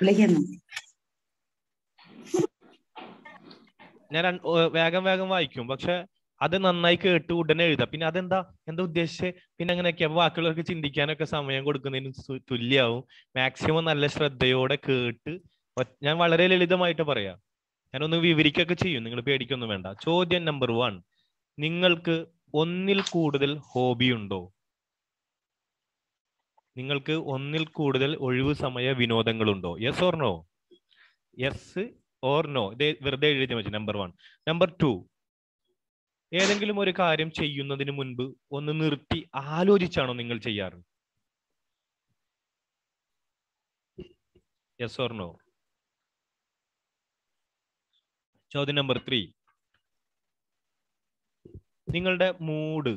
വിളിക്കുന്നു. ഞാൻ വേഗം വേഗം വായിക്കും, പക്ഷെ അത് നന്നായി കേട്ട് ഉടനെ എഴുതാം. പിന്നെ എന്താ ഉദ്ദേശിച്ച് പിന്നെ അങ്ങനെയൊക്കെ ബാക്കിയുള്ളവർക്ക് ചിന്തിക്കാനൊക്കെ സമയം കൊടുക്കുന്നതിന് തുല്യമാവും. മാക്സിമം നല്ല ശ്രദ്ധയോടെ കേട്ട് ഞാൻ വളരെ ലളിതമായിട്ട് പറയാം. ഞാനൊന്ന് വിവരിക്കൊക്കെ ചെയ്യും, നിങ്ങൾ പേടിക്കൊന്നും വേണ്ട. ചോദ്യം നമ്പർ 1, നിങ്ങൾക്ക് ഒന്നിൽ കൂടുതൽ ഹോബി ഉണ്ടോ? നിങ്ങൾക്ക് ഒന്നിൽ കൂടുതൽ ഒഴിവു സമയ വിനോദങ്ങളുണ്ടോ? Yes or no? Yes or no ഇത് വെറുതെ എഴുതി വെച്ചു. നമ്പർ 1. നമ്പർ 2, ഏതെങ്കിലും ഒരു കാര്യം ചെയ്യുന്നതിന് മുൻപ് ഒന്ന് നിർത്തി ആലോചിച്ചാണോ നിങ്ങൾ ചെയ്യാറ്? Yes or no? ചോദ്യം നമ്പർ 3, നിങ്ങളുടെ മൂഡ്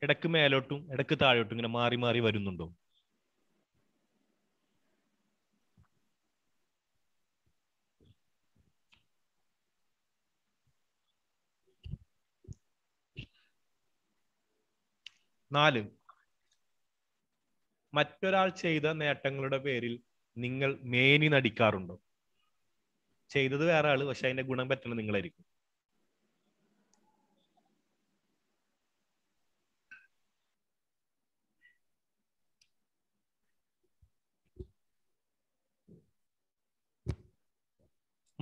ഇടക്ക് മേലോട്ടും ഇടക്ക് താഴോട്ടും ഇങ്ങനെ മാറി മാറി വരുന്നുണ്ടോ? നാല്, മറ്റൊരാൾ ചെയ്ത നേട്ടങ്ങളുടെ പേരിൽ നിങ്ങൾ മേനി നടിക്കാറുണ്ടോ? ചെയ്തത് വേറെ ആള്, പക്ഷെ അതിന്റെ ഗുണം പറ്റുന്നത് നിങ്ങളായിരിക്കും.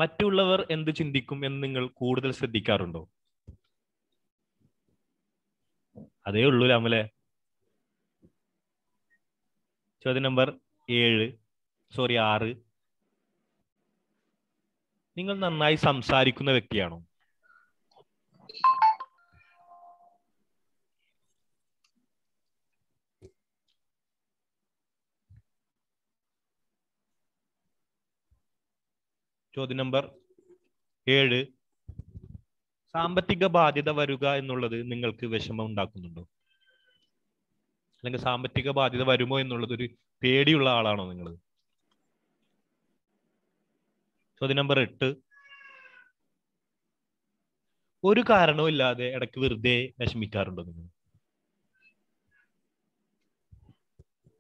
മറ്റുള്ളവർ എന്ത് ചിന്തിക്കും എന്ന് നിങ്ങൾ കൂടുതൽ ശ്രദ്ധിക്കാറുണ്ടോ? അതേ ഉള്ളൂ രാമലെ. ചോദ്യം നമ്പർ 6, നിങ്ങൾ നന്നായി സംസാരിക്കുന്ന വ്യക്തിയാണോ? ചോദ്യം നമ്പർ 7, സാമ്പത്തിക ബാധ്യത വരിക എന്നുള്ളത് നിങ്ങൾക്ക് വിഷമം ഉണ്ടാക്കുന്നുണ്ടോ? അല്ലെങ്കിൽ സാമ്പത്തിക ബാധ്യത വരുമോ എന്നുള്ളത് ഒരു പേടിയുള്ള ആളാണോ നിങ്ങൾ? ചോദ്യം നമ്പർ 8, ഒരു കാരണവും ഇല്ലാതെ ഇടയ്ക്ക് വെറുതെ വിഷമിക്കാറുണ്ടോ നിങ്ങൾ?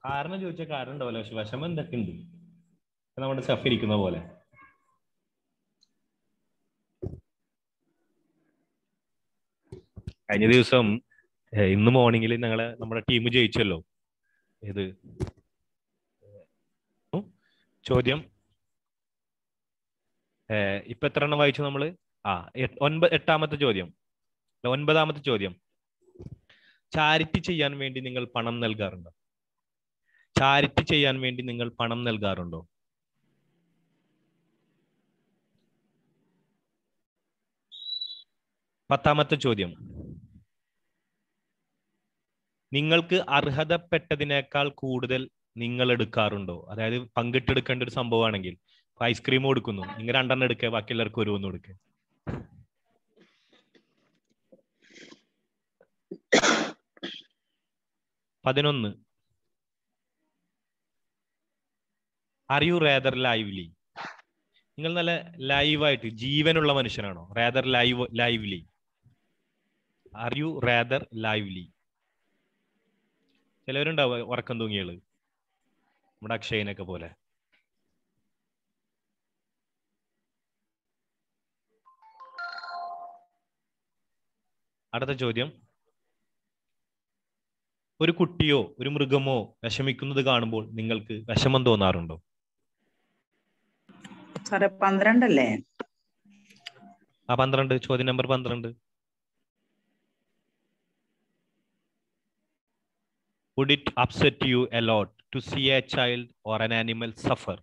കാരണം ചോദിച്ചാൽ കാരണം ഉണ്ടാവില്ല, പക്ഷെ വിഷമം എന്തൊക്കെ ഉണ്ട് നമ്മുടെ ഷഫ് ഇരിക്കുന്ന പോലെ. കഴിഞ്ഞ ദിവസം ഇന്ന് മോർണിംഗിൽ നമ്മുടെ ടീം ജയിച്ചല്ലോ. ഇത് ചോദ്യം ഇപ്പൊ എത്ര എണ്ണം വായിച്ചു നമ്മള്? 8ാമത്തെ ചോദ്യം, 9ാമത്തെ ചോദ്യം. ചാരിറ്റി ചെയ്യാൻ വേണ്ടി നിങ്ങൾ പണം നൽകാറുണ്ടോ? ചാരിറ്റി ചെയ്യാൻ വേണ്ടി നിങ്ങൾ പണം നൽകാറുണ്ടോ? പത്താമത്തെ ചോദ്യം, നിങ്ങൾക്ക് അർഹതപ്പെട്ടതിനേക്കാൾ കൂടുതൽ നിങ്ങൾ എടുക്കാറുണ്ടോ? അതായത് പങ്കിട്ടെടുക്കേണ്ട ഒരു സംഭവമാണെങ്കിൽ ഐസ്ക്രീം കൊടുക്കുന്നു, നിങ്ങൾ 2 എണ്ണം എടുക്കുക, ബാക്കി എല്ലാവർക്കും 1 ഒന്നും എടുക്കുക. പതിനൊന്ന്, ആർ യു റേദർ ലൈവ്ലി? നിങ്ങൾ നല്ല ലൈവായിട്ട് ജീവനുള്ള മനുഷ്യനാണോ? Rather lively, are you rather lively? ചിലവരുണ്ടാവും ഉറക്കം തൂങ്ങികള്, നമ്മുടെ അക്ഷയനൊക്കെ പോലെ. അടുത്ത ചോദ്യം, ഒരു കുട്ടിയോ ഒരു മൃഗമോ വിഷമിക്കുന്നത് കാണുമ്പോൾ നിങ്ങൾക്ക് വിഷമം തോന്നാറുണ്ടോ? സാറേ 12 അല്ലേ? 12, ചോദ്യം number 12. Would it upset you a lot to see a child or an animal suffer?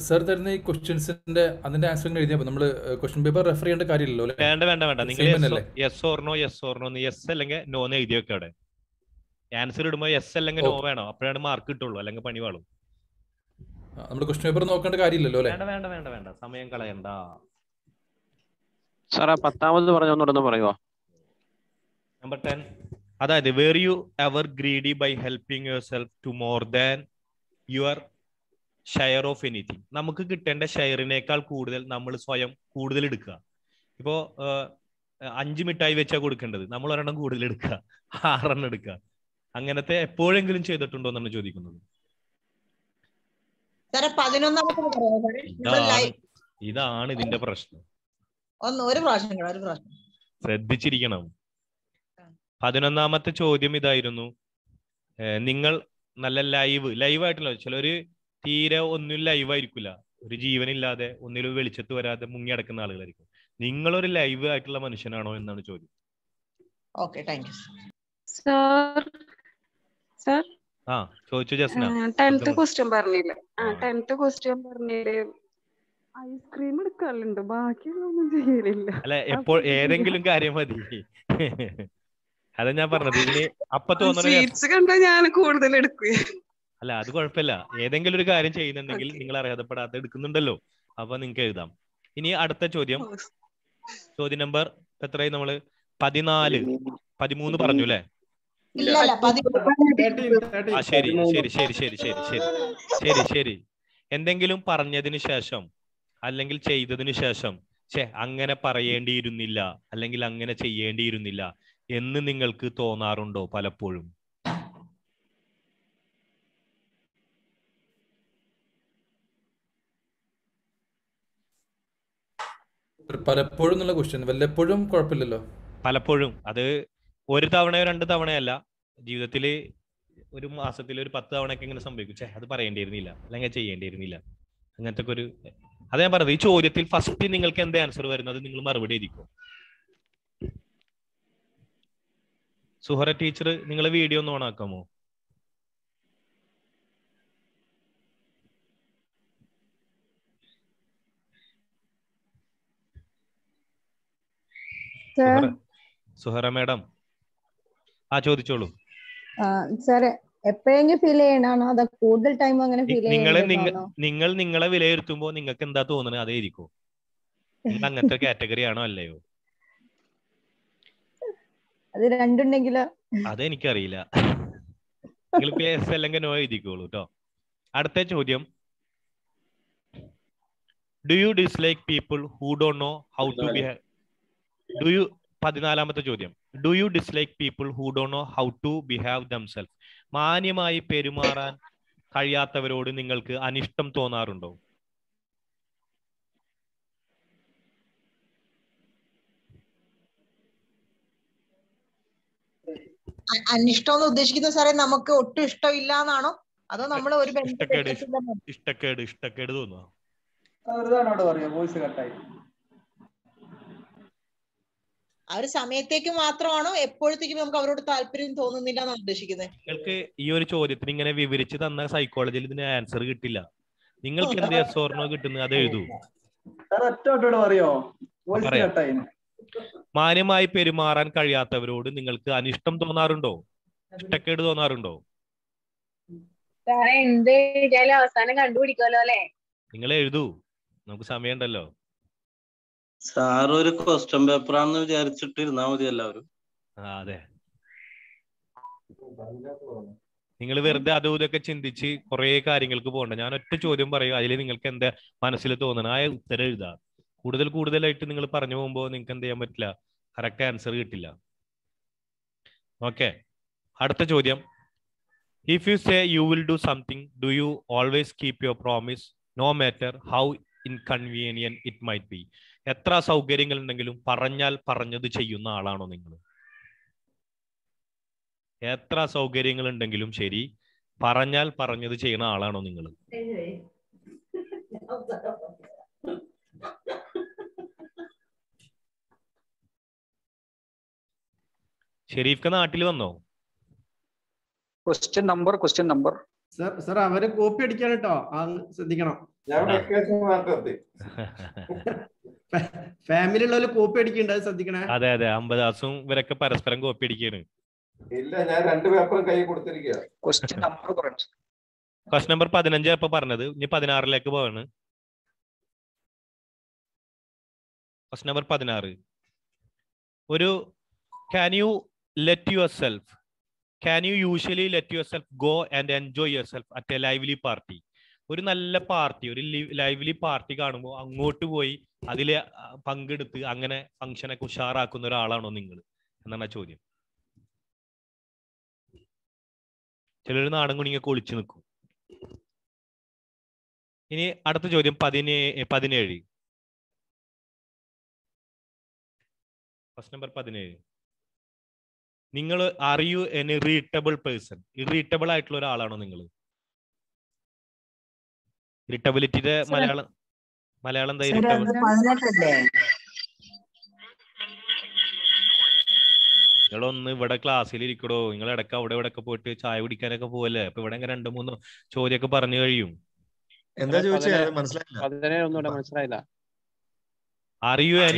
Sir തരുന്ന ഈ ക്വസ്റ്റ്യൻസിന്റെ അതിന്റെ ആൻസർ എഴുതിയപ്പോൾ നമ്മൾ ക്വസ്റ്റ്യൻ പേപ്പർ റെഫർ ചെയ്യേണ്ട കാര്യമില്ലല്ലോ അല്ലേ? വേണ്ട. നിങ്ങൾ യെസ് ഓർ നോ യെസ് അല്ലെങ്കിൽ നോ എന്ന് എഴുതി വെക്കുക. അവിടെ ആൻസർ ഇടുമ്പോൾ യെസ് അല്ലെങ്കിൽ നോ വേണം, അപ്പോഴാണ് മാർക്ക് കിട്ടുള്ളൂ, അല്ലെങ്കിൽ പണി വാളും. നമ്മൾ ക്വസ്റ്റ്യൻ പേപ്പർ നോക്കേണ്ട കാര്യമില്ലല്ലോ അല്ലേ? വേണ്ട, സമയം കളയണ്ട. സാർ 10ാമത് പറഞ്ഞൊന്നും പറയുമോ? നമ്പർ 10, അതായത് were you ever greedy by helping yourself to more than your share of anything? നമുക്ക് കിട്ടേണ്ട ഷെയറിനേക്കാൾ കൂടുതൽ നമ്മൾ സ്വയം കൂടുതൽ എടുക്കുക. ഇപ്പോ 5 മിഠായി വെച്ചാൽ കൊടുക്കേണ്ടത്, നമ്മൾ 1 എണ്ണം കൂടുതൽ എടുക്കുക, 6 എണ്ണം എടുക്കുക. അങ്ങനത്തെ എപ്പോഴെങ്കിലും ചെയ്തിട്ടുണ്ടോ എന്നാണ് ചോദിക്കുന്നത്. സാറേ 11-ാമത്തെ പറയാമോ സാറേ? ഇതാണ് ഇതിന്റെ പ്രശ്നം. ഒരു പ്രാവശ്യം ശ്രദ്ധിച്ചിരിക്കണം. 11-ാമത്തെ ചോദ്യം ഇതായിരുന്നു. നിങ്ങൾ നല്ല ലൈവായിട്ടുള്ള ചിലര് തീരെ ഒന്നും ലൈവായിരിക്കില്ല, ഒരു ജീവനില്ലാതെ ഒന്നിലും വെളിച്ചത്ത് വരാതെ മുങ്ങി അടക്കുന്ന ആളുകളായിരിക്കും. നിങ്ങളൊരു ലൈവ് ആയിട്ടുള്ള മനുഷ്യനാണോ എന്നാണ് ചോദ്യം. Okay, thank you sir. ആ ചോദിച്ചു ജസ്ന. 10th ക്വസ്റ്റ്യൻ പറഞ്ഞില്ലേ? 10th ക്വസ്റ്റ്യൻ പറഞ്ഞില്ലേ ഐസ്ക്രീം എടുക്കാറുണ്ട്, ബാക്കിയൊന്നും ചെയ്യലില്ല. അല്ല, എപ്പോൾ ഏതെങ്കിലും കാര്യം മതി. അതാ ഞാൻ പറഞ്ഞത്. ഇതിന് അപ്പൊ സ്വീറ്റ്സ് കണ്ടാ ഞാൻ കൂടുതൽ എടുക്കുക. അല്ല, അത് കുഴപ്പമില്ല. ഏതെങ്കിലും ഒരു കാര്യം ചെയ്യുന്നുണ്ടെങ്കിൽ നിങ്ങൾ അറിയാതെപ്പെടാതെ എടുക്കുന്നുണ്ടല്ലോ, അപ്പൊ നിങ്ങൾക്ക് എഴുതാം. ഇനി അടുത്ത ചോദ്യം. ചോദ്യം നമ്പർ എത്രയായി? നമ്മള് 14, 13 പറഞ്ഞു അല്ലേ? ശരി ശരി ശരി ശരി ശരി ശരി ശരി ശരി. എന്തെങ്കിലും പറഞ്ഞതിന് ശേഷം അല്ലെങ്കിൽ ചെയ്തതിനു ശേഷം അങ്ങനെ പറയേണ്ടിയിരുന്നില്ല അല്ലെങ്കിൽ അങ്ങനെ ചെയ്യേണ്ടിയിരുന്നില്ല എന്ന് നിങ്ങൾക്ക് തോന്നാറുണ്ടോ പലപ്പോഴും? പലപ്പോഴും എന്നുള്ള ക്വസ്റ്റ്യൻ വല്ലപ്പോഴും കുഴപ്പമില്ലല്ലോ. പലപ്പോഴും, അത് ഒരു തവണയോ 2 തവണയല്ല, ജീവിതത്തിൽ ഒരു മാസത്തിൽ ഒരു 10 തവണയൊക്കെ ഇങ്ങനെ സംഭവിക്കും. അത് പറയേണ്ടിയിരുന്നില്ല അല്ലെങ്കിൽ ചെയ്യേണ്ടിയിരുന്നില്ല, അങ്ങനത്തെ ഒരു. അത് ഞാൻ പറഞ്ഞത്, ഈ ചോദ്യത്തിൽ ഫസ്റ്റ് നിങ്ങൾക്ക് എന്താ ആൻസർ വരുന്നത് നിങ്ങൾ മറുപടി എഴുതിക്കോ. സുഹറ ടീച്ചർ, നിങ്ങളെ വീഡിയോ ഒന്ന് ഓണാക്കാമോ? സുഹറ മാഡം, ചോദിച്ചോളൂ. സാറേ, എപ്പോഴെങ്കിലും ഫീൽ ചെയ്യണോ അതോ കൂടുതൽ ടൈം അങ്ങനെ ഫീൽ നിങ്ങൾ നിങ്ങളെ വിലയിരുത്തുമ്പോ നിങ്ങൾക്ക് എന്താ തോന്നുന്നത് അതേയിരിക്കും. നിങ്ങൾ അങ്ങനത്തെ കാറ്റഗറി ആണോ അല്ലയോ? അത് രണ്ടുണ്ടെങ്കിലോ? അതെനിക്കറിയില്ല. നിങ്ങൾ പ്ലേസ് അല്ലെങ്കിൽ നോ എഴുതിക്കോളൂ കേട്ടോ. അടുത്ത ചോദ്യം. Do you dislike people who don't know how to behave? 14-ാമത്തെ ചോദ്യം. Do you dislike people who don't know how to behave themselves? മാന്യമായി പെരുമാറാൻ കഴിയാത്തവരോട് നിങ്ങൾക്ക് അനിഷ്ടം തോന്നാറുണ്ടോ? അനിഷ്ടം എന്ന് ഉദ്ദേശിക്കുന്നത് സാറേ നമുക്ക് ഒട്ടും ഇഷ്ടമില്ല എന്നാണോ, അതോ നമ്മൾ ഒരു ഇഷ്ടക്കേട് തോന്നുക? ആ ഒരു സമയത്തേക്ക് മാത്രമാണോ, എപ്പോഴത്തേക്കും നമുക്ക് അവരോട് താല്പര്യം തോന്നുന്നില്ല എന്നാണ് ഉദ്ദേശിക്കുന്നത്? നിങ്ങൾക്ക് ഈ ഒരു ചോദ്യത്തിന് ഇങ്ങനെ വിവരിച്ച് തന്ന സൈക്കോളജിയിൽ ഇതിന് ആൻസർ കിട്ടില്ല. നിങ്ങൾക്ക് എന്ത് യെസ് ഓർ നോ കിട്ടുന്നത് അത് എഴുതൂ. മാന്യമായി പെരുമാറാൻ കഴിയാത്തവരോട് നിങ്ങൾക്ക് അനിഷ്ടം തോന്നാറുണ്ടോ? ഇഷ്ടക്കേട് തോന്നാറുണ്ടോ? അവസാനം കണ്ടുപിടിക്കാലോ അല്ലേ? നിങ്ങൾ എഴുതൂ, നമുക്ക് സമയമുണ്ടല്ലോ. സാർ ഒരു ക്വസ്റ്റ്യൻ പേപ്പർ ആണെന്ന് വിചാരിച്ചിട്ടിരുന്നാ മതി എല്ലാവരും. അതെ, നിങ്ങൾ വെറുതെ അതും ഇതൊക്കെ ചിന്തിച്ച് കുറെ കാര്യങ്ങൾക്ക് പോകണ്ട. ഞാൻ ഒറ്റ ചോദ്യം പറയും, അതിൽ നിങ്ങൾക്ക് എന്താ മനസ്സിൽ തോന്നണം ആ ഉത്തരം എഴുതാ. കൂടുതലായിട്ട് നിങ്ങൾ പറഞ്ഞു പോകുമ്പോൾ നിങ്ങൾക്ക് എന്ത് ചെയ്യാൻ പറ്റില്ല, കറക്റ്റ് ആൻസർ കിട്ടില്ല. ഓക്കെ, അടുത്ത ചോദ്യം. If you say you will do something, do you always keep your promise no matter how inconvenient it might be? എത്ര സൗകര്യങ്ങൾ ഉണ്ടെങ്കിലും പറഞ്ഞാൽ പറഞ്ഞത് ചെയ്യുന്ന ആളാണോ നിങ്ങൾ? എത്ര സൗകര്യങ്ങൾ ഉണ്ടെങ്കിലും ശരി, പറഞ്ഞാൽ പറഞ്ഞത് ചെയ്യുന്ന ആളാണോ നിങ്ങൾ? ഷെരീഫ് നാട്ടിൽ വന്നോ? ക്വസ്റ്റ്യൻ നമ്പർ സർ അവര് കോപ്പി അടിക്കാൻ കേട്ടോ, ശ്രദ്ധിക്കണം. ഫാമിലി ഉള്ളവര് കോപ്പി അടിക്കണ്ട, ശ്രദ്ധിക്കണേ. അതെ അതെ, അമ്പദാസും ഇവരൊക്കെ പരസ്പരം കോപ്പി അടിക്കാണ്. ഇല്ല, ഞാൻ 2 പേപ്പറും കൈ കൊടുത്തിരിക്കുക. ക്വസ്റ്റ്യൻ നമ്പർ 15 ഇപ്പൊ പറഞ്ഞത്, ഇനി 16ലേക്ക് പോവാണ്. Question number 16. Can you usually let yourself go and enjoy yourself at a lively party? ഒരു നല്ല പാർട്ടി, ഒരു ലൈവ്ലി പാർട്ടി കാണുമ്പോൾ അങ്ങോട്ട് പോയി അതിൽ പങ്കെടുത്ത് അങ്ങനെ ഫംഗ്ഷനൊക്കെ ഉഷാറാക്കുന്ന ഒരാളാണോ നിങ്ങൾ എന്നാണ് ചോദ്യം. ചിലർ നാടൻ കുണിങ്ങൊക്കെ ഒളിച്ചു നിൽക്കും. ഇനി അടുത്ത ചോദ്യം 17. Question number 17. നിങ്ങൾ are U N irritable person? Irritable ആയിട്ടുള്ള ഒരാളാണോ നിങ്ങൾ? ഇറിറ്റബിലിറ്റിയുടെ മലയാളം എന്താ? ഇറിറ്റബിൾ നിങ്ങളൊന്ന് ഇവിടെ ക്ലാസ്സിൽ ഇരിക്കടോ. നിങ്ങൾ ഇടയ്ക്ക് അവിടെ ഇവിടെ ഒക്കെ പോയിട്ട് ചായ കുടിക്കാനൊക്കെ പോവല്ലേ? അപ്പൊ ഇവിടെ 2-3 ചോദ്യമൊക്കെ പറഞ്ഞു കഴിയും. എന്താ ചോദിച്ചത്? മനസ്സിലായില്ല. Are you N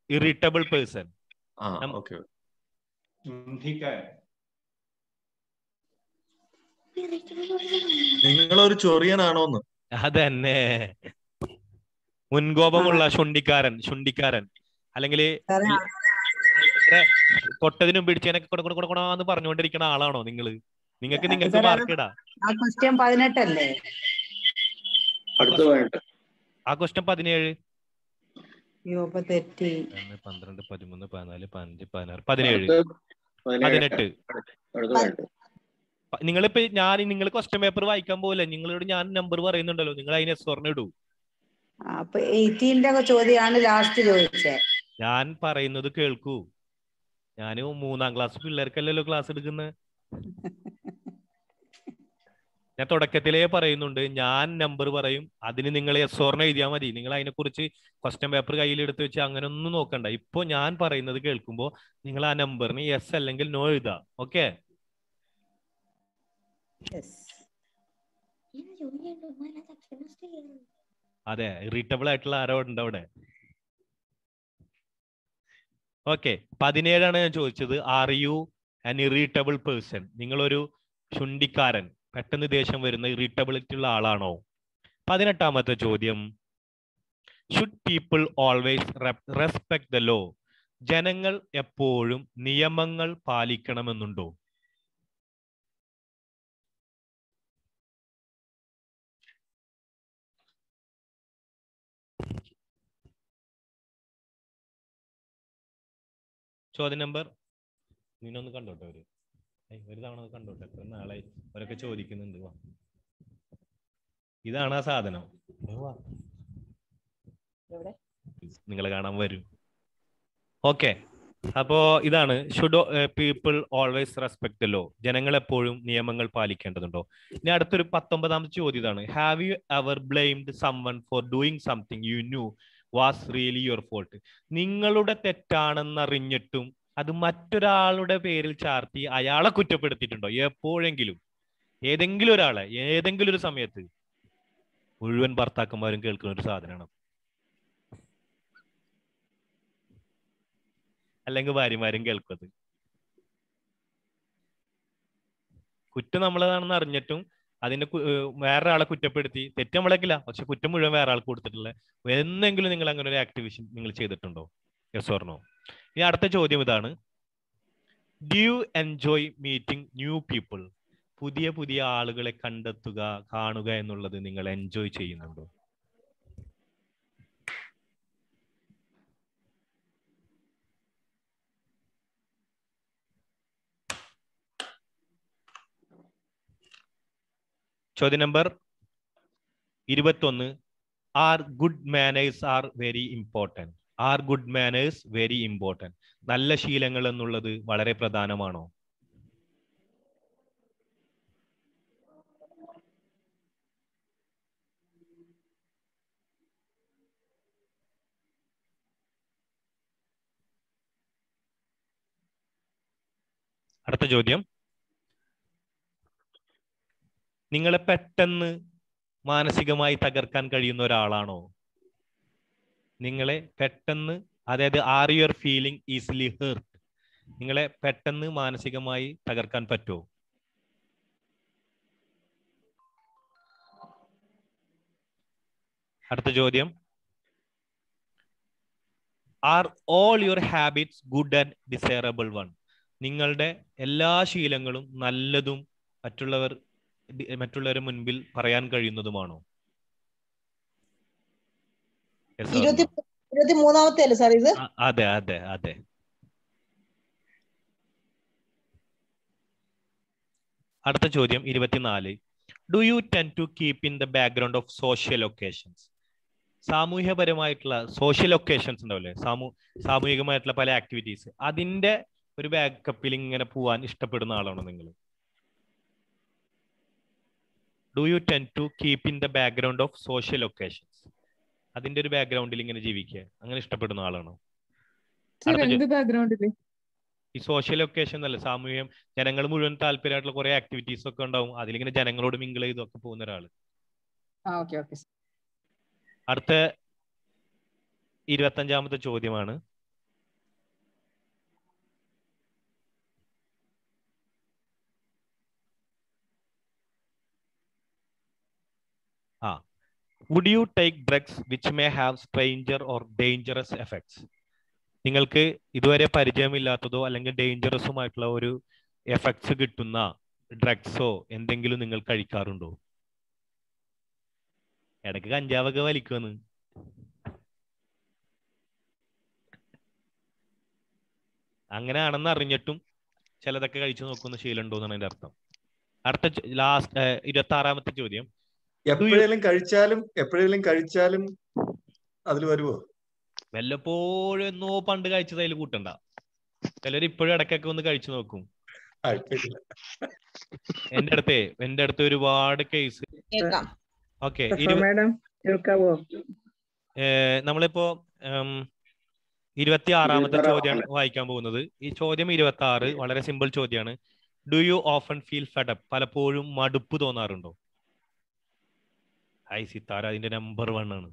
irritable person? നിങ്ങളൊരു ചൊറിയനാണോന്ന്? അതന്നെ, മുൻകോപമുള്ള ശുണ്ടിക്കാരൻ അല്ലെങ്കിൽ തൊട്ടതിനും പിടിച്ചതിനൊക്കെ കൊടുക്കണമെന്ന് പറഞ്ഞുകൊണ്ടിരിക്കുന്ന ആളാണോ നിങ്ങള്? നിങ്ങൾക്ക് മാർക്ക് ഇടാം. ആ ക്വസ്റ്റ്യൻ 18 അല്ലേ? ആ ക്വസ്റ്റ്യൻ 17. 12, 13, 14, 15, 16, 17, 18. നിങ്ങളിപ്പോ നിങ്ങൾ ക്വസ്റ്റ്യൻ പേപ്പർ വായിക്കാൻ പോകില്ല. നിങ്ങളോട് ഞാൻ നമ്പർ പറയുന്നുണ്ടല്ലോ, നിങ്ങൾ അതിന് എസ്വർണ്ണ ഇടൂ. അപ്പൊ 18 ചോദ്യമാണ് ലാസ്റ്റ് ചോദിച്ചത്. ഞാൻ പറയുന്നത് കേൾക്കൂ. ഞാൻ 3ാം ക്ലാസ് പിള്ളേർക്കല്ലല്ലോ ക്ലാസ് എടുക്കുന്നത്. ഞാൻ തുടക്കത്തിലേ പറയുന്നുണ്ട്, ഞാൻ നമ്പർ പറയും, അതിന് നിങ്ങൾ എസ്വർണ്ണ എഴുതിയാൽ മതി. നിങ്ങൾ അതിനെക്കുറിച്ച് ക്വസ്റ്റ്യൻ പേപ്പർ കയ്യിലെടുത്ത് വെച്ച് അങ്ങനെ ഒന്നും നോക്കണ്ട. ഇപ്പൊ ഞാൻ പറയുന്നത് കേൾക്കുമ്പോൾ നിങ്ങൾ ആ നമ്പറിന് യെസ് അല്ലെങ്കിൽ നോ എഴുതാം. ഓക്കെ? അതെ, ഇറിറ്റബിൾ ആയിട്ടുള്ള ആരോ ഉണ്ട് അവിടെ. ഓക്കെ, 17 ഞാൻ ചോദിച്ചത്. Are you an irritable person? നിങ്ങളൊരു ശുണ്ടിക്കാരൻ, പെട്ടെന്ന് ദേഷ്യം വരുന്ന ഇറിറ്റബിലിറ്റി ഉള്ള ആളാണോ? 18ാമത്തെ ചോദ്യം. Should people always respect the law? ജനങ്ങൾ എപ്പോഴും നിയമങ്ങൾ പാലിക്കണമെന്നുണ്ടോ? ചോദ്യം നമ്പർ നീനൊന്ന് കണ്ടോട്ടെ. ഒരു തവണ കണ്ടോട്ടെ. എത്ര നാളായി അവരൊക്കെ ചോദിക്കുന്നുണ്ട്. വാ, ഇതാണ് ആ സാധനം. നിങ്ങളെ കാണാൻ വരും. ഓക്കെ, അപ്പോ ഇതാണ് should people always respect the law? ജനങ്ങൾ എപ്പോഴും നിയമങ്ങൾ പാലിക്കേണ്ടതുണ്ടോ? ഇനി അടുത്തൊരു 19ാമത്തെ ചോദ്യം ഇതാണ്. Have you ever blamed someone for doing something you knew was really your fault? നിങ്ങളുടെ തെറ്റാണെന്നറിഞ്ഞിട്ടും അത് മറ്റൊരാളുടെ പേരിൽ ചാർത്തി അയാളെ കുറ്റപ്പെടുത്തിയിട്ടുണ്ടോ എപ്പോഴെങ്കിലും? ഏതെങ്കിലും ഒരാളെ ഏതെങ്കിലും ഒരു സമയത്ത്? മുഴുവൻ ഭർത്താക്കന്മാരും കേൾക്കുന്ന ഒരു സാധനമാണ്. അല്ലെങ്കിൽ ഭാര്യമാരും കേൾക്കുന്നത്. കുറ്റം നമ്മളതാണെന്ന് അറിഞ്ഞിട്ടും അതിന്റെ വേറൊരാളെ കുറ്റപ്പെടുത്തി, തെറ്റ് നമ്മളേക്കില്ല, പക്ഷെ കുറ്റം മുഴുവൻ വേറെ ആൾക്ക് കൊടുത്തിട്ടുള്ള എന്നെങ്കിലും നിങ്ങൾ അങ്ങനെ ഒരു ആക്ടിവിഷൻ നിങ്ങൾ ചെയ്തിട്ടുണ്ടോ? Yes or no? ഇനി അടുത്ത ചോദ്യം ഇതാണ്. Do you enjoy meeting new people? പുതിയ ആളുകളെ കണ്ടെത്തുക, കാണുക എന്നുള്ളത് നിങ്ങൾ എൻജോയ് ചെയ്യുന്നുണ്ടോ? ചോദ്യം number 21. Are good manners are very important? Are good manners very important? നല്ല ശീലങ്ങൾ എന്നുള്ളത് വളരെ പ്രധാനമാണോ? അടുത്ത ചോദ്യം. നിങ്ങളെ പെട്ടെന്ന് മാനസികമായി തകർക്കാൻ കഴിയുന്ന ഒരാളാണോ? നിങ്ങളെ പെട്ടെന്ന്, അതായത് are your feeling easily hurt? നിങ്ങളെ പെട്ടെന്ന് മാനസികമായി തകർക്കാൻ പറ്റുമോ? അടുത്ത ചോദ്യം. Are all your habits good and desirable one? നിങ്ങളുടെ എല്ലാ ശീലങ്ങളും നല്ലതും മറ്റുള്ളവരുടെ മുൻപിൽ പറയാൻ കഴിയുന്നതുമാണോ? 23ാമത്തെ അല്ലേ സാർ ഇത്? അതെ അതെ അതെ. അടുത്ത ചോദ്യം 24. Do you tend to keep in the background of social occasions? സാമൂഹ്യപരമായിട്ടുള്ള സോഷ്യൽ ഒക്കേഷൻസ് ഉണ്ടാവില്ലേ, സാമൂഹികമായിട്ടുള്ള പല ആക്ടിവിറ്റീസ്, അതിന്റെ ഒരു ബാക്കപ്പിൽ ഇങ്ങനെ പോവാൻ ഇഷ്ടപ്പെടുന്ന ആളാണോ നിങ്ങൾ? Do you tend to keep in the background of social occasions, അതിന്റെ ഒരു ബാക്ക്ഗ്രൗണ്ടിൽ ഇങ്ങനെ ജീവിക്കുക അങ്ങനെ ഇഷ്ടപ്പെടുന്ന ആളാണോ? ഈ സോഷ്യൽ ഒക്കേഷൻ അല്ല, സാമൂഹ്യം, ജനങ്ങൾ മുഴുവൻ താല്പര്യമായിട്ടുള്ള കുറെ ആക്ടിവിറ്റീസ് ഒക്കെ ഉണ്ടാവും, അതിലിങ്ങനെ ജനങ്ങളോട് മിങ്കിൾ ചെയ്തൊക്കെ പോകുന്ന ഒരാള്. അടുത്ത 25ാമത്തെ ചോദ്യമാണ്. Would you take drugs which may have stranger or dangerous effects? നിങ്ങൾക്ക് ഇതുവരെ പരിചയമില്ലാത്തതോ അല്ലെങ്കിൽ ഡേഞ്ചറസുമായിട്ടുള്ള ഒരു എഫക്ട്സ് കിട്ടുന്ന ഡ്രഗ്സോ എന്തെങ്കിലും നിങ്ങൾ കഴിക്കാറുണ്ടോ? ഇടയ്ക്ക് കഞ്ചാവൊക്കെ വലിക്കുമെന്ന്. അങ്ങനെയാണെന്ന് അറിഞ്ഞിട്ടും ചിലതൊക്കെ കഴിച്ചു നോക്കുന്ന ശീലം ഉണ്ടോ എന്നാണ് എൻ്റെ അർത്ഥം. അടുത്ത ലാസ്റ്റ് 26ാമത്തെ ചോദ്യം. എപ്പോഴെങ്കിലും കഴിച്ചാലും അതിൽ വരുമോ? വല്ലപ്പോഴും എന്നോ പണ്ട് കഴിച്ചത് അതിൽ കൂട്ടണ്ട. ചിലർ ഇപ്പോഴും ഇടയ്ക്കൊക്കെ ഒന്ന് കഴിച്ചു നോക്കും. എന്റെ അടുത്ത് ഒരുപാട് കേസ്. ഓക്കെ, നമ്മളിപ്പോ 26ാമത്തെ ചോദ്യമാണ് വായിക്കാൻ പോകുന്നത്. ഈ ചോദ്യം 26 വളരെ സിമ്പിൾ ചോദ്യമാണ്. Do you often feel fed up? പലപ്പോഴും മടുപ്പ് തോന്നാറുണ്ടോ? ഹൈ സിത്താര, അതിന്റെ നമ്പർ 1 ആണ്.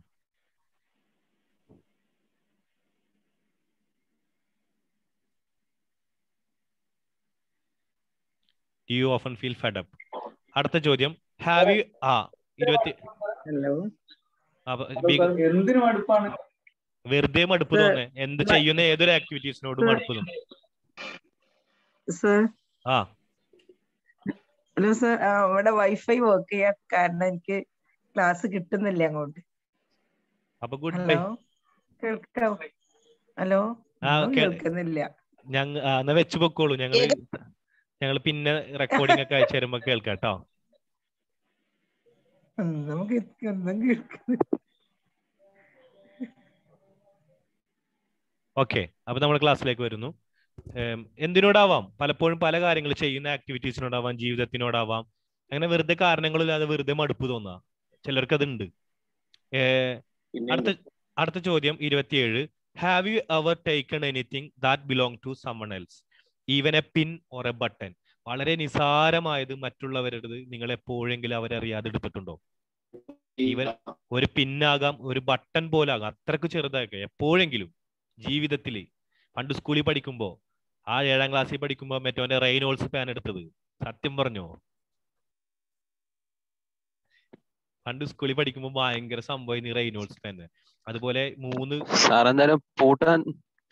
Do you often feel fed up? അടുത്ത ചോദ്യം. Have you വെറുതെ മടുപ്പ് തോന്നേ? എന്ത് ചെയ്യുന്ന ഏതൊരു ആക്ടിവിറ്റീസിനോടും മടുപ്പ് തോന്നും. ഹലോ സർ, ഇവിടെ വൈഫൈ വർക്ക് ചെയ്യാൻ കാരണം എനിക്ക് ക്ലാസ് കിട്ടുന്നില്ല അങ്ങോട്ട്. അപ്പൊ ഗുഡ് ബൈ. ഹലോ, കേൾക്കുന്നില്ല. ഞങ്ങൾ വെച്ച് പൊക്കോളൂ. ഞങ്ങൾ പിന്നെ റെക്കോർഡിംഗ് ഒക്കെ അയച്ചു തരുമ്പോ കേൾക്കാം കേട്ടോ. ഓക്കെ, അപ്പൊ നമ്മൾ ക്ലാസ്സിലേക്ക് വരുന്നു. എന്തിനോടാവാം? പലപ്പോഴും പല കാര്യങ്ങൾ ചെയ്യുന്ന ആക്ടിവിറ്റീസിനോടാവാം, ജീവിതത്തിനോടാവാം. അങ്ങനെ വെറുതെ കാരണങ്ങളില്ലാതെ വെറുതെ മടുപ്പ് തോന്നാം ചിലർക്ക്, അതുണ്ട്. അടുത്ത ചോദ്യം 27. Have you ever taken anything that belong to someone else, even a pin or a button? വളരെ നിസാരമായത് മറ്റുള്ളവരുടേത് നിങ്ങൾ എപ്പോഴെങ്കിലും അവരറിയാതെ എടുത്തിട്ടുണ്ടോ? ഈവൻ ഒരു പിന്നാകാം, ഒരു ബട്ടൺ പോലാകാം, അത്രക്ക് ചെറുതാക്കുക എപ്പോഴെങ്കിലും ജീവിതത്തിൽ. പണ്ട് സ്കൂളിൽ പഠിക്കുമ്പോ, ആ 7ാം ക്ലാസ്സിൽ പഠിക്കുമ്പോ മറ്റോന്റെ റെയിനോൾസ് പാൻ എടുത്തത്, സത്യം പറഞ്ഞോ? പണ്ട് സ്കൂളിൽ പഠിക്കുമ്പോ ഭയങ്കര സംഭവം ഈ റെയിനോൾസ് പാൻ. അതുപോലെ 3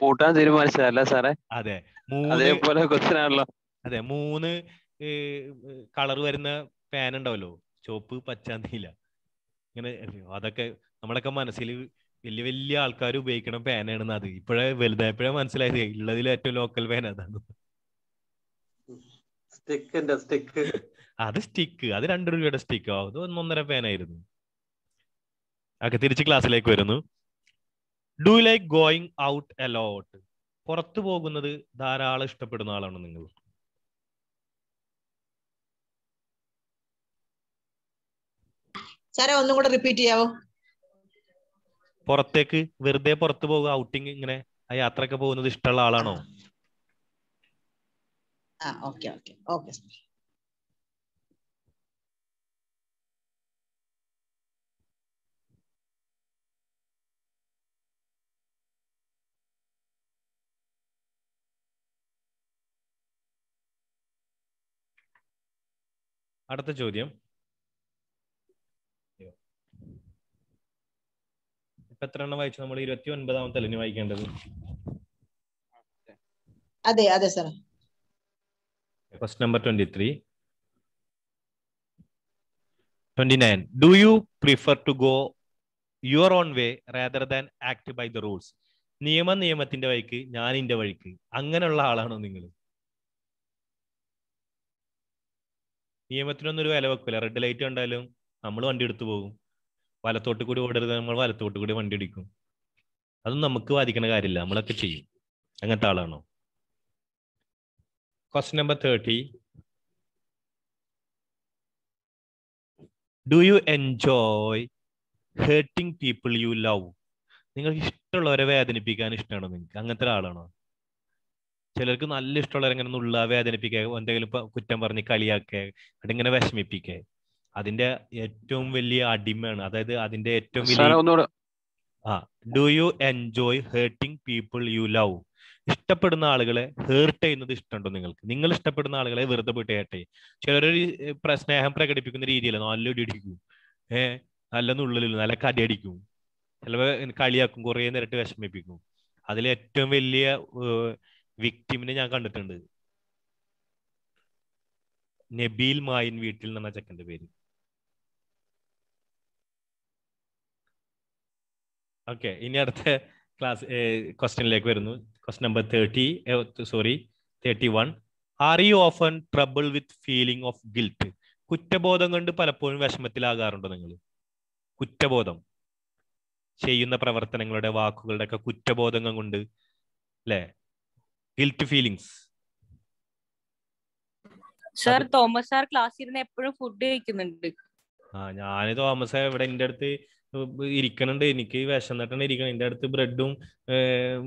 പൂട്ടാൻ തീരുമാനിച്ചതല്ല സാറേ? അതെ, അതേപോലെ ക്വസ്റ്റ്യനാണല്ലോ. അതെ, 3 കളർ വരുന്ന പാൻ ഉണ്ടാവല്ലോ, ചുവപ്പ്, പച്ച, നീല. ഇങ്ങനെ അതൊക്കെ നമ്മളൊക്കെ മനസ്സിൽ വലിയ വലിയ ആൾക്കാർ ഉപയോഗിക്കണ പാനാണെന്ന്. അത് ഇപ്പോഴേ വലുതായപ്പോഴേ മനസ്സിലായത് ഉള്ളതിൽ ഏറ്റവും ലോക്കൽ പാൻ അതാണ്. അത് സ്റ്റിക്ക്, അത് 2 രൂപയുടെ സ്റ്റിക്ക്. അത് 1.5 പാനായിരുന്നു. ഓക്കെ, തിരിച്ച് ക്ലാസ്സിലേക്ക് വരുന്നു. Do like going out a lot? പുറത്തു പോകുന്നത് ധാരാളം ഇഷ്ടപ്പെടുന്ന ആളാണ് നിങ്ങൾ? സാറേ, ഒന്നും കൂടെ റിപ്പീറ്റ് ചെയ്യാവോ? പുറത്തേക്ക് വെറുതെ പുറത്തു പോകുക, ഔട്ടിങ്, ഇങ്ങനെ ആ യാത്രയൊക്കെ പോകുന്നത് ഇഷ്ടമുള്ള ആളാണോ? Okay okay okay. അടുത്ത ചോദ്യം. ഇപ്പൊ എത്ര എണ്ണം വായിച്ചു നമ്മൾ? 29ാമത്തെ അല്ലേ വായിക്കേണ്ടത്? അതെ അതെ sir. Question number 23. 29. Do you prefer to go your own way rather than act by the rules? നിയമത്തിന്റെ വഴിക്ക്, ഞാൻ ഇന്റെ വഴിക്ക്, അങ്ങനെയുള്ള ആളാണോ നിങ്ങൾ? നിയമത്തിനൊന്നും ഒരു വില വെക്കില്ല. റെഡ് ലൈറ്റ് കണ്ടാലും നമ്മൾ വണ്ടി എടുത്തു പോകും. വലത്തോട്ട് കൂടി ഓടരുത്, നമ്മൾ വലത്തോട്ട് കൂടി വണ്ടി ഇടിക്കും. അതൊന്നും നമുക്ക് ബാധിക്കുന്ന കാര്യമില്ല, നമ്മളൊക്കെ ചെയ്യും. അങ്ങനത്തെ ആളാണോ? Question number 30. Do you enjoy hurting people you love? നിങ്ങൾക്ക് ഇഷ്ടമുള്ളവരെ വേദനിപ്പിക്കാൻ ഇഷ്ടമാണോ നിങ്ങൾക്ക്? അങ്ങനത്തെ ഒരാളാണോ? ചിലർക്ക് നല്ല ഇഷ്ടമുള്ളവരെ ഇങ്ങനെ നുള്ള വേദനിപ്പിക്കുക, എന്തെങ്കിലും കുറ്റം പറഞ്ഞ് കളിയാക്കുക, അതിങ്ങനെ വിഷമിപ്പിക്കുക. അതിന്റെ ഏറ്റവും വലിയ അടിമയാണ്. അതായത് അതിന്റെ ഏറ്റവും വലിയ do you enjoy hurting people you love? ഇഷ്ടപ്പെടുന്ന ആളുകളെ ഹേർട്ട് ചെയ്യുന്നത് ഇഷ്ടമുണ്ടോ നിങ്ങൾക്ക്? നിങ്ങൾ ഇഷ്ടപ്പെടുന്ന ആളുകളെ വെറുതെ പോയിട്ട് ഹേർട്ട് ചെയ്യും. ചിലരൊരു സ്നേഹം പ്രകടിപ്പിക്കുന്ന രീതിയില്ല, നല്ല ഇടിക്കും, നല്ല നുള്ളിൽ നല്ല കടിയടിക്കും, ചിലപ്പോൾ കളിയാക്കും, കുറേ നേരിട്ട് വിഷമിപ്പിക്കും. അതിൽ ഏറ്റവും വലിയ വിക്ടിമിനെ ഞാൻ കണ്ടിട്ടുണ്ട്. നബീൽ മായിൻ വീട്ടിൽ എന്ന ചെക്കൻ്റെ പേര്. ഓക്കെ, ഇനി അടുത്ത ക്ലാസ് ക്വസ്റ്റ്യനിലേക്ക് വരുന്നു. Question number 31. Are you often trouble with feeling of guilt? കുറ്റബോധം കൊണ്ട് പലപ്പോഴും വിഷമത്തിലാകാറുണ്ടോ നിങ്ങൾ? കുറ്റബോധം, ചെയ്യുന്ന പ്രവർത്തനങ്ങളുടെ വാക്കുകളുടെ ഒക്കെ കുറ്റബോധങ്ങൾ കൊണ്ട്, അല്ലേ? Guilt feelings. Sir, Thomas sir ക്ലാസ്സിൽ ഇരുന്ന് എപ്പോഴും ഫുഡ് കഴിക്കുന്നുണ്ട്. ഞാന് തോമസ് ഇവിടെ എൻ്റെ അടുത്ത് ഇരിക്കണുണ്ട്, എനിക്ക് വിശന്നിട്ടാണ് ഇരിക്കണം. എൻ്റെ അടുത്ത് ബ്രെഡും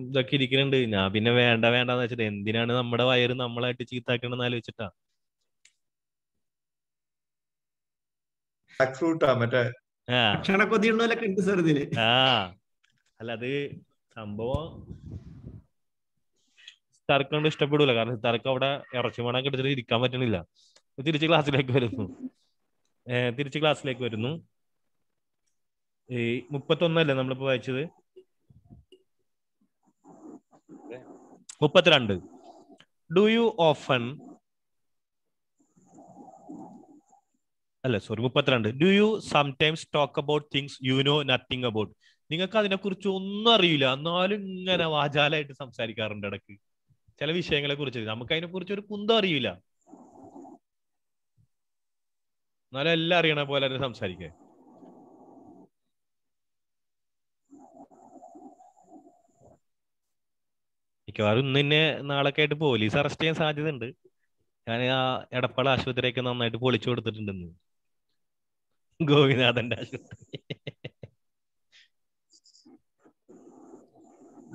ഇതൊക്കെ ഇരിക്കുന്നുണ്ട്. ഞാൻ പിന്നെ വേണ്ടാന്ന് വെച്ചിട്ട്, എന്തിനാണ് നമ്മുടെ വയറ് നമ്മളായിട്ട് ചീത്താക്കണെന്ന് ആലോചിച്ചിട്ടാ. അല്ല, അത് സംഭവം സിത്താർക്കൊണ്ട് ഇഷ്ടപ്പെടൂല. കാരണം സിത്താർക്ക് അവിടെ ഇറച്ചി മണൊക്കെ എടുത്തിട്ട് ഇരിക്കാൻ പറ്റണില്ല. തിരിച്ച് ക്ലാസ്സിലേക്ക് വരുന്നു. 31 നമ്മളിപ്പോ വായിച്ചത്. 32. Do you often 32. Do you sometimes talk about things you know nothing about? നിങ്ങൾക്ക് അതിനെ കുറിച്ച് ഒന്നും അറിയില്ല, എന്നാലും ഇങ്ങനെ വാചാലായിട്ട് സംസാരിക്കാറുണ്ട് ഇടയ്ക്ക് ചില വിഷയങ്ങളെ കുറിച്ച്. നമുക്ക് അതിനെ കുറിച്ച് ഒരു കുന്തം അറിയില്ല, എന്നാലും എല്ലാം അറിയണ പോലെ സംസാരിക്കുക. മിക്കവാറും ഇന്ന് തന്നെ നാളൊക്കെ ആയിട്ട് പോലീസ് അറസ്റ്റ് ചെയ്യാൻ സാധ്യത ഉണ്ട്. ഞാൻ ആ എടപ്പാൾ ആശുപത്രിയൊക്കെ നന്നായിട്ട് പൊളിച്ചു കൊടുത്തിട്ടുണ്ടെന്ന്. ഗോപിനാഥന്റെ ആശുപത്രി.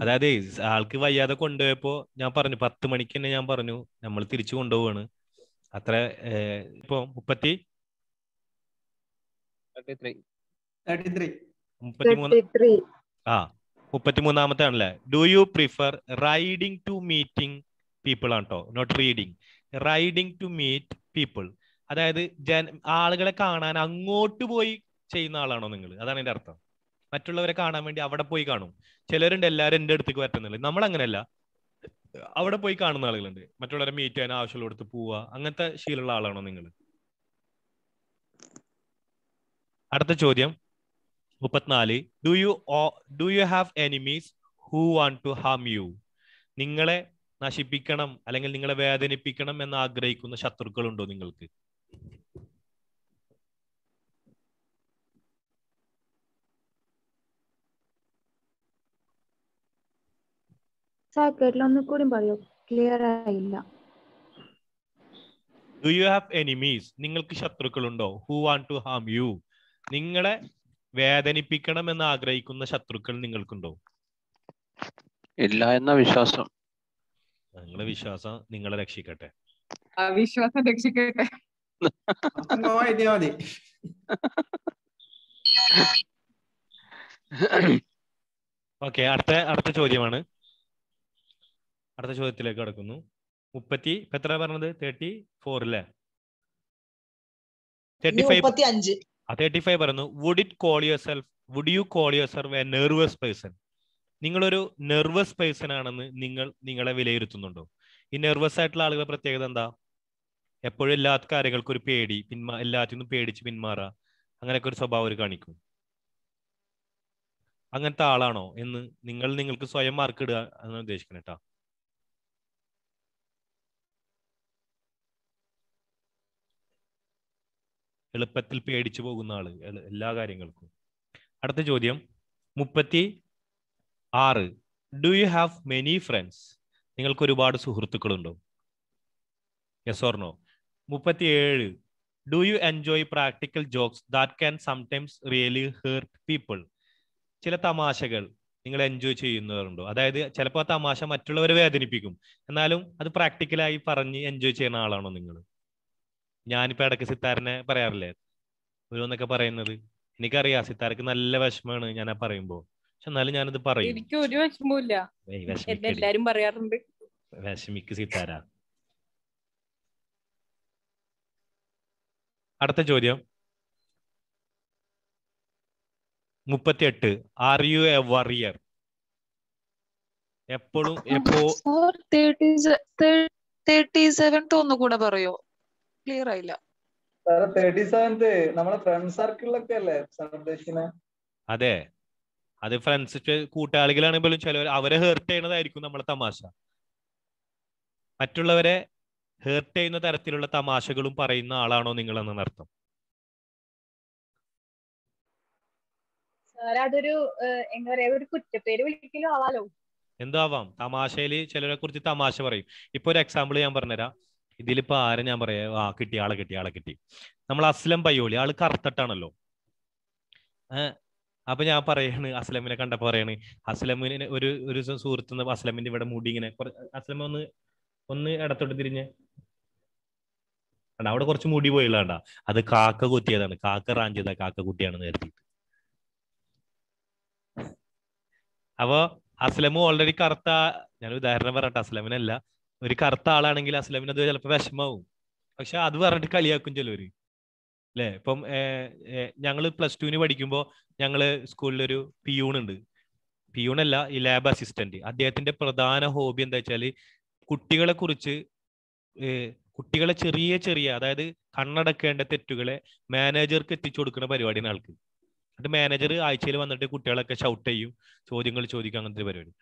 അതായത് ആൾക്ക് വയ്യാതെ കൊണ്ടുപോയപ്പോ ഞാൻ പറഞ്ഞു 10 മണിക്ക് തന്നെ ഞാൻ പറഞ്ഞു നമ്മൾ തിരിച്ചു കൊണ്ടുപോവാണ്. അത്ര ഇപ്പൊ 33 ആണല്ലേ. Do you prefer riding to meeting people ആണോ? Not reading, riding to meet people. അതായത് ആളുകളെ കാണാൻ അങ്ങോട്ട് പോയി ചെയ്യുന്ന ആളാണോ നിങ്ങൾ? അതാണ് എൻ്റെ അർത്ഥം. മറ്റുള്ളവരെ കാണാൻ വേണ്ടി അവിടെ പോയി കാണും. ചിലരുണ്ട് എല്ലാവരും എൻ്റെ അടുത്തേക്ക് പറ്റുന്നില്ല. നമ്മൾ അങ്ങനെയല്ല, അവിടെ പോയി കാണുന്ന ആളുകളുണ്ട്. മറ്റുള്ളവരെ മീറ്റ് ചെയ്യാൻ ആവശ്യമുള്ളടത്ത് പോവുക, അങ്ങനത്തെ ശീലമുള്ള ആളാണോ നിങ്ങൾ? അടുത്ത ചോദ്യം 34. Do you have enemies who want to harm you? നിങ്ങളെ നശിപ്പിക്കണം അല്ലെങ്കിൽ നിങ്ങളെ വേദനിപ്പിക്കണം എന്ന് ആഗ്രഹിക്കുന്ന ശത്രുക്കളുണ്ടോ നിങ്ങൾക്ക്? ഒന്നുകൂടി പറയോ, ക്ലിയർ ആയില്ല. Do you have enemies? നിങ്ങൾക്ക് ശത്രുക്കളുണ്ടോ? Who want to harm you? നിങ്ങളെ വേദനിപ്പിക്കണം എന്ന് ആഗ്രഹിക്കുന്ന ശത്രുക്കൾ നിങ്ങൾക്കുണ്ടോ? ഇല്ല എന്ന വിശ്വാസം. നിങ്ങളെ വിശ്വാസം നിങ്ങളെ രക്ഷിക്കട്ടെ. വിശ്വാസം രക്ഷിക്കട്ടെ. ഓക്കെ, അടുത്ത ചോദ്യമാണ്. അടുത്ത ചോദ്യത്തിലേക്ക് കടക്കുന്നു. 30 എത്ര പറഞ്ഞത്? 34 അല്ലേ? 35 പറഞ്ഞു. Would you call yourself a nervous person? നിങ്ങളൊരു നെർവസ് പേഴ്സൺ ആണെന്ന് നിങ്ങളെ വിലയിരുത്തുന്നുണ്ടോ? ഈ നെർവസ് ആയിട്ടുള്ള ആളുകളുടെ പ്രത്യേകത എന്താ? എപ്പോഴും എല്ലാ കാര്യങ്ങൾക്കും ഒരു പേടി, എല്ലാത്തിനും പേടിച്ച് പിന്മാറുക, അങ്ങനെയൊക്കെ ഒരു സ്വഭാവം കാണിക്കും. അങ്ങനത്തെ ആളാണോ എന്ന് നിങ്ങൾക്ക് സ്വയം മാർക്ക് ഇടുക എന്നാണ് ഉദ്ദേശിക്കുന്നത് കേട്ടോ. എളുപ്പത്തിൽ പേടിച്ചു പോകുന്ന ആള് എല്ലാ കാര്യങ്ങൾക്കും. അടുത്ത ചോദ്യം 36. Do you have many friends? നിങ്ങൾക്ക് ഒരുപാട് സുഹൃത്തുക്കളുണ്ടോ? Yes or no? 37. Do you enjoy practical jokes that can sometimes really hurt people? ചില തമാശകൾ നിങ്ങൾ എൻജോയ് ചെയ്യുന്നവരുണ്ടോ? അതായത് ചിലപ്പോൾ ആ തമാശ മറ്റുള്ളവരെ വേദനിപ്പിക്കും, എന്നാലും അത് പ്രാക്ടിക്കലായി പറഞ്ഞ് എൻജോയ് ചെയ്യുന്ന ആളാണോ നിങ്ങൾ? ഞാനിപ്പോ ഇടയ്ക്ക് സിത്താരനെ പറയാറില്ലേ ഓരോന്നൊക്കെ പറയുന്നത്. എനിക്കറിയാം സിത്താരക്ക് നല്ല വിഷമമാണ് ഞാൻ പറയുമ്പോ, പക്ഷെ എന്നാലും ഞാനത് പറയും. എനിക്ക് ഒരു വിഷമവുമില്ല, എല്ലാരും പറയാറുണ്ട്. വിഷമിക്ക് സിത്താര. അടുത്ത ചോദ്യം 38. Are you a worrier? എപ്പോഴും 37 ഒന്നുകൂടെ പറയോ? ക്ലിയർ ആയില്ല. 37th നമ്മളെ ഫ്രണ്ട് സർക്കിളിലൊക്കെ അല്ലേ ഉദ്ദേശിക്കുന്നത്? അതെ, അത് ഫ്രണ്ട്സ് കൂട്ടാളികളാണെങ്കിൽ പോലും ചിലവർ അവരെ ഹേർട്ട് ചെയ്യണതായിരിക്കും നമ്മളെ തമാശ. മറ്റുള്ളവരെ ഹേർട്ട് ചെയ്യുന്ന തരത്തിലുള്ള തമാശകളും പറയുന്ന ആളാണോ നിങ്ങൾ എന്നാണ് അർത്ഥം. അതൊരു എന്താ പറയാ, ഒരു കുറ്റപ്പേര് വിളിക്കലും ആവാലോ. എന്താവാം, തമാശയില് ചിലരെ കുറിച്ച് തമാശ പറയും. ഇപ്പൊ ഒരു എക്സാമ്പിൾ ഞാൻ പറഞ്ഞുതരാം. ഇതിലിപ്പോ ആരെ ഞാൻ പറയാ, കിട്ടി ആളെ കിട്ടി. നമ്മൾ അസ്ലം പയ്യോളി, ആള് കറുത്തട്ടാണല്ലോ. അപ്പൊ ഞാൻ പറയാണ്, അസ്ലമിനെ കണ്ടപ്പോ പറയാണ്, അസ്ലമിന് ഒരു സുഹൃത്ത് അസ്ലമിന്റെ ഇവിടെ മുടി ഇങ്ങനെ, അസ്ലം ഒന്ന് ഇടത്തോട്ട് തിരിഞ്ഞ് അവിടെ കുറച്ച് മുടി പോയില്ല, അത് കാക്ക കുത്തിയതാണ്, കാക്ക റാഞ്ചിയതാ, കാക്ക കുട്ടിയാണെന്ന് കരുതിയിട്ട്. അപ്പൊ അസ്ലമു ഓൾറെഡി കറുത്ത, ഞാൻ ഉദാഹരണം പറയട്ടെ, അസ്ലമിനല്ല, ഒരു കറുത്ത ആളാണെങ്കിൽ അസ്ലമിന് അത് ചിലപ്പോൾ വിഷമാവും. പക്ഷെ അത് പറഞ്ഞിട്ട് കളിയാക്കും ചിലവര് അല്ലേ. ഇപ്പം ഞങ്ങള് +2 പഠിക്കുമ്പോൾ ഞങ്ങള് സ്കൂളിലൊരു പിയൂണുണ്ട്. പിയൂണല്ല, ഈ ലാബ് അസിസ്റ്റന്റ്. അദ്ദേഹത്തിന്റെ പ്രധാന ഹോബി എന്താ വെച്ചാല് കുട്ടികളെ കുറിച്ച്, കുട്ടികളെ ചെറിയ അതായത് കണ്ണടക്കേണ്ട തെറ്റുകളെ മാനേജർക്ക് എത്തിച്ചു കൊടുക്കുന്ന പരിപാടിയാണ് ആൾക്ക്. എന്നിട്ട് മാനേജർ ആഴ്ചയിൽ വന്നിട്ട് കുട്ടികളൊക്കെ ഷൗട്ട് ചെയ്യും, ചോദ്യങ്ങൾ ചോദിക്കും, അങ്ങനത്തെ പരിപാടി.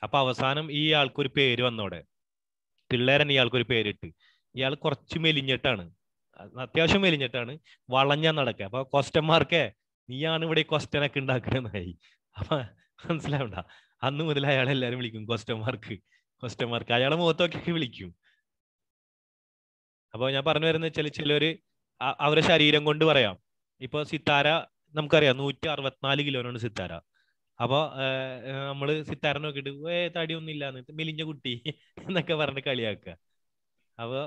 അപ്പൊ അവസാനം ഈ ആൾക്കൊരു പേര് വന്നോടെ, പിള്ളേരൻ ഇയാൾക്കൊരു പേരിട്ട്. ഇയാൾ കുറച്ച് മെലിഞ്ഞിട്ടാണ്, അത്യാവശ്യം മെലിഞ്ഞിട്ടാണ്, വളഞ്ഞാ നടക്കുക. അപ്പൊ ക്വസ്റ്റ്യന്മാർക്കേ നീയാണ് ഇവിടെ ക്വസ്റ്റ്യൻ ഒക്കെ ഉണ്ടാക്കുന്നതായി. അപ്പൊ മനസ്സിലാവണ്ട, അന്ന് മുതൽ അയാൾ എല്ലാരും വിളിക്കും ക്വസ്റ്റ്യന്മാർക്ക് അയാളെ മുഖത്തൊക്കെ വിളിക്കും. അപ്പൊ ഞാൻ പറഞ്ഞു വരുന്നത് വെച്ചാൽ ചിലര് അവരെ ശരീരം കൊണ്ട് പറയാം. ഇപ്പൊ സിത്താര നമുക്കറിയാം 164 കിലോനാണ് സിത്താര. അപ്പൊ നമ്മള് സിത്താര നോക്കിയിട്ട് തടിയൊന്നും ഇല്ലാന്ന്, മെലിഞ്ഞ കുട്ടി എന്നൊക്കെ പറഞ്ഞ് കളിയാക്കുക. അപ്പൊ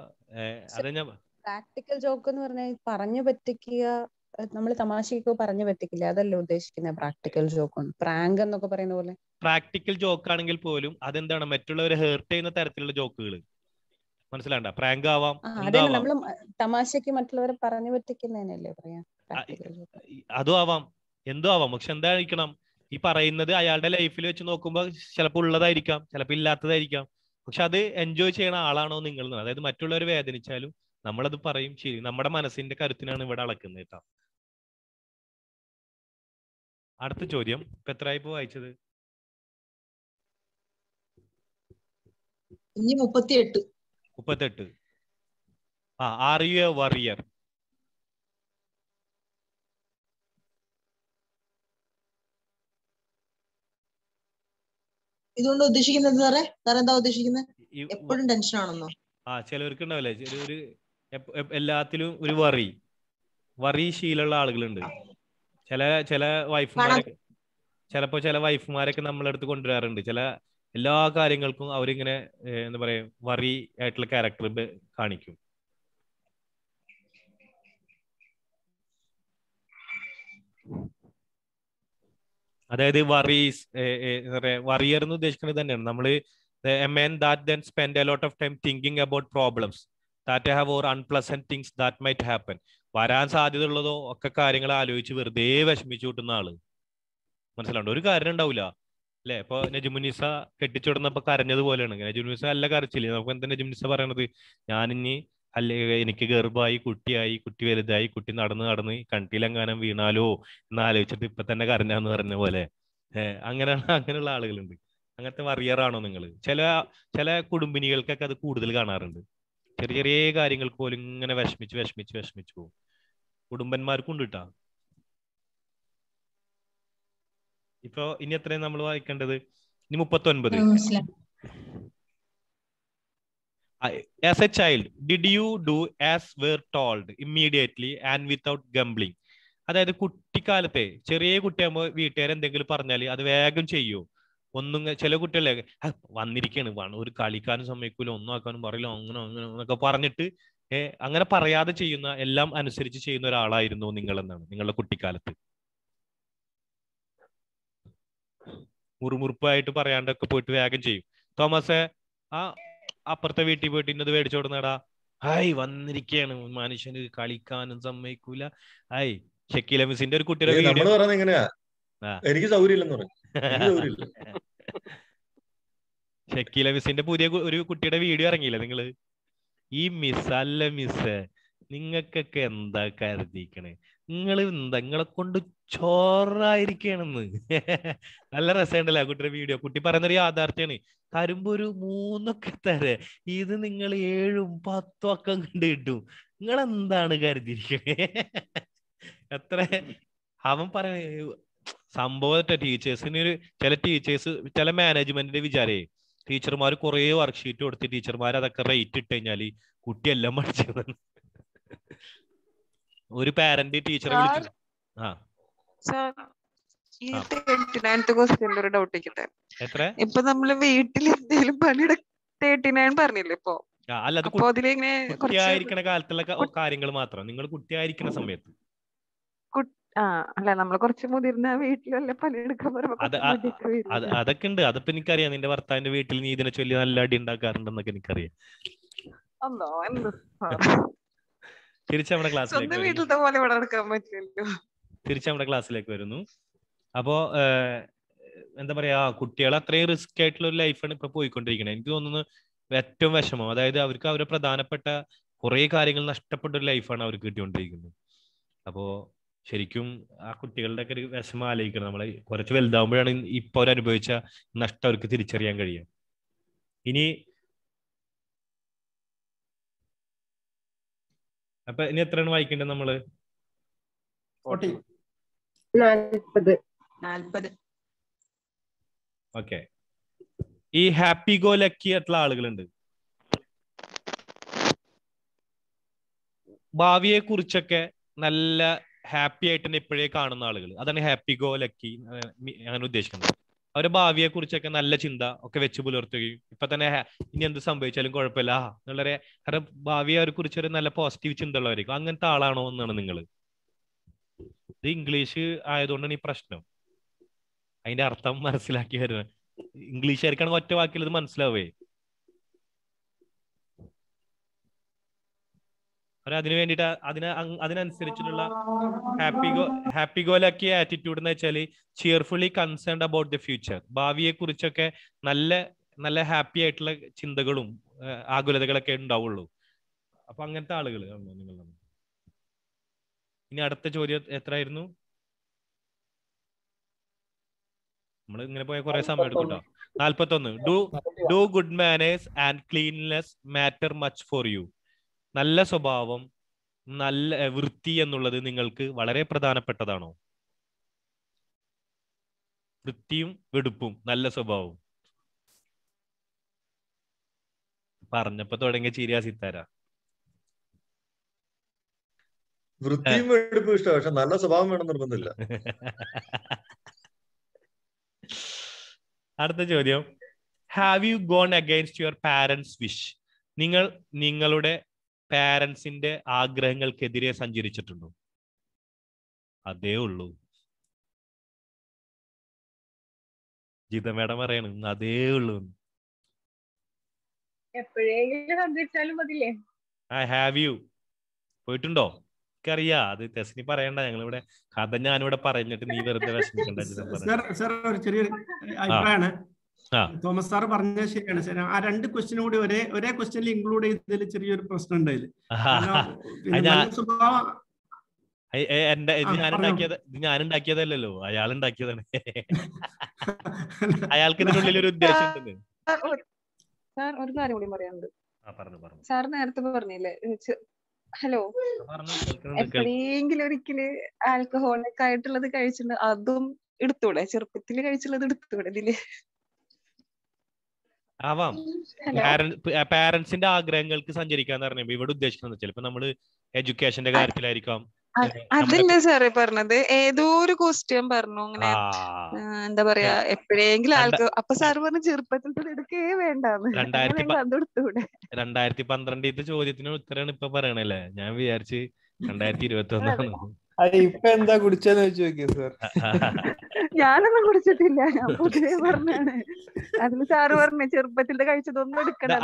അത് ഞാൻ പ്രാക്ടിക്കൽ ജോക്ക് എന്ന് പറഞ്ഞാൽ പറഞ്ഞു പറ്റിക്കുക, നമ്മൾ തമാശയ്ക്ക് പറഞ്ഞു പറ്റിക്കില്ല, അതല്ലേ ഉദ്ദേശിക്കുന്നത് പ്രാക്ടിക്കൽ ജോക്ക്? പ്രാങ്ക് എന്നൊക്കെ പറയുന്ന പോലെ. പ്രാക്ടിക്കൽ ജോക്ക് ആണെങ്കിൽ പോലും അതെന്താണ്, മറ്റുള്ളവരെ ഹേർട്ട് ചെയ്യുന്ന തരത്തിലുള്ള ജോക്കുകൾ, മനസ്സിലാണ്ട? പ്രാങ്ക് ആവാം, നമ്മള് തമാശക്ക് മറ്റുള്ളവരെ പറഞ്ഞു പറ്റിക്കുന്നതിനല്ലേ പറയാ പ്രാക്ടിക്കൽ ജോക്ക്. അതും ആവാം, എന്തോ ആവാം. പക്ഷെ എന്തായിരിക്കണം, ഈ പറയുന്നത് അയാളുടെ ലൈഫിൽ വെച്ച് നോക്കുമ്പോൾ ചിലപ്പോൾ ഉള്ളതായിരിക്കാം, ചിലപ്പോൾ ഇല്ലാത്തതായിരിക്കാം. പക്ഷെ അത് എൻജോയ് ചെയ്യണ ആളാണോ നിങ്ങൾ? അതായത് മറ്റുള്ളവർ വേദനിച്ചാലും നമ്മളത് പറയും. ശരി, നമ്മുടെ മനസ്സിന്റെ കരുത്തിനാണ് ഇവിടെ അളക്കുന്നത് കേട്ടോ. അടുത്ത ചോദ്യം ഇപ്പൊ എത്രയായിപ്പോ വായിച്ചത്? 38. Are you a worrier? ഇതുകൊണ്ട് ഉദ്ദേശിക്കുന്നത് സാറേ എന്താ ഉദ്ദേശിക്കുന്നത്? എപ്പോഴും ടെൻഷൻ ആണെന്നോ? ചിലവർക്ക് ഉണ്ടാവില്ലേ, ചിലവര് എല്ലാത്തിലും ഒരു വറി ശീലമുള്ള ആളുകളുണ്ട്. ചില വൈഫുമാരൊക്കെ, ചില വൈഫുമാരൊക്കെ നമ്മളെ അടുത്ത് കൊണ്ടുവരാറുണ്ട്. എല്ലാ കാര്യങ്ങൾക്കും അവരിങ്ങനെ എന്താ പറയാ, വറി ആയിട്ടുള്ള ക്യാരക്ടർ കാണിക്കും. അതായത് വറിയർ എന്ന് ഉദ്ദേശിക്കുന്നത് തന്നെയാണ് നമ്മള് a man that then spend a lot of time thinking about problems that have or unpleasant things that might happen. വരാൻ സാധ്യതയുള്ളതോ ഒക്കെ കാര്യങ്ങൾ ആലോചിച്ച് വെറുതെ വിഷമിച്ചു കൂട്ടുന്ന ആള്. മനസ്സിലാവുണ്ടോ? ഒരു കാര്യം ഉണ്ടാവില്ല അല്ലെ. ഇപ്പൊ നജുമുനിസ കെട്ടിച്ചുവിടുന്നപ്പോ കരഞ്ഞതുപോലെയാണ്. നജുമുനിസ അല്ല കരച്ചില്ലേ, നമുക്ക് എന്താ നജുമുനിസ പറയണത്, ഞാനിനി എനിക്ക് ഗർഭമായി, കുട്ടിയായി, കുട്ടി വലുതായി, കുട്ടി നടന്ന് കണ്ടിലെങ്ങാനും വീണാലോ എന്ന് ആലോചിച്ചിട്ട് ഇപ്പൊ തന്നെ കരഞ്ഞാന്ന് പറഞ്ഞ പോലെ അങ്ങനെയുള്ള ആളുകളുണ്ട്. അങ്ങനത്തെ വറിയറാണോ നിങ്ങൾ? ചില കുടുംബിനികൾക്കൊക്കെ അത് കൂടുതൽ കാണാറുണ്ട്. ചെറിയ കാര്യങ്ങൾക്ക് പോലും ഇങ്ങനെ വിഷമിച്ചു പോകും. കുടുംബന്മാർക്കും ഉണ്ട് കേട്ടാ. ഇപ്പൊ ഇനി എത്രയും നമ്മൾ വായിക്കേണ്ടത്? ഇനി 39. As a child, did you do as were told immediately and without grumbling? അതായത് കുട്ടിക്കാലത്തെ ചെറിയ കുട്ടിയാകുമ്പോൾ വീട്ടുകാർ എന്തെങ്കിലും പറഞ്ഞാൽ അത് വേഗം ചെയ്യൂ. ഒന്നും ചില കുട്ടികളെ വന്നിരിക്കാണ് ഒരു കളിക്കാനും സമ്മതിക്കൂല, ഒന്നും ആക്കാനും പറയില്ല, അങ്ങനെ അങ്ങനെ എന്നൊക്കെ പറഞ്ഞിട്ട് അങ്ങനെ പറയാതെ ചെയ്യുന്ന, എല്ലാം അനുസരിച്ച് ചെയ്യുന്ന ഒരാളായിരുന്നു നിങ്ങൾ എന്നാണ് നിങ്ങളുടെ കുട്ടിക്കാലത്ത്. മുറുമുറുപ്പായിട്ട് പറയാണ്ടൊക്കെ പോയിട്ട് വേഗം ചെയ്യും. തോമസേ, ആ അപ്പുറത്തെ വീട്ടിൽ പോയിട്ട് ഇന്നത് മേടിച്ചോടുന്നടാ, ഹായ് വന്നിരിക്കുകയാണ് മനുഷ്യന് കളിക്കാനും സമ്മതിക്കൂല. ഹായ് ഷക്കീല മിസ്സിന്റെ ഒരു കുട്ടിയുടെ നമ്മള് പറയുന്നത് എങ്ങനെയാ, എനിക്ക് സൗകര്യമില്ലെന്ന് പറയും. ഷക്കീല മിസ്സിന്റെ പുതിയ ഒരു കുട്ടിയുടെ വീഡിയോ ഇറങ്ങിയില്ല നിങ്ങള്? ഈ മിസ് അല്ല മിസ്, നിങ്ങൾക്കൊക്കെ എന്താ കരുതിക്കണേ, നിങ്ങളെ കൊണ്ട് ചോറായിരിക്കണെന്ന്. നല്ല രസമുണ്ടല്ലേ ആ കുട്ടിയുടെ വീഡിയോ? കുട്ടി പറയുന്നൊരു യാഥാർത്ഥ്യാണ്. തരുമ്പോ ഒരു 3 തരേ, ഇത് നിങ്ങൾ 7ഉം 10ഉം ഒക്കെ കണ്ട് കിട്ടും. നിങ്ങൾ എന്താണ് കരുതിയിരിക്കണേ? എത്ര അവൻ പറയ സംഭവത്തെ ടീച്ചേഴ്സിന് ചില ടീച്ചേഴ്സ്, ചില മാനേജ്മെന്റിന്റെ വിചാരേ ടീച്ചർമാർ കുറെ വർക്ക്ഷീറ്റ് കൊടുത്ത് ടീച്ചർമാർ അതൊക്കെ റേറ്റ് ഇട്ട് കഴിഞ്ഞാല് കുട്ടിയെല്ലാം പഠിച്ചത്. ഒരു പാരന്റ് ടീച്ചറെ വിളിച്ചു. ഒരു ഡൗട്ട് ഇരിക്കട്ടെ. ഇപ്പൊ നമ്മള് വീട്ടിൽ എന്തെങ്കിലും പണിയുടെ 39 പറഞ്ഞില്ലേ ഇപ്പൊ? അല്ല, അത് കുട്ടിയായിരിക്കണ കാലത്തുള്ള കാര്യങ്ങൾ മാത്രം. നിങ്ങൾ കുട്ടിയായിരിക്കുന്ന സമയത്ത് അല്ല, നമ്മള് കുറച്ച് മുതിർന്ന വീട്ടിലല്ലേ പണിയെടുക്കാൻ അതൊക്കെ ഉണ്ട്. അതിപ്പോ എനിക്കറിയാം. നിന്റെ ഭർത്താവിന്റെ വീട്ടിൽ നീ ഇതിനെ ചൊല്ലി നല്ല അടി ഉണ്ടാക്കാറുണ്ടെന്നൊക്കെ എനിക്കറിയാം. തിരിച്ച് നമ്മുടെ ക്ലാസ്സിലേക്ക് വരുന്നു. അപ്പോ എന്താ പറയാ, കുട്ടികൾ അത്രയും റിസ്ക് ആയിട്ടുള്ള ഒരു ലൈഫാണ് ഇപ്പൊ പോയിക്കൊണ്ടിരിക്കുന്നത്. എനിക്ക് തോന്നുന്നു ഏറ്റവും വിഷമം, അതായത് അവർക്ക് അവരുടെ പ്രധാനപ്പെട്ട കുറെ കാര്യങ്ങൾ നഷ്ടപ്പെട്ട ഒരു ലൈഫാണ് അവർക്ക് കിട്ടിക്കൊണ്ടിരിക്കുന്നത്. അപ്പോ ശരിക്കും ആ കുട്ടികളുടെ ഒക്കെ ഒരു വിഷമം ആലോചിക്കണം. നമ്മളെ കുറച്ച് വലുതാവുമ്പോഴാണ് ഇപ്പൊ അവരനുഭവിച്ച നഷ്ടം അവർക്ക് തിരിച്ചറിയാൻ കഴിയുക. ഇനി അപ്പൊ ഇനി എത്രയാണ് വായിക്കേണ്ടത് നമ്മള്? 40. ഓക്കെ. ഈ ഹാപ്പി ഗോ ലക്കി ആയിട്ടുള്ള ആളുകളുണ്ട്. ഭാവിയെ കുറിച്ചൊക്കെ നല്ല ഹാപ്പി ആയിട്ട് തന്നെ ഇപ്പോഴേ കാണുന്ന ആളുകൾ, അതാണ് ഹാപ്പി ഗോ ലക്കി ഞാൻ ഉദ്ദേശിക്കുന്നത്. അവരുടെ ഭാവിയെ കുറിച്ചൊക്കെ നല്ല ചിന്ത ഒക്കെ വെച്ച് പുലർത്തുകയും ഇപ്പൊ തന്നെ ഇനി എന്ത് സംഭവിച്ചാലും കുഴപ്പമില്ല എന്നുള്ളൊരു, കാരണം ഭാവിയെ അവരെ കുറിച്ചൊരു നല്ല പോസിറ്റീവ് ചിന്ത ഉള്ളവരായിരിക്കും. അങ്ങനത്തെ ആളാണോ എന്നാണ് നിങ്ങൾ? ഇത് ഇംഗ്ലീഷ് ആയതുകൊണ്ടാണ് ഈ പ്രശ്നം. അതിന്റെ അർത്ഥം മനസ്സിലാക്കി വരുന്നത്. ഇംഗ്ലീഷുകാർക്കാണ് ഒറ്റ വാക്കിൽ ഇത് മനസ്സിലാവേ. അതിനു വേണ്ടിയിട്ട് അതിനനുസരിച്ചിട്ടുള്ള ഹാപ്പി ഗോ ലക്കി ആറ്റിറ്റ്യൂഡ് എന്ന് വെച്ചാൽ cheerfully concerned about the future. ഭാവിയെ കുറിച്ചൊക്കെ നല്ല നല്ല ഹാപ്പി ആയിട്ടുള്ള ചിന്തകളും ആകുലതകളൊക്കെ ഉണ്ടാവുള്ളൂ. അപ്പൊ അങ്ങനത്തെ ആളുകൾ നിങ്ങൾ. ഇനി അടുത്ത ചോദ്യം എത്രയായിരുന്നു? നമ്മൾ ഇങ്ങനെ പോയ കുറെ സമയം എടുക്കും കേട്ടോ. 41. Do good manners and cleanness matter much for you. നല്ല സ്വഭാവം, നല്ല വൃത്തി എന്നുള്ളത് നിങ്ങൾക്ക് വളരെ പ്രധാനപ്പെട്ടതാണോ? വൃത്തിയും വെടുപ്പും നല്ല സ്വഭാവവും പറഞ്ഞപ്പോ തുടങ്ങിയ ചിരിയാ സിത്താര. വൃത്തിയും വെടുപ്പും ഇഷ്ടം, പക്ഷെ നല്ല സ്വഭാവം വേണം നിർബന്ധമില്ല. അടുത്ത ചോദ്യം. Have you gone against your parents wish? നിങ്ങൾ നിങ്ങളുടെ പാരന്റ്സിന്റെ ആഗ്രഹങ്ങൾക്കെതിരെ സഞ്ചരിച്ചിട്ടുണ്ടോ? അതേ ഉള്ളൂ. ഗീത മേഡം പറയണ അതേ ഉള്ളൂ. എപ്പോഴെങ്കിലും സഞ്ചരിച്ചാലും മതില്ലേ? ഹാവ് യു പോയിട്ടുണ്ടോ? എനിക്കറിയാ, അത് തെസ്നി പറയണ്ട. ഞങ്ങളിവിടെ കഥ ഞാനിവിടെ പറഞ്ഞിട്ട് നീ വെറുതെ വിഷമിക്കണ്ട. ഒരു ചെറിയൊരു അഭിപ്രായമാണ്. തോമസ് സാർ പറഞ്ഞത് ശരിയാണ് സാർ. ആ 2 ക്വസ്റ്റ്യനും കൂടി ഒരേ ക്വസ്റ്റ്യനിൽ ഇൻക്ലൂഡ് ചെയ്തതിൽ ചെറിയൊരു പ്രശ്നം ഉണ്ടായില്ല. ഞാൻ ഉണ്ടാക്കിയതല്ലോ, അയാൾ ഉണ്ടാക്കിയതാണ്. അയാൾക്ക് ഇതിനുള്ളിൽ ഒരു ഉദ്ദേശം ഉണ്ട്. സാർ ഒരു കാര്യം കൂടി പറയാനുണ്ട്. സാർ നേരത്തെ പറഞ്ഞില്ലേ ഹലോ, എപ്പോഴെങ്കിലും ഒരിക്കല് ആൽക്കഹോളിക് ആയിട്ടുള്ളത് കഴിച്ചിട്ടുണ്ട്, അതും എടുത്തൂടെ? ചെറുപ്പത്തിൽ കഴിച്ചുള്ളത് എടുത്തൂടെ ഇതില്? ആവാം. ഹലോ, പാരന്റ്സിന്റെ ആഗ്രഹങ്ങൾക്ക് സഞ്ചരിക്കാന്ന് പറയുമ്പോ ഇവിടെ ഉദ്ദേശിക്കുന്നത് ചിലപ്പോ നമ്മള് എഡ്യൂക്കേഷന്റെ കാര്യത്തിലായിരിക്കാം. അതല്ലേ സാറേ പറഞ്ഞത്? ഏതോ ഒരു ക്വസ്റ്റ്യൻ പറഞ്ഞു ഇങ്ങനെ, എന്താ പറയാ, എപ്പോഴെങ്കിലും അപ്പൊ സാറ് പറഞ്ഞു ചെറുപ്പത്തിൽ തന്നെ എടുക്കേ വേണ്ടാന്ന്. അങ്ങനെയെങ്കിൽ അത് എടുത്തൂടെ? 2012 ചോദ്യത്തിന് ഉത്തരാണ് ഇപ്പൊ പറയണല്ലേ. ഞാൻ വിചാരിച്ച് 2021 ഇപ്പൊ എന്താ കുടിച്ചെന്ന് വെച്ച് നോക്കിയ സാർ. ഞാനൊന്നും കുടിച്ചിട്ടില്ല, ഞാൻ പൊതുവേ പറഞ്ഞാണ്. അതിന് സാറ് പറഞ്ഞു ചെറുപ്പത്തിൽ കഴിച്ചതൊന്നും എടുക്കണം,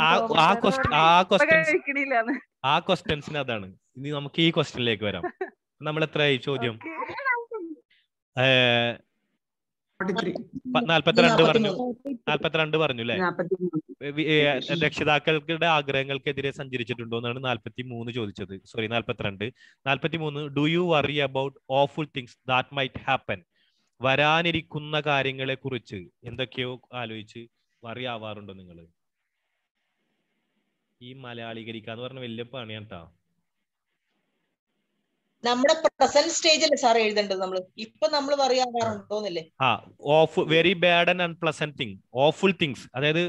കഴിക്കണില്ലാന്ന്. ആ ക്വസ്റ്റ്യൻസിന് അതാണ്. ഇനി നമുക്ക് ഈ ക്വസ്റ്റ്യനിലേക്ക് വരാം. നമ്മൾ എത്രയായി ചോദ്യം? 42 പറഞ്ഞു അല്ലെ? രക്ഷിതാക്കളുടെ ആഗ്രഹങ്ങൾക്കെതിരെ സഞ്ചരിച്ചിട്ടുണ്ടോ എന്നാണ് 43 ചോദിച്ചത്. Sorry, 43. Do you worry about awful things that might happen? വരാനിരിക്കുന്ന കാര്യങ്ങളെ കുറിച്ച് എന്തൊക്കെയോ ആലോചിച്ച് വറി ആവാറുണ്ടോ നിങ്ങൾ? ഈ മലയാളീകരിക്കാന്ന് പറഞ്ഞ വലിയ പണിയാണ് കേട്ടോ. നമ്മുടെ പ്രസന്റ് സ്റ്റേജിൽ സാർ എഴുതേണ്ടത് നമ്മൾ ഇപ്പൊ നമ്മൾ പറയാറുണ്ടോന്നല്ലേ? Very bad and unpleasant thing, awful things, അതായത്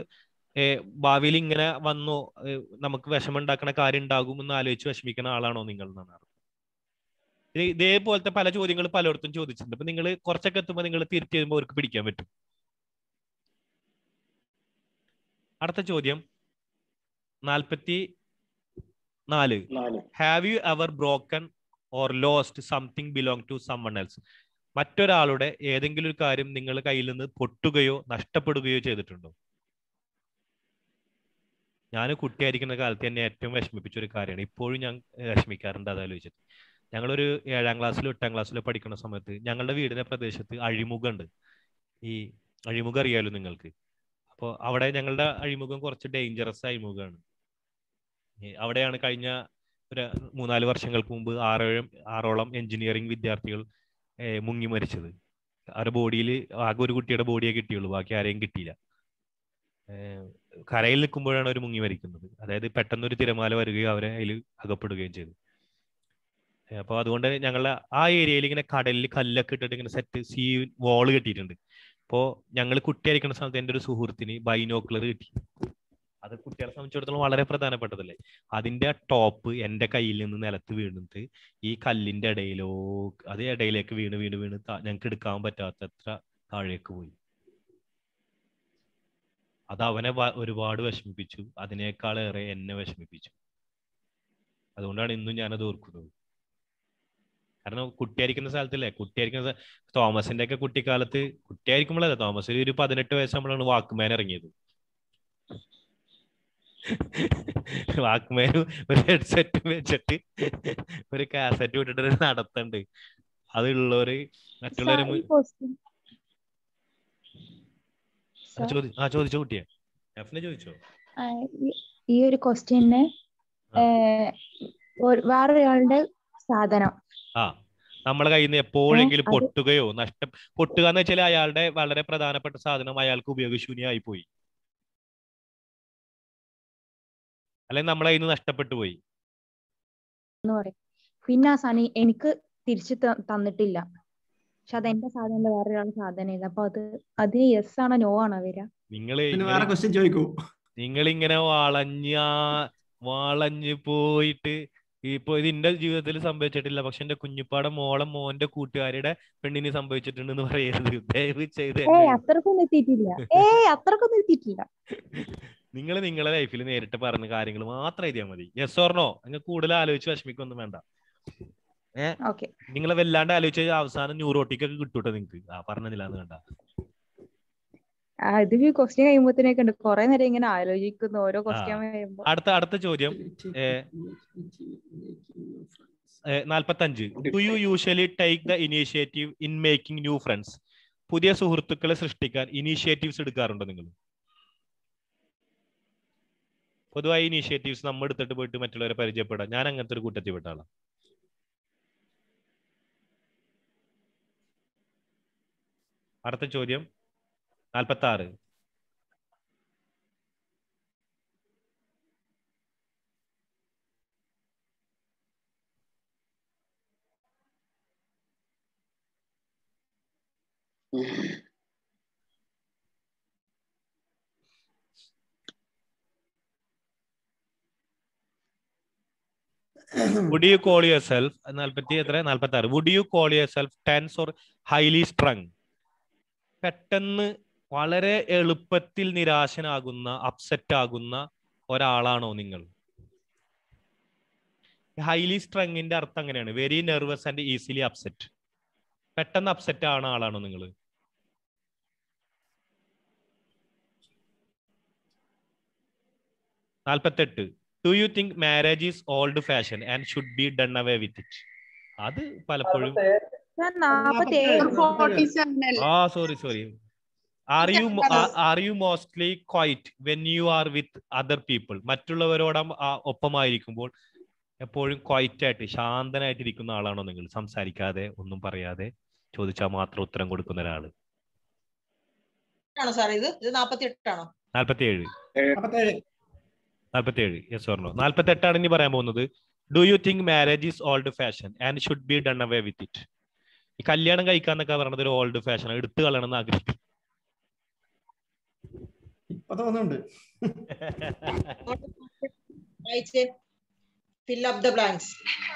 ഭാവിയിൽ ഇങ്ങനെ വന്നു നമുക്ക് വിഷമമുണ്ടാക്കുന്ന കാര്യം ഉണ്ടാകും എന്ന് ആലോചിച്ച് വിഷമിക്കുന്ന ആളാണോ നിങ്ങൾ എന്നാണ്. ഇതേപോലത്തെ പല ചോദ്യങ്ങൾ പലയിടത്തും ചോദിച്ചിട്ടുണ്ട്. അപ്പൊ നിങ്ങൾ കുറച്ചൊക്കെ എത്തുമ്പോൾ നിങ്ങൾ തിരിച്ചു വരുമ്പോൾ അവർക്ക് പിടിക്കാൻ പറ്റും. അടുത്ത ചോദ്യം 44. Have you ever broken or lost something belong to someone else? മറ്റൊരാളുടെ ഏതെങ്കിലും ഒരു കാര്യം നിങ്ങളുടെ കയ്യിൽ നിന്ന് പൊട്ടുകയോ നഷ്ടപ്പെടുകയോ ചെയ്തിട്ടുണ്ടോ? ഞാൻ കുട്ടിയായിരിക്കുന്ന കാലത്ത് എന്നെ ഏറ്റവും വിഷമിപ്പിച്ച ഒരു കാര്യമാണ്, ഇപ്പോഴും ഞാൻ വിഷമിക്കാറുണ്ട് അതാലോചിച്ചിട്ട്. ഞങ്ങളൊരു 7ാം ക്ലാസ്സിലോ 8ാം ക്ലാസ്സിലോ പഠിക്കുന്ന സമയത്ത് ഞങ്ങളുടെ വീടിന്റെ പ്രദേശത്ത് അഴിമുഖമുണ്ട്. ഈ അഴിമുഖം അറിയാലോ നിങ്ങൾക്ക്? അപ്പോൾ അവിടെ ഞങ്ങളുടെ അഴിമുഖം കുറച്ച് ഡേഞ്ചറസ് അഴിമുഖമാണ്. അവിടെയാണ് കഴിഞ്ഞ ഒരു 3-4 വർഷങ്ങൾക്ക് മുമ്പ് 6ഓളം എഞ്ചിനീയറിംഗ് വിദ്യാർത്ഥികൾ മുങ്ങി മരിച്ചത്. അവരുടെ ബോഡിയിൽ ആകെ ഒരു കുട്ടിയുടെ ബോഡിയെ കിട്ടിയുള്ളൂ, ബാക്കി ആരെയും കിട്ടിയില്ല. കരയിൽ നിൽക്കുമ്പോഴാണ് അവർ മുങ്ങി മരിക്കുന്നത്. അതായത് പെട്ടെന്നൊരു തിരമാല വരികയും അവരെ അതിൽ അകപ്പെടുകയും ചെയ്തു. അപ്പോൾ അതുകൊണ്ട് ഞങ്ങളുടെ ആ ഏരിയയിൽ ഇങ്ങനെ കടലിൽ കല്ലൊക്കെ ഇട്ടിട്ട് ഇങ്ങനെ സീ വാള് കെട്ടിയിട്ടുണ്ട്. അപ്പോൾ ഞങ്ങൾ കുട്ടിയായിരിക്കുന്ന സമയത്ത് എൻ്റെ ഒരു സുഹൃത്തിന് ബൈനോക്കുലർ കിട്ടി. അത് കുട്ടികളെ സംബന്ധിച്ചിടത്തോളം വളരെ പ്രധാനപ്പെട്ടതല്ലേ. അതിന്റെ ടോപ്പ് എൻ്റെ കയ്യിൽ നിന്ന് നിലത്ത് വീണിട്ട് ഈ കല്ലിന്റെ ഇടയിലേക്ക് വീണ് ഞങ്ങൾക്ക് എടുക്കാൻ പറ്റാത്തത്ര താഴേക്ക് പോയി. അത് അവനെ ഒരുപാട് വിഷമിപ്പിച്ചു, അതിനേക്കാളേറെ എന്നെ വിഷമിപ്പിച്ചു. അതുകൊണ്ടാണ് ഇന്നും ഞാനത് ഓർക്കുന്നത്. കാരണം കുട്ടിയായിരിക്കുന്ന സ്ഥലത്തല്ലേ, തോമസിന്റെ ഒക്കെ കുട്ടിക്കാലത്ത്, കുട്ടിയായിരിക്കുമ്പോഴല്ലേ, തോമസ് ഒരു 18 വയസ്സാകുമ്പോഴാണ് വാക്ക്മാൻ ഇറങ്ങിയത്. വാക്ക്മാനും ഒരു ഹെഡ്സെറ്റ് വെച്ചിട്ട് ഒരു കാസറ്റ് വിട്ടിട്ട് നടത്തണ്ട്. അതുള്ളവര് മറ്റുള്ളവരെ ചോദിച്ചോ കുട്ടിയെ? ചോദിച്ചോ? ഈ ഒരു ക്വസ്റ്റ്യന് വേറൊരാളുടെ സാധനം നമ്മളെ കയ്യിൽ നിന്ന് എപ്പോഴെങ്കിലും പൊട്ടുകയോ പൊട്ടുക എന്ന് വെച്ചാൽ അയാളുടെ വളരെ പ്രധാനപ്പെട്ട സാധനം അയാൾക്ക് ഉപയോഗശൂന്യമായി പോയി, അല്ലെങ്കിൽ നമ്മളെ കയ്യിൽ നിന്ന് നഷ്ടപ്പെട്ടു പോയി എന്ന് പറയും. പിന്നെ ആ സാധനം എനിക്ക് തിരിച്ചു തന്നിട്ടില്ല, പക്ഷെ അത് എന്റെ സാധനം വേറൊരാളുടെ സാധനം. അപ്പൊ അത് യെസ് ആണോ നോ ആണോ വരിക? നിങ്ങളിങ്ങനെ വളഞ്ഞ് പോയിട്ട് ഇപ്പൊ ഇതിന്റെ ജീവിതത്തിൽ സംഭവിച്ചിട്ടില്ല, പക്ഷെ എന്റെ കുഞ്ഞിപ്പാടെ മോന്റെ കൂട്ടുകാരുടെ പെണ്ണിന് സംഭവിച്ചിട്ടുണ്ടെന്ന് പറയരുത് ദയവ് ചെയ്ത്. അത്രക്കൊന്നും എത്തിയിട്ടില്ല. നിങ്ങൾ നിങ്ങളെ ലൈഫിൽ നേരിട്ട് പറഞ്ഞ കാര്യങ്ങൾ മാത്രം എഴുതിയാൽ മതി. Yes or no. നിങ്ങൾ കൂടുതൽ ആലോചിച്ച് വിഷമിക്കൊന്നും വേണ്ട. നിങ്ങൾ വല്ലാണ്ട് ആലോചിച്ച് അവസാനം ന്യൂറോട്ടിക്കൊക്കെ കിട്ടൂട്ടെ നിങ്ങൾക്ക്. പറഞ്ഞതില്ലാന്ന് വേണ്ട. ഇത് ക്വസ്റ്റ്യൻ കഴിയുമ്പോഴത്തേക്ക് ഉണ്ട് കുറെ നേരം ഇങ്ങനെ ആലോചിക്കുന്നു ഓരോ ക്വസ്റ്റ്യൻ കഴിയുമ്പോൾ. അടുത്ത ചോദ്യം 45. Do you usually take the initiative in making new friends? പുതിയ സുഹൃത്തുക്കളെ സൃഷ്ടിക്കാൻ ഇനീഷ്യേറ്റീവ്സ് എടുക്കാറുണ്ടോ നിങ്ങൾ? പൊതുവായി ഇനീഷ്യേറ്റീവ്സ് നമ്മൾ എടുത്തിട്ട് പോയിട്ട് മറ്റുള്ളവരെ പരിചയപ്പെടാം. ഞാൻ അങ്ങനത്തെ ഒരു കൂട്ടത്തിൽ പെട്ട ആളാണ്. അടുത്ത ചോദ്യം 46. Would you call yourself 46 would you call yourself tense or highly strung? പെട്ടെന്ന് വളരെ എളുപ്പത്തിൽ നിരാശനാകുന്ന അപ്സെറ്റ് ആകുന്ന ഒരാളാണോ നിങ്ങൾ? ഹൈലി സ്ട്രങ്ങിന്റെ അർത്ഥം അങ്ങനെയാണ്, very nervous and easily upset. പെട്ടെന്ന് അപ്സെറ്റ് ആവുന്ന ആളാണോ നിങ്ങൾ? 48 Do you think marriage is old fashioned and should be done away with it? അത് പലപ്പോഴും sorry. Are you mostly quiet when you are with other people? മറ്റുള്ളവരോട് ഒപ്പമായിരിക്കുമ്പോൾ എപ്പോഴും quite ആയിട്ട് ശാന്തനായിട്ടിരിക്കുന്ന ആളാണോ നിങ്ങൾ? സംസാരിക്കാതെ ഒന്നും പറയാതെ ചോദിച്ചാൽ മാത്രം ഉത്തരം കൊടുക്കുന്ന ഒരാള്. 47 യെസ് ഓർ നോ? 48 ആണ് ഇനി പറയാൻ പോകുന്നത്. Do you think marriage is old fashion and should be done away with it? ഈ കല്യാണം കഴിക്കാന്നൊക്കെ പറയുന്നത് ഒരു ഓൾഡ് ഫാഷൻ, എടുത്തു കളയണം എന്ന് ആഗ്രഹിക്കും. Fill up the blanks.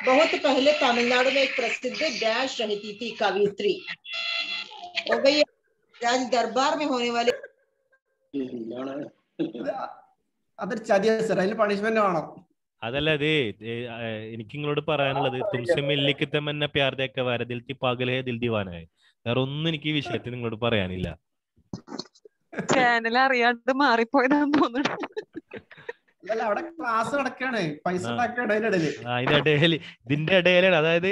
बहुत पहले तमिलनाडु में एक प्रसिद्ध डैश रहती थी कवियत्री. हो गई राज दरबार में होने वाले അതൊരു ചതിയാ സർ, അതിന് പണിഷ്മെന്റ് വേണം. അതല്ല, അത് എനിക്ക് നിങ്ങളോട് പറയാനുള്ളത് തുംസെ മില്ലിക്ക് തമന്ന പ്യാർ ദേഖ വാര ദിൽ തി പാഗൽ ഹേ ദിൽ ദീവാന ഹേ. വേറെ ഒന്നും എനിക്ക് ഈ വിഷയത്തിൽ നിങ്ങളോട് പറയാനില്ല. ചാനൽ അറിയാണ്ട് മാറിപ്പോയതാന്ന് തോന്നുന്നു. അവിടെ ക്ലാസ് നടക്കാണ്, പൈസ അതിന്റെ ഇടയിൽ ഇതിന്റെ ഇടയിലാണ്, അതായത്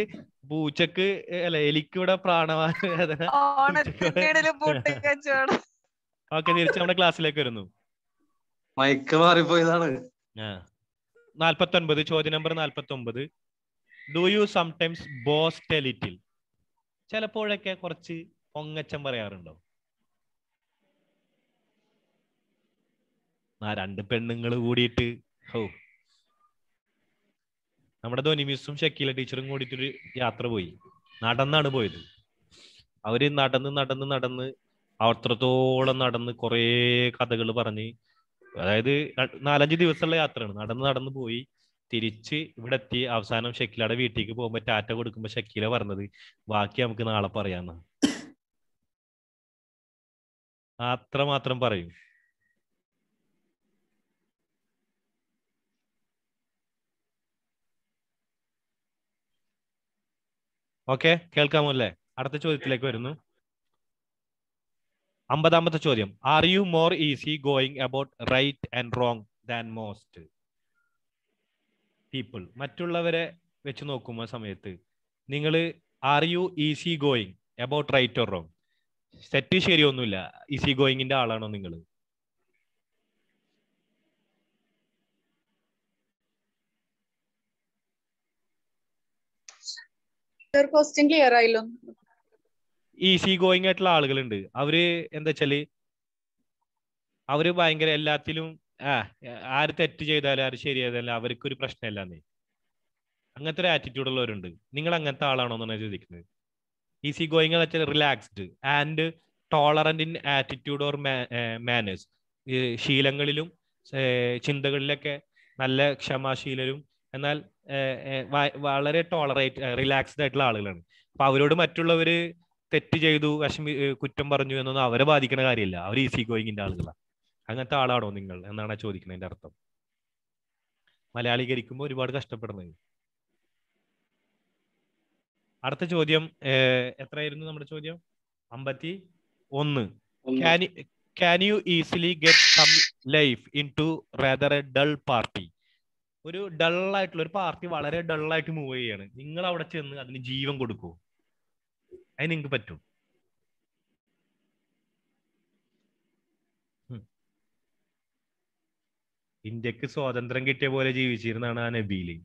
പൂച്ചക്ക് അല്ല എലിക്ക് ഇവിടെ പ്രാണവാന. ഓക്കെ, തിരിച്ച് നമ്മുടെ ക്ലാസ്സിലേക്ക് വരുന്നു. മൈക്ക് മാറിപ്പോയതാണ്. 49 ചോദ്യം number 49. Do you sometimes boast a little? ചിലപ്പോഴൊക്കെ കുറച്ച് പൊങ്ങച്ചം പറയാറുണ്ടോ? രണ്ട് പെണ്ണുങ്ങൾ കൂടിയിട്ട് നമ്മുടെ ധോനി മിസ്സും ഷക്കീല ടീച്ചറും കൂടിയിട്ടൊരു യാത്ര പോയി. നടന്നാണ് പോയത്. അവര് നടന്ന് അത്രത്തോളം നടന്ന് കുറേ കഥകൾ പറഞ്ഞ്, അതായത് 4-5 ദിവസമുള്ള യാത്രയാണ്. നടന്ന് പോയി തിരിച്ച് ഇവിടെ എത്തി. അവസാനം ഷക്കീലയുടെ വീട്ടിലേക്ക് പോകുമ്പോ ടാറ്റ കൊടുക്കുമ്പോ ഷക്കീല പറഞ്ഞത് ബാക്കി നമുക്ക് നാളെ പറയാന്ന. അത്രമാത്രം പറയും. ഓക്കെ, കേൾക്കാമോ അല്ലേ? അടുത്ത ചോദ്യത്തിലേക്ക് വരുന്നു. 50-ാമത്തെ ചോദ്യം. Are you more easy going about right and wrong than most people? മറ്റുള്ളവരെ വെച്ച് നോക്കുന്ന സമയത്ത് നിങ്ങൾ are you easy going about right or wrong? തെറ്റ് ശരിയൊന്നുമില്ല, ഈസി ഗോയിങ്ങിന്റെ ആളാണോ നിങ്ങൾ? ക്ലിയർ ആയില്ലോ. ഈസി ഗോയിങ് ആയിട്ടുള്ള ആളുകളുണ്ട്. അവര് എന്താ വെച്ചാല് അവര് ഭയങ്കര എല്ലാത്തിലും ആര് തെറ്റ് ചെയ്താലും ആര് ശരിയായാലും അവർക്കൊരു പ്രശ്നമില്ലാന്നേ. അങ്ങനത്തെ ഒരു ആറ്റിറ്റ്യൂഡ് ഉള്ളവരുണ്ട്. നിങ്ങൾ അങ്ങനത്തെ ആളാണോ എന്നാണ് ചോദിക്കുന്നത്. ഈസി ഗോയിങ് എന്ന് വെച്ചാൽ relaxed and tolerant in attitude or manners. ശീലങ്ങളിലും ചിന്തകളിലൊക്കെ നല്ല ക്ഷമാശീലരും എന്നാൽ വളരെ റിലാക്സ്ഡ് ആയിട്ടുള്ള ആളുകളാണ്. അപ്പൊ അവരോട് മറ്റുള്ളവര് തെറ്റ് ചെയ്തു കുറ്റം പറഞ്ഞു എന്നൊന്നും അവരെ ബാധിക്കുന്ന കാര്യമില്ല. അവർ ഈസി ഗോയിങ്ങിന്റെ ആളുകളാണ്. അങ്ങനത്തെ ആളാണോ നിങ്ങൾ എന്നാണ് ചോദിക്കുന്നതിന്റെ അർത്ഥം. മലയാളീകരിക്കുമ്പോൾ ഒരുപാട് കഷ്ടപ്പെടുന്നത്. അടുത്ത ചോദ്യം എത്രയായിരുന്നു നമ്മുടെ ചോദ്യം? 51. Can you easily get some life into rather a dull party? ഒരു ഡൾ ആയിട്ടുള്ള ഒരു പാർട്ടി വളരെ ഡള്ളായിട്ട് മൂവ് ചെയ്യാണ്. നിങ്ങൾ അവിടെ ചെന്ന് അതിന് ജീവൻ കൊടുക്കുമോ? അതിന് നിങ്ങൾക്ക് പറ്റും? ഇന്ത്യക്ക് സ്വാതന്ത്ര്യം കിട്ടിയ പോലെ ജീവിച്ചിരുന്നാണ് ആ നബീല്.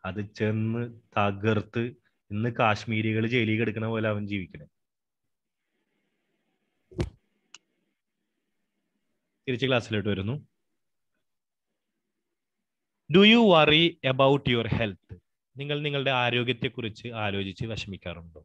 അത് ചെന്ന് തകർത്ത് ഇന്ന് കാശ്മീരികൾ ജയിലിൽ കിടക്കണ പോലെ അവൻ ജീവിക്കണേ. തിരിച്ച് ക്ലാസ്സിലോട്ട് വരുന്നു. Do you worry about your health? നിങ്ങൾ നിങ്ങളുടെ ആരോഗ്യത്തെ കുറിച്ച് ആലോചിച്ച് വിഷമിക്കാറുണ്ടോ?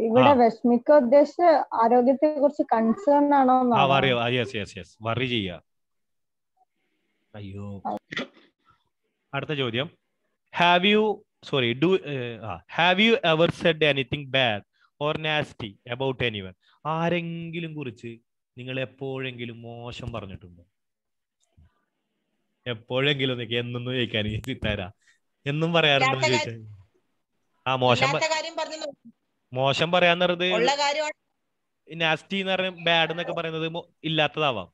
ഇവിടെ വിഷമിക്ക ഉദ്ദേശിച്ച ആരോഗ്യത്തെ കുറിച്ച് കൺസേൺ ആണോ? വറി ചെയ്യാ. അയ്യോ, അടുത്ത ചോദ്യം. Have you ever said anything bad or nasty about anyone? ആരെങ്കിലും കുറിച്ച് നിങ്ങൾ എപ്പോഴെങ്കിലും മോശം പറഞ്ഞിട്ടുണ്ടോ? എപ്പോഴെങ്കിലും എന്നൊന്നും ചോദിക്കാൻ തരാ എന്നും പറയാറുണ്ടെന്ന് ചോദിച്ചാൽ മോശം പറയാന്നുള്ളത് നാസ്റ്റി എന്ന് പറഞ്ഞ ബാഡ് എന്നൊക്കെ പറയുന്നത് ഇല്ലാത്തതാവാം.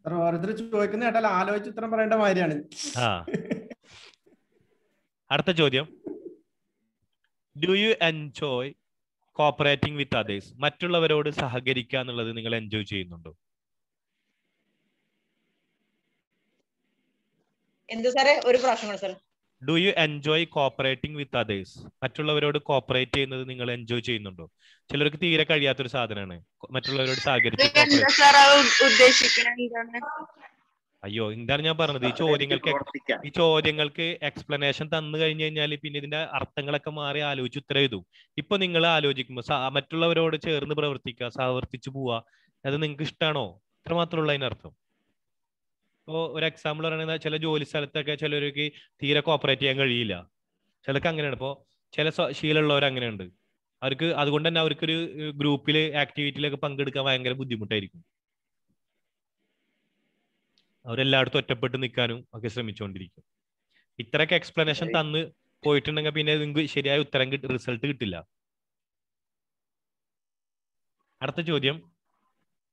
ഓരോരുത്തർ ചോദിക്കുന്ന കേട്ടാൽ ആലോചിച്ച് ഉത്തരം പറയേണ്ട മാതിരിയാണ്. അടുത്ത ചോദ്യം. Do you enjoy cooperating with others? മറ്റുള്ളവരോട് സഹകരിക്കുക എന്നുള്ളത് നിങ്ങൾ എൻജോയ് ചെയ്യുന്നുണ്ടോ? Do you enjoy cooperating with others? മറ്റുള്ളവരോട് കോപ്പറേറ്റ് ചെയ്യുന്നത് നിങ്ങൾ എൻജോയ് ചെയ്യുന്നുണ്ടോ? ചിലർക്ക് തീരെ കഴിയാത്തൊരു സാധനമാണ് മറ്റുള്ളവരോട് സഹകരിച്ച്. അയ്യോ, എന്താണ് ഞാൻ പറഞ്ഞത്? ഈ ചോദ്യങ്ങൾക്ക് എക്സ്പ്ലനേഷൻ തന്നു കഴിഞ്ഞു കഴിഞ്ഞാൽ പിന്നെ ഇതിന്റെ അർത്ഥങ്ങളൊക്കെ മാറി ആലോചിച്ച് ഉത്തരം എഴുതും. ഇപ്പൊ നിങ്ങൾ ആലോചിക്കുമ്പോ മറ്റുള്ളവരോട് ചേർന്ന് പ്രവർത്തിക്കുക, സഹവർത്തിച്ചു പോവുക, അത് നിങ്ങൾക്ക് ഇഷ്ടമാണോ? അത്ര മാത്രമുള്ള അതിനർത്ഥം. ഇപ്പോ ഒരു എക്സാമ്പിൾ പറയുന്നത്, ചില ജോലി സ്ഥലത്തൊക്കെ ചിലർക്ക് തീരെ കോപ്പറേറ്റ് ചെയ്യാൻ കഴിയില്ല. ചിലർക്ക് അങ്ങനെയാണ്. ഇപ്പോ ചില ശീലമുള്ളവർ അങ്ങനെയുണ്ട്. അവർക്ക് അതുകൊണ്ട് തന്നെ അവർക്കൊരു ഗ്രൂപ്പില് ആക്ടിവിറ്റിയിലൊക്കെ പങ്കെടുക്കാൻ ഭയങ്കര ബുദ്ധിമുട്ടായിരിക്കും. അവരെല്ലായിടത്തും ഒറ്റപ്പെട്ട് നിൽക്കാനും ഒക്കെ ശ്രമിച്ചുകൊണ്ടിരിക്കും. ഇത്രയൊക്കെ എക്സ്പ്ലനേഷൻ തന്ന് പോയിട്ടുണ്ടെങ്കിൽ പിന്നെ നിങ്ങൾക്ക് ശരിയായ ഉത്തരം റിസൾട്ട് കിട്ടില്ല. അടുത്ത ചോദ്യം.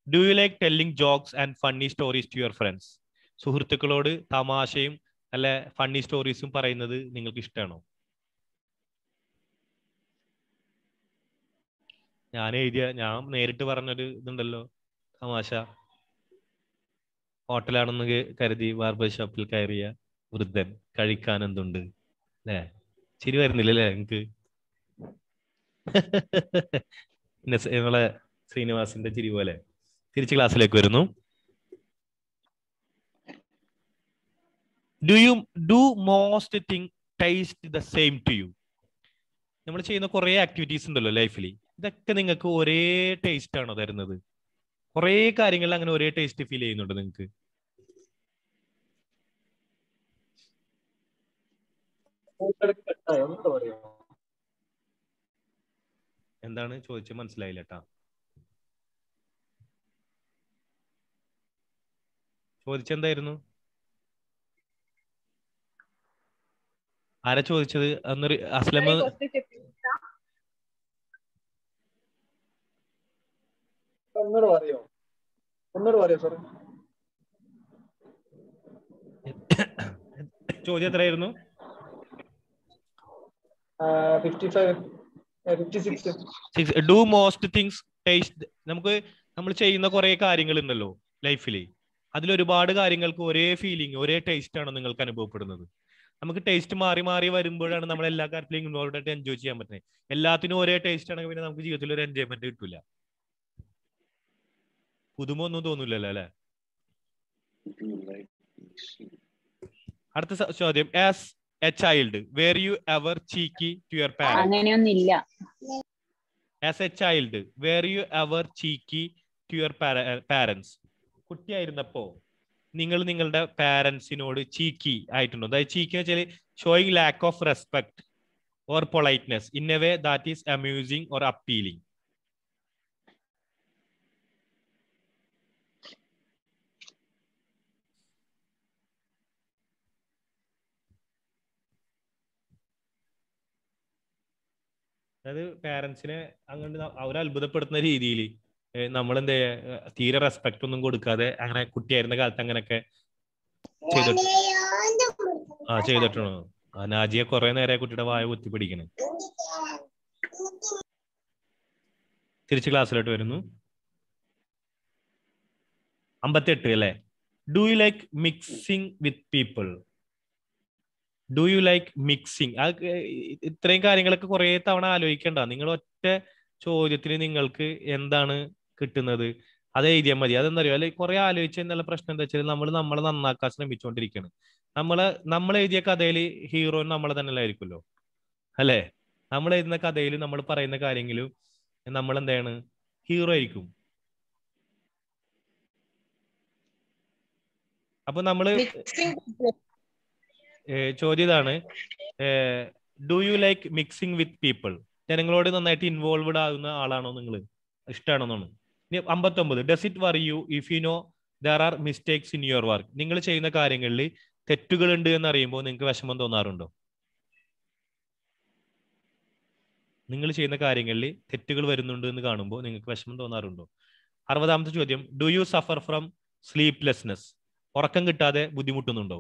Do you like telling jokes and funny stories to your friends? സുഹൃത്തുക്കളോട് തമാശയും അല്ല ഫണ്ണി സ്റ്റോറീസും പറയുന്നത് നിങ്ങൾക്ക് ഇഷ്ടമാണോ? ഞാൻ നേരിട്ട് പറഞ്ഞൊരു ഇതുണ്ടല്ലോ, തമാശ. ഹോട്ടലാണെന്ന് കരുതി ബാർബർ ഷോപ്പിൽ കയറിയ വൃദ്ധൻ കഴിക്കാൻ എന്തുണ്ട് അല്ലേ? ചിരി വരുന്നില്ലല്ലേ നിങ്ങക്ക്? നമ്മളെ ശ്രീനിവാസിന്റെ ചിരി പോലെ. തിരിച്ച് ക്ലാസ്സിലേക്ക് വരുന്നു. Do most thing taste the same to you? നമ്മൾ ചെയ്യുന്ന കുറെ ആക്ടിവിറ്റീസ് ഉണ്ടല്ലോ ലൈഫിൽ, ഇതൊക്കെ നിങ്ങൾക്ക് ഒരേ ടേസ്റ്റ് ആണോ തരുന്നത്? കുറെ കാര്യങ്ങളിൽ അങ്ങനെ ഒരേ ടേസ്റ്റ് ഫീൽ ചെയ്യുന്നുണ്ട് നിങ്ങൾക്ക്? എന്താണ് ചോദിച്ചത്? മനസ്സിലായില്ല കേട്ടാ. ചോദിച്ചെന്തായിരുന്നു? ആരാ ചോദിച്ചത്? അന്നൊരു അസ്ലമ. ചോദ്യം എത്രയായിരുന്നു? 56. Do most things taste. നമ്മൾ ചെയ്യുന്ന കുറെ കാര്യങ്ങൾ ഉണ്ടല്ലോ ലൈഫില്, അതിലൊരുപാട് കാര്യങ്ങൾക്ക് ഒരേ ഫീലിംഗ്, ഒരേ ടേസ്റ്റ് ആണ് നിങ്ങൾക്ക് അനുഭവപ്പെടുന്നത്. നമുക്ക് ടേസ്റ്റ് മാറി മാറി വരുമ്പോഴാണ് നമ്മൾ എല്ലാ കാര്യത്തിലും ഇൻവോൾവ് ആയിട്ട് എൻജോയ് ചെയ്യാൻ പറ്റുന്നത്. എല്ലാത്തിനും ഒരേ ടേസ്റ്റ് ആണെങ്കിൽ പിന്നെ നമുക്ക് ജീവിതത്തിൽ ഒരു എൻജോയ്മെന്റ് കിട്ടില്ല. പുതുമ ഒന്നും തോന്നില്ലല്ലോ അല്ലെ? അടുത്ത ചോദ്യം. As a child were you ever cheeky to your parents? അങ്ങനെയൊന്നില്ല. As a child were you ever cheeky to your parents? കുട്ടിയായിരുന്നപ്പോ നിങ്ങൾ നിങ്ങളുടെ പാരന്റ്സിനോട് ചീക്കി ആയിട്ടുണ്ടോ? അതായത് ചീക്കി എന്ന് വെച്ചാൽ showing lack of respect or politeness in a way that is amusing or appealing. അതായത് പാരന്റ്സിനെ അങ്ങനെ അവരെ അത്ഭുതപ്പെടുത്തുന്ന രീതിയിൽ നമ്മളെന്താ തീരെ റെസ്പെക്ട് ഒന്നും കൊടുക്കാതെ അങ്ങനെ കുട്ടിയായിരുന്ന കാലത്ത് അങ്ങനെയൊക്കെ ചെയ്തിട്ടുണ്ടോ? നാജിയെ കുറെ നേരം കുട്ടിയുടെ വായ കുത്തിപ്പിടിക്കണേ. തിരിച്ച് ക്ലാസ്സിലോട്ട് വരുന്നു. 58 അല്ലേ? Do you like mixing with people? Do you like mixing? ഇത്രയും കാര്യങ്ങളൊക്കെ കുറെ തവണ ആലോചിക്കണ്ട. നിങ്ങൾ ഒറ്റ ചോദ്യത്തിന് നിങ്ങൾക്ക് എന്താണ് കിട്ടുന്നത് അത് എഴുതിയാൽ മതി. അതെന്താ അറിയോ? അല്ലെ കുറെ ആലോചിച്ച എന്നുള്ള പ്രശ്നം എന്താ വെച്ചാൽ നമ്മളെ നന്നാക്കാൻ ശ്രമിച്ചുകൊണ്ടിരിക്കുകയാണ്. നമ്മൾ എഴുതിയ കഥയിൽ ഹീറോ നമ്മളെ തന്നെ ആയിരിക്കുമല്ലോ അല്ലേ? നമ്മൾ എഴുതുന്ന കഥയിലും നമ്മൾ പറയുന്ന കാര്യങ്ങളും നമ്മൾ എന്താണ് ഹീറോ ആയിരിക്കും. അപ്പൊ നമ്മള് ചോദ്യം ഇതാണ്, do you like mixing with people? ജനങ്ങളോട് നന്നായിട്ട് ഇൻവോൾവ്ഡ് ആകുന്ന ആളാണോ നിങ്ങൾ? ഇഷ്ടമാണെന്നാണ്. ഇനി 59, does it worry you if you know there are mistakes in your work? നിങ്ങൾ ചെയ്യുന്ന കാര്യങ്ങളിൽ തെറ്റുകൾ ഉണ്ട് എന്ന് അറിയുമ്പോൾ നിങ്ങൾക്ക് വിഷമം തോന്നാറുണ്ടോ? നിങ്ങൾ ചെയ്യുന്ന കാര്യങ്ങളിൽ തെറ്റുകൾ വരുന്നുണ്ട് എന്ന് കാണുമ്പോൾ നിങ്ങൾക്ക് വിഷമം തോന്നാറുണ്ടോ? 60ാമത്തെ ചോദ്യം, do U suffer from sleeplessness? ഉറക്കം കിട്ടാതെ ബുദ്ധിമുട്ടുന്നുണ്ടോ?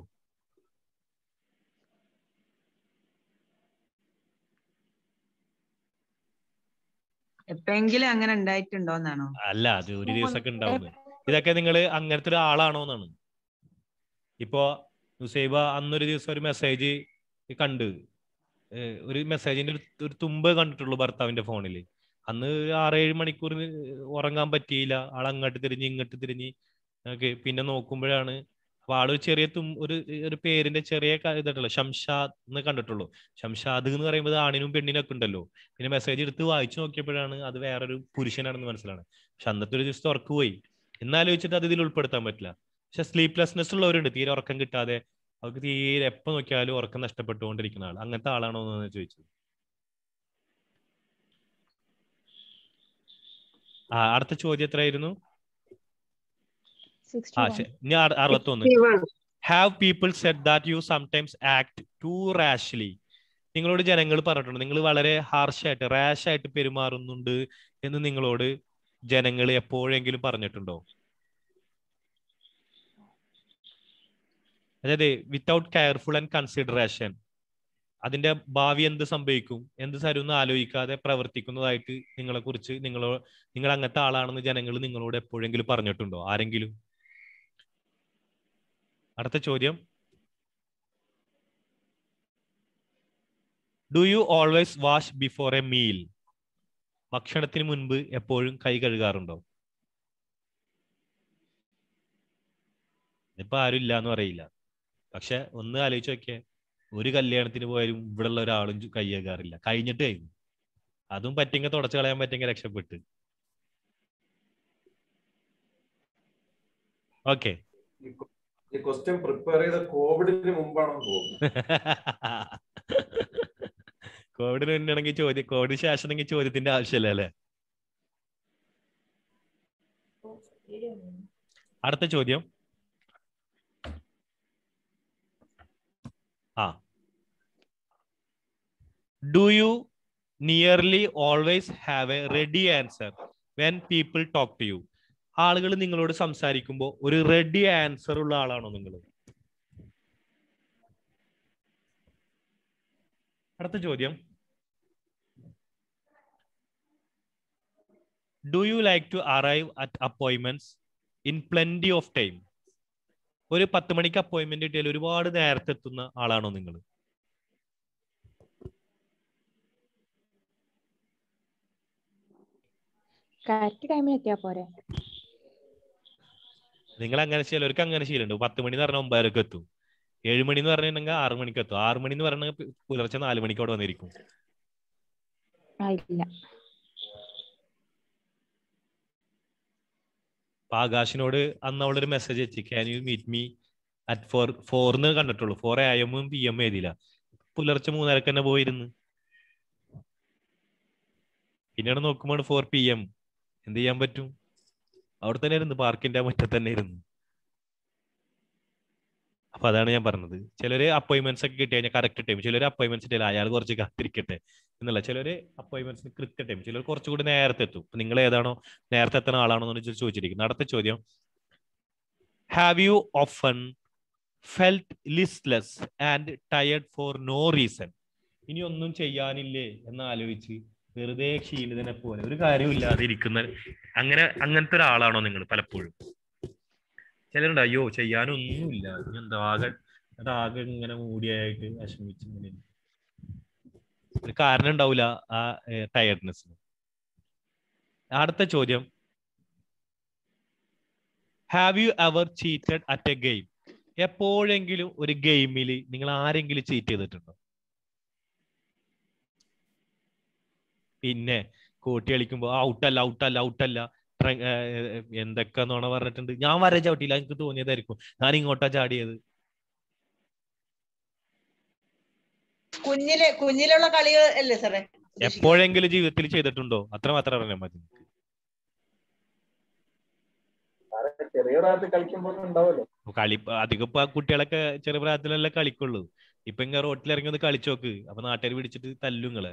എപ്പോഴെങ്കിലും അങ്ങനെ ഉണ്ടായിട്ടുണ്ടോന്നാണോ? അല്ല, അത് ഒരു ദിവസമൊക്കെ ഉണ്ടാവുന്നത്. ഇതൊക്കെ നിങ്ങൾ അങ്ങനത്തെ ഒരു ആളാണോ എന്നാണ്. ഇപ്പോ നുസൈബ അന്നൊരു ദിവസം ഒരു മെസ്സേജ് കണ്ട്, ഒരു മെസ്സേജിന്റെ ഒരു തുമ്പ് കണ്ടിട്ടുള്ളൂ ഭർത്താവിന്റെ ഫോണിൽ. അന്ന് 6-7 മണിക്കൂർ ഉറങ്ങാൻ പറ്റിയില്ല. ആൾ അങ്ങോട്ട് തിരിഞ്ഞ് ഇങ്ങോട്ട് തിരിഞ്ഞ്. പിന്നെ നോക്കുമ്പോഴാണ് ആളൊരു ചെറിയ ഒരു പേരിന്റെ ചെറിയ ഇതായിട്ടുള്ളൂ, ഷംഷാദ് എന്ന് കണ്ടിട്ടുള്ളൂ. ഷംഷാദ് എന്ന് പറയുമ്പോൾ ആണിനും പെണ്ണിനൊക്കെ ഉണ്ടല്ലോ. പിന്നെ മെസ്സേജ് എടുത്ത് വായിച്ചു നോക്കിയപ്പോഴാണ് അത് വേറൊരു പുരുഷനാണെന്ന് മനസ്സിലാണ്. പക്ഷെ അന്നത്തെ ഒരു ദിവസത്തെ ഉറക്ക് പോയി. എന്നാലോചിച്ചിട്ട് അത് ഇതിൽ ഉൾപ്പെടുത്താൻ പറ്റില്ല. പക്ഷെ സ്ലീപ്ലെസ്നെസ് ഉള്ളവരുണ്ട്, തീരെ ഉറക്കം കിട്ടാതെ, അവർക്ക് തീരെ എപ്പോൾ നോക്കിയാലും ഉറക്കം നഷ്ടപ്പെട്ടുകൊണ്ടിരിക്കുന്ന ആൾ. അങ്ങനത്തെ ആളാണോ എന്ന് ചോദിച്ചത്. അടുത്ത ചോദ്യം എത്രയായിരുന്നു? 61. Have people said that you sometimes act too rashly? നിങ്ങളോട് ജനങ്ങൾ പറഞ്ഞിട്ടുണ്ട് നിങ്ങൾ വളരെ ഹാർഷായിട്ട് റാഷായിട്ട് പെരുമാറുന്നുണ്ട് എന്ന് നിങ്ങളോട് ജനങ്ങൾ എപ്പോഴെങ്കിലും പറഞ്ഞിട്ടുണ്ടോ? അതായത് വിത്തൗട്ട് കെയർഫുൾ ആൻഡ് കൺസിഡറേഷൻ, അതിന്റെ ഭാവി എന്ത് സംഭവിക്കും, എന്ത് തരുമെന്ന് ആലോചിക്കാതെ പ്രവർത്തിക്കുന്നതായിട്ട് നിങ്ങളെ കുറിച്ച് നിങ്ങൾ അങ്ങനത്തെ ആളാണെന്ന് ജനങ്ങൾ നിങ്ങളോട് എപ്പോഴെങ്കിലും പറഞ്ഞിട്ടുണ്ടോ? ആരെങ്കിലും? അടുത്ത ചോദ്യം, do you always wash before A meal? ഭക്ഷണത്തിന് മുൻപ് എപ്പോഴും കൈ കഴുകാറുണ്ടോ? ഇപ്പൊ ആരും ഇല്ല എന്ന് പറയില്ല. പക്ഷെ ഒന്ന് ആലോചിച്ച് നോക്കിയേ, ഒരു കല്യാണത്തിന് പോയാലും ഇവിടെ ഉള്ള ഒരാളും കൈ കഴുകാറില്ല. കഴിഞ്ഞിട്ട് കഴിഞ്ഞു. അതും പറ്റെങ്കിൽ തുടച്ചു കളയാൻ പറ്റെങ്കിൽ രക്ഷപ്പെട്ട്. ഓക്കെ, ഈ ക്വസ്റ്റ്യൻ പ്രിപ്പയർ ചെയ്ത കോവിഡിന് മുമ്പാണെന്ന് തോന്നുന്നു. കോവിഡിന് മുന്നാണെങ്കിൽ ചോദ്യം, കോവിഡിന് ശേഷം ചോദ്യത്തിന്റെ ആവശ്യമില്ല അല്ലെ? അടുത്ത ചോദ്യം, do you nearly always have a ready answer when people talk to you? ആളുകൾ നിങ്ങളോട് സംസാരിക്കുമ്പോൾ ഒരു റെഡി ആൻസർ ഉള്ള ആളാണോ നിങ്ങൾ? അടുത്ത ചോദ്യം, do you like to arrive at appointments in plenty of time? ഒരു 10 മണിക്ക് അപ്പോയിന്റ്മെന്റ് കിട്ടിയാൽ ഒരുപാട് നേരത്തെ എത്തുന്ന ആളാണോ നിങ്ങൾ? നിങ്ങൾ അങ്ങനെ ചിലർക്ക് അങ്ങനെ ശീലമുണ്ട്. 10 മണി എന്ന് പറഞ്ഞാൽ 9:00 എത്തും. 7 മണി എന്ന് പറഞ്ഞിട്ടുണ്ടെങ്കിൽ 6 മണിക്ക് എത്തും. 6 മണി എന്ന് പറഞ്ഞാൽ പുലർച്ചെ 4 മണിക്ക് അവിടെ വന്നിരിക്കും. ആകാശിനോട് അന്ന് അവളൊരു മെസ്സേജ് അയച്ചു, can you meet me at 4 എന്ന് കണ്ടിട്ടുള്ളൂ. 4 AM PM എഴുതിയില്ല. പുലർച്ചെ 3:30 തന്നെ പോയിരുന്നു. പിന്നീട് നോക്കുമ്പോൾ 4 PM. എന്ത് ചെയ്യാൻ പറ്റും? അവിടെ തന്നെ ഇരുന്നു, പാർക്കിന്റെ മുറ്റത്ത് തന്നെ ഇരുന്നു. അപ്പൊ അതാണ് ഞാൻ പറഞ്ഞത്. ചിലര് അപ്പോയിന്റ്മെന്റ്സ് ഒക്കെ കിട്ടി കഴിഞ്ഞാൽ കറക്റ്റ് ടൈം, ചിലര് അപ്പോയിന്റ്മെന്റ്സ് ഇട്ടില്ല, അയാൾ കുറച്ച് കാത്തിരിക്കട്ടെ എന്നുള്ള. ചിലര് അപ്പോയിന്റ്മെന്റ്സിന് കൃത്യ ടൈം, ചിലർ കുറച്ചുകൂടി നേരത്തെ എത്തും. നിങ്ങൾ ഏതാണോ നേരത്തെ എത്തുന്ന ആളാണോ എന്ന് ചോദിച്ചിരിക്കുന്നു. അടുത്ത ചോദ്യം, have you often felt listless and tired for no reason? ഇനി ഒന്നും ചെയ്യാനില്ലേ എന്ന് ആലോചിച്ച് വെറുതെ ക്ഷീണിതനെ പോലെ ഒരു കാര്യമില്ലാതെ ഇരിക്കുന്ന അങ്ങനത്തെ ഒരാളാണോ നിങ്ങൾ? പലപ്പോഴും ചിലരുണ്ട്, അയ്യോ ചെയ്യാനൊന്നുമില്ല, എന്താ ആകെ ഇങ്ങനെ മൂടിയായിട്ട് വിഷമിച്ച് ഇങ്ങനെ, ഒരു കാരണം ഉണ്ടാവില്ല ആ ടയർഡ്നെസ്സിന്. അടുത്ത ചോദ്യം, have you ever cheated at A game? എപ്പോഴെങ്കിലും ഒരു ഗെയിമിൽ നിങ്ങൾ ആരെങ്കിലും ചീറ്റ് ചെയ്തിട്ടുണ്ടോ? പിന്നെ കൂട്ടി കളിക്കുമ്പോ ഔട്ടല്ല ഔട്ടല്ല ഔട്ടല്ല എന്തൊക്കെ നോണ പറഞ്ഞിട്ടുണ്ട്. ഞാൻ വരെ ചവിട്ടിയില്ല, എനിക്ക് തോന്നിയതായിരിക്കും, ഞാൻ ഇങ്ങോട്ടാ ചാടിയത്. കുഞ്ഞിലുള്ള കളികൾ അല്ലേ സാറേ? എപ്പോഴെങ്കിലും ജീവിതത്തിൽ ചെയ്തിട്ടുണ്ടോ? അത്ര മാത്രം പറഞ്ഞാൽ മതി. ചെറിയ പ്രായത്തിൽ കളിക്കുമ്പോൾ ഉണ്ടാവല്ലോ കളി. അധികം കുട്ടികളൊക്കെ ചെറിയ പ്രായത്തിലല്ലേ കളിക്കുള്ളൂ. ഇപ്പൊ ഇങ്ങനെ റോട്ടിലിറങ്ങി ഒന്ന് കളിച്ചു നോക്ക്, അപ്പൊ നാട്ടുകാർ പിടിച്ചിട്ട് തല്ലും നിങ്ങളെ.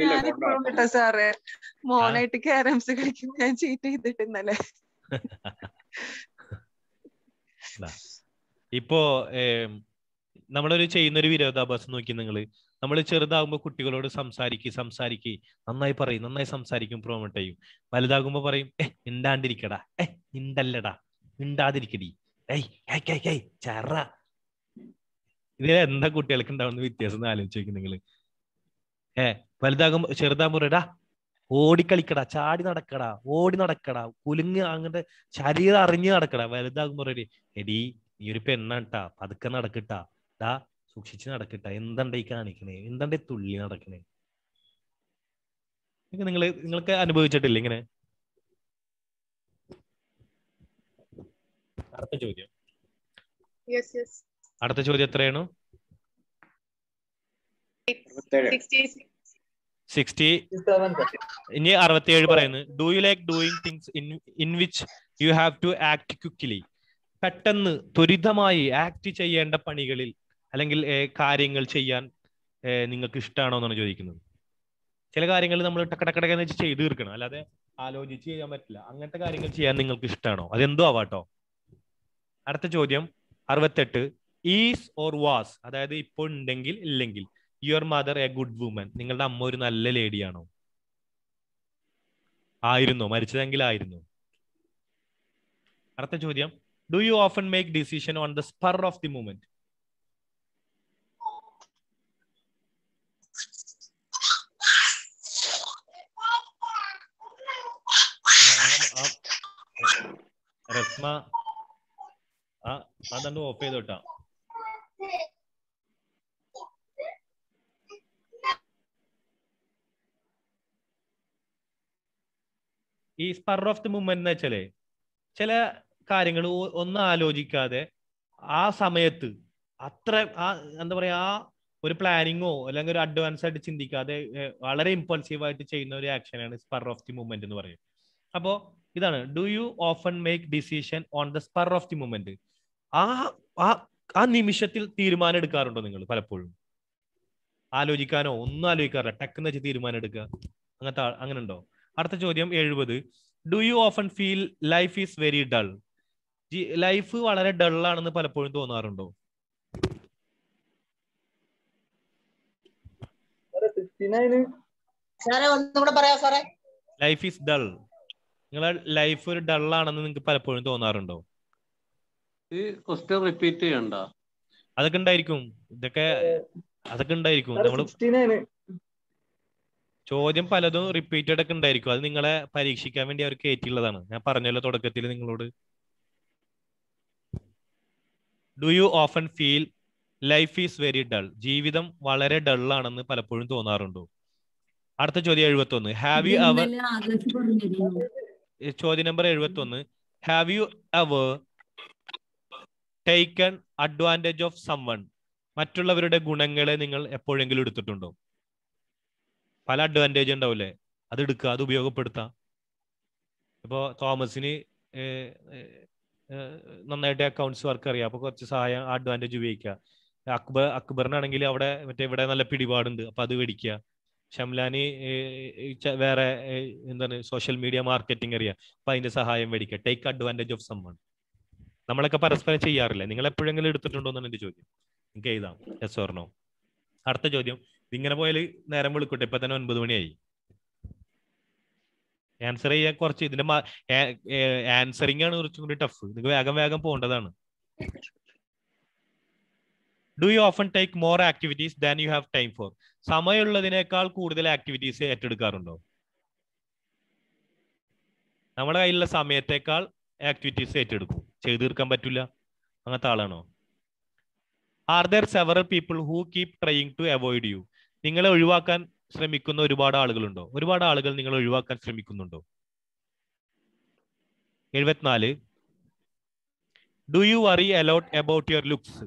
ഞാനിപ്പോഴും കേട്ടോ സാറേ, മോനായിട്ട് ക്യാരംസ് കളിക്കുമ്പോ ഞാൻ ചീറ്റ് ചെയ്തിട്ട് ഇന്നലെ. ഇപ്പോ നമ്മളൊരു ചെയ്യുന്നൊരു വിരോധാഭാസം നോക്കി നിങ്ങള്. നമ്മൾ ചെറുതാകുമ്പോ കുട്ടികളോട് സംസാരിക്ക് നന്നായി പറയും, നന്നായി സംസാരിക്കും, പ്രൊമോട്ട് ചെയ്യും. വലുതാകുമ്പോ പറയും മിണ്ടാണ്ടിരിക്കടാ, മിണ്ടല്ലടാ, മിണ്ടാതിരിക്കടി, ചറ. ഇതിൽ എന്താ കുട്ടികൾക്ക് ഉണ്ടാവുന്ന വ്യത്യാസം എന്ന് ആലോചിച്ച് നോക്കി നിങ്ങള്. വലുതാകുമ്പോ ചെറുതാകുമ്പോ പറയടാ ഓടിക്കളിക്കടാ, ചാടി നടക്കടാ, ഓടി നടക്കടാ, കുലുങ്ങ് അങ്ങനത്തെ ശരീരം അറിഞ്ഞ് നടക്കടാ. വലുതാകുമ്പോ പറയടി എടി നീ ഒരു പെണ്ണാട്ടാ, പതുക്കെ നടക്കിട്ടാ, ഡാ സൂക്ഷിച്ച് നടക്കിട്ട, എന്തണ്ട ഈ കാണിക്കണേ, എന്തണ്ട തുള്ളി നടക്കണേ. നിങ്ങൾക്ക് അനുഭവിച്ചിട്ടില്ല ഇങ്ങനെ? അടുത്ത ചോദ്യം എത്രയാണ്? 60. ഇനി 67 പറയുന്നു. Do you like doing things in which you have to act quickly? പെട്ടെന്ന് ത്വരിതമായി ആക്ട് ചെയ്യേണ്ട പണികളിൽ അല്ലെങ്കിൽ കാര്യങ്ങൾ ചെയ്യാൻ നിങ്ങൾക്ക് ഇഷ്ടമാണോ എന്നാണ് ചോദിക്കുന്നത്. ചില കാര്യങ്ങൾ നമ്മൾ ടക്കടക്കടക്കെന്ന് വെച്ച് ചെയ്തു തീർക്കണം, അല്ലാതെ ആലോചിച്ച് ചെയ്യാൻ പറ്റില്ല. അങ്ങനത്തെ കാര്യങ്ങൾ ചെയ്യാൻ നിങ്ങൾക്ക് ഇഷ്ടമാണോ? അതെന്തോ ആവാട്ടോ. അടുത്ത ചോദ്യം 68. ഈസ് ഓർ വാസ്, അതായത് ഇപ്പോൾ ഉണ്ടെങ്കിൽ ഇല്ലെങ്കിൽ, your mother a good woman? നിങ്ങളുടെ അമ്മ ഒരു നല്ല ലേഡിയാണോ? ആയിരുന്നോ? മരിച്ചതെങ്കിൽ ആയിരുന്നു? അടുത്ത ചോദ്യം, do you often make decision on the spur of the moment? റസ്മ അതണ്ട് ഓഫ് ചെയ്തോട്ടാ. ഈ സ്പർ ഓഫ് ദി മൂവ്മെന്റ് എന്ന് വെച്ചാലേ, ചില കാര്യങ്ങൾ ഒന്നും ആലോചിക്കാതെ ആ സമയത്ത് അത്ര എന്താ പറയാ, ആ ഒരു പ്ലാനിങ്ങോ അല്ലെങ്കിൽ ഒരു അഡ്വാൻസ് ആയിട്ട് ചിന്തിക്കാതെ വളരെ ഇമ്പൾസീവ് ആയിട്ട് ചെയ്യുന്ന ഒരു ആക്ഷനാണ് സ്പർ ഓഫ് ദി മൂവ്മെന്റ് എന്ന് പറയും. അപ്പോ ഇതാണ്, do you often make decision on the spur of the movement? ആ നിമിഷത്തിൽ തീരുമാനം എടുക്കാറുണ്ടോ നിങ്ങൾ? പലപ്പോഴും ആലോചിക്കാനോ ഒന്നും ആലോചിക്കാറില്ല, ടക്കെന്ന് വെച്ച് തീരുമാനം എടുക്കുക, അങ്ങനെ ഉണ്ടോ? അടുത്ത ചോദ്യം 70. Do you often feel life is very dull? Life വളരെ ഡൾ ആണെന്ന് പലപ്പോഴും തോന്നാറുണ്ടോ? ലൈഫ് ഈസ് ഡൾ, നിങ്ങളെ ലൈഫ് ഒരു ഡൾ ആണെന്ന് നിങ്ങൾക്ക് പലപ്പോഴും തോന്നാറുണ്ടോ? ഈ ക്വസ്റ്റ്യൻ റിപ്പീറ്റ് ചെയ്യണ്ട? അതൊക്കെ ഉണ്ടായിരിക്കും, അതൊക്കെ ഉണ്ടായിരിക്കും. നമ്മള് ചോദ്യം പലതും റിപ്പീറ്റഡ് ഒക്കെ ഉണ്ടായിരിക്കും. അത് നിങ്ങളെ പരീക്ഷിക്കാൻ വേണ്ടി അവർ കയറ്റിയുള്ളതാണ്. ഞാൻ പറഞ്ഞല്ലോ തുടക്കത്തിൽ നിങ്ങളോട്. Do you often feel life is very dull? ജീവിതം വളരെ ഡൾ ആണെന്ന് പലപ്പോഴും തോന്നാറുണ്ടോ? അടുത്ത ചോദ്യം 71. ഹാവ് യു എവർ, ചോദ്യം number 71. Have you ever taken advantage of someone? മറ്റുള്ളവരുടെ ഗുണങ്ങളെ നിങ്ങൾ എപ്പോഴെങ്കിലും എടുത്തിട്ടുണ്ടോ? പല അഡ്വാൻറ്റേജ് ഉണ്ടാവില്ലേ, അത് എടുക്കുക, അത് ഉപയോഗപ്പെടുത്താം. ഇപ്പോ തോമസിന് നന്നായിട്ട് അക്കൗണ്ട്സ് വർക്ക് അറിയാം, അപ്പൊ കുറച്ച് സഹായം അഡ്വാൻറ്റേജ് ഉപയോഗിക്കുക. അക്ബറിനാണെങ്കിൽ അവിടെ ഇവിടെ നല്ല പിടിപാടുണ്ട്, അപ്പൊ അത് മേടിക്കുക. ഷംലാന് വേറെ എന്താണ് സോഷ്യൽ മീഡിയ മാർക്കറ്റിംഗ് അറിയാം, അപ്പൊ അതിന്റെ സഹായം മേടിക്കുക. Take advantage of someone. നമ്മളൊക്കെ പരസ്പരം ചെയ്യാറില്ല. നിങ്ങൾ എപ്പോഴെങ്കിലും എടുത്തിട്ടുണ്ടോ എന്നാണ് എന്റെ ചോദ്യം. നിങ്ങൾക്ക് എഴുതാം യെസ് ഓർ നോ. അടുത്ത ചോദ്യം, ഇങ്ങനെ പോയാൽ നേരം വിളിക്കട്ടെ, ഇപ്പൊ തന്നെ 9 മണിയായി. ആൻസർ ചെയ്യാൻ കുറച്ച് ഇതിന്റെ ആൻസറിങ് ആണ് കുറച്ചും കൂടി ടഫ്. നിങ്ങൾക്ക് വേഗം വേഗം പോകേണ്ടതാണ്. Do you often take more activities than you have time for? സമയമുള്ളതിനേക്കാൾ കൂടുതൽ ആക്ടിവിറ്റീസ് ഏറ്റെടുക്കാറുണ്ടോ? നമ്മുടെ കയ്യിലുള്ള സമയത്തേക്കാൾ ആക്ടിവിറ്റീസ് ഏറ്റെടുക്കും, ചെയ്തു തീർക്കാൻ പറ്റില്ല, അങ്ങനത്തെ ആളാണോ? Are there several people who keep trying to avoid you? നിങ്ങളെ ഒഴിവാക്കാൻ ശ്രമിക്കുന്ന ഒരുപാട് ആളുകളുണ്ടോ? ഒരുപാട് ആളുകൾ നിങ്ങൾ ഒഴിവാക്കാൻ ശ്രമിക്കുന്നുണ്ടോ? 74. Do you worry a lot about your looks?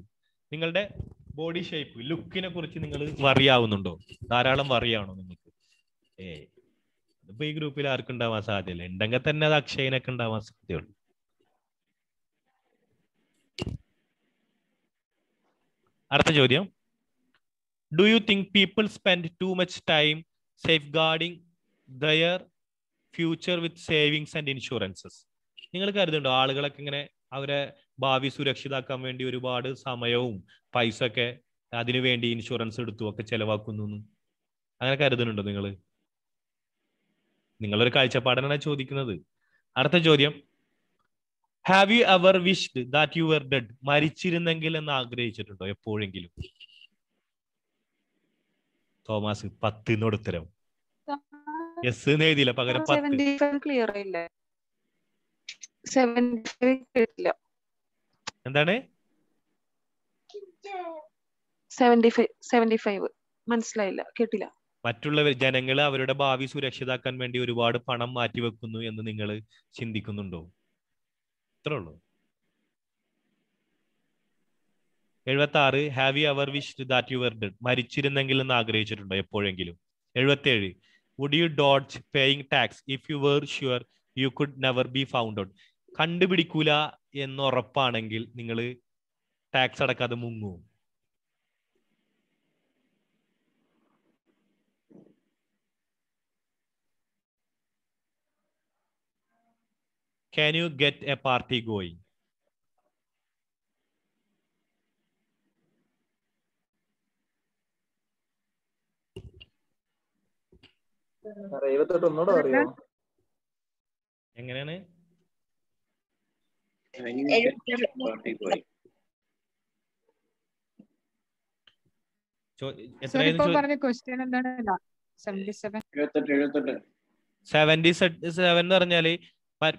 നിങ്ങളുടെ ബോഡി ഷേപ്പ്, ലുക്കിനെ കുറിച്ച് നിങ്ങൾ വറി ആവുന്നുണ്ടോ? ധാരാളം വറി ആണോ നിങ്ങൾക്ക്? ഇപ്പൊ ഈ ഗ്രൂപ്പിൽ ആർക്കും ഉണ്ടാവാൻ സാധ്യതയില്ല. ഉണ്ടെങ്കിൽ തന്നെ അത് അക്ഷയനൊക്കെ ഉണ്ടാവാൻ സാധ്യതയുള്ളൂ. അടുത്ത ചോദ്യം, do you think people spend too much time safeguarding their future with savings and insurances? നിങ്ങൾ കരുതുന്നുണ്ടോ ആളുകളൊക്കെ ഇങ്ങനെ അവരെ ഭാവി സുരക്ഷിതാക്കാൻ വേണ്ടി ഒരുപാട് സമയവും പൈസ ഒക്കെ അതിനു വേണ്ടി ഇൻഷുറൻസ് എടുത്തു ഒക്കെ ചെലവാക്കുന്നു? അങ്ങനെ കരുതുന്നുണ്ടോ നിങ്ങൾ? നിങ്ങളൊരു കാഴ്ചപ്പാടാണ് ചോദിക്കുന്നത്. അടുത്ത ചോദ്യം, have you ever wished that you were dead? മരിച്ചിരുന്നെങ്കിൽ എന്ന് ആഗ്രഹിച്ചിട്ടുണ്ടോ എപ്പോഴെങ്കിലും? തോമസ് 10 ഉത്തരം. യെസ് എന്ന് എഴുതിയില്ല, പകരം 10. ക്ലിയർ ആയില്ല. 75 എന്താണ്? 75 മനസ്സിലായില്ല, കേട്ടില്ല. മറ്റുള്ളവർ ജനങ്ങൾ അവരുടെ ഭാവി സുരക്ഷിതാക്കാൻ വേണ്ടി ഒരുപാട് പണം മാറ്റിവെക്കുന്നു എന്ന് നിങ്ങൾ ചിന്തിക്കുന്നുണ്ടോ? ഇത്രേ ഉള്ളൂ. 76. Have you ever wished that you were dead? മരിച്ചിരുന്നെങ്കിൽ എന്ന് ആഗ്രഹിച്ചിട്ടുണ്ടോ എപ്പോഴെങ്കിലും? 77. Would you dodge paying tax if you were sure you could never be found out? കണ്ടുപിടിക്കൂല എന്ന് ഉറപ്പാണെങ്കിൽ നിങ്ങൾ ടാക്സ് അടക്കാതെ മുങ്ങൂ? Can you get a party going? ഒന്നുകൂടെ അറിയോ? എങ്ങനെയാണ്? ക്വസ്റ്റ്യൻ എന്താണ്? 77 എന്ന് പറഞ്ഞാല്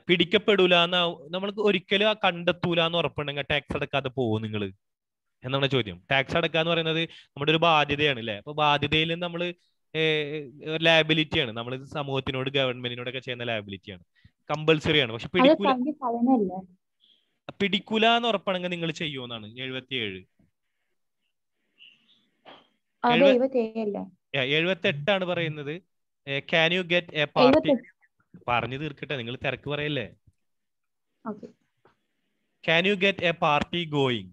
പിടിക്കപ്പെടൂല എന്ന് നമ്മൾക്ക് ഒരിക്കലും കണ്ടെത്തൂല എന്ന് ഉറപ്പുണ്ടെങ്കിൽ ടാക്സ് അടക്കാതെ പോകും നിങ്ങൾ എന്നാണ് ചോദ്യം. ടാക്സ് അടക്കാന്ന് പറയുന്നത് നമ്മുടെ ഒരു ബാധ്യതയാണ് അല്ലെ? അപ്പൊ ബാധ്യതയിൽ നമ്മൾ ലയബിലിറ്റിയാണ്, നമ്മൾ സമൂഹത്തിനോട് ഗവൺമെന്റിനോടൊക്കെ ചെയ്യുന്ന ലയബിലിറ്റിയാണ്, കമ്പൽസറി ആണ്. പക്ഷെ പിടിക്കൂല എന്ന് ഉറപ്പാണെങ്കിൽ നിങ്ങൾ ചെയ്യുമെന്നാണ്. 77. 78 പറയുന്നത് can you get A party? പറഞ്ഞു തീർക്കട്ടെ, നിങ്ങൾ തിരക്ക് പറയല്ലേ. Can you get A party going?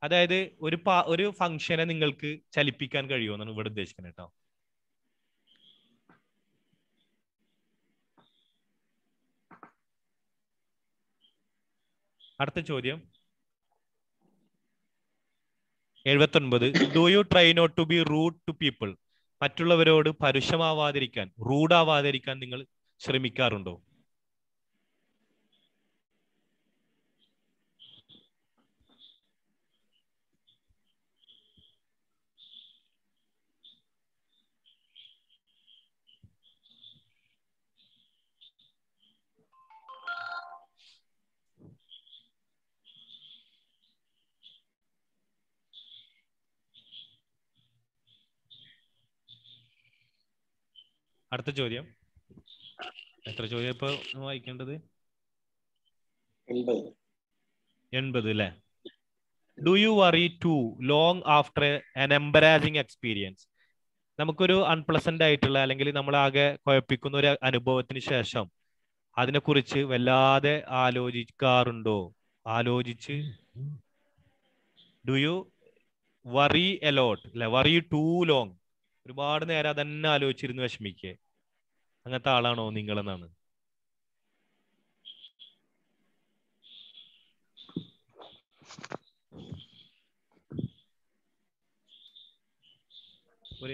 അതായത് ഒരു ഫംഗ്ഷനെ നിങ്ങൾക്ക് ചലിപ്പിക്കാൻ കഴിയുമെന്നാണ് ഇവിടെ ഉദ്ദേശിക്കുന്നത് കേട്ടോ. അടുത്ത ചോദ്യം 79. Do you try not to be rude to people? മറ്റുള്ളവരോട് പരുഷമാവാതിരിക്കാൻ, റൂഡാവാതിരിക്കാൻ നിങ്ങൾ ശ്രമിക്കാറുണ്ടോ? അടുത്ത ചോദ്യം, എത്ര ചോദ്യം ഇപ്പൊ വായിക്കേണ്ടത്? 80 അല്ലേ? Do you worry too long after an embarrassing experience? നമുക്കൊരു അൺപ്ലസന്റ് ആയിട്ടുള്ള അല്ലെങ്കിൽ നമ്മളാകെ കുഴപ്പിക്കുന്ന ഒരു അനുഭവത്തിന് ശേഷം അതിനെക്കുറിച്ച് വല്ലാതെ ആലോചിക്കാറുണ്ടോ? ഡു യു വറി എലോട്ട് അല്ലെ? വറി ടു ലോങ്, ഒരുപാട് നേരം അതന്നെ ആലോചിച്ചിരുന്ന് വിഷമിക്കേ, അങ്ങനത്തെ ആളാണോ നിങ്ങളെന്നാണ്.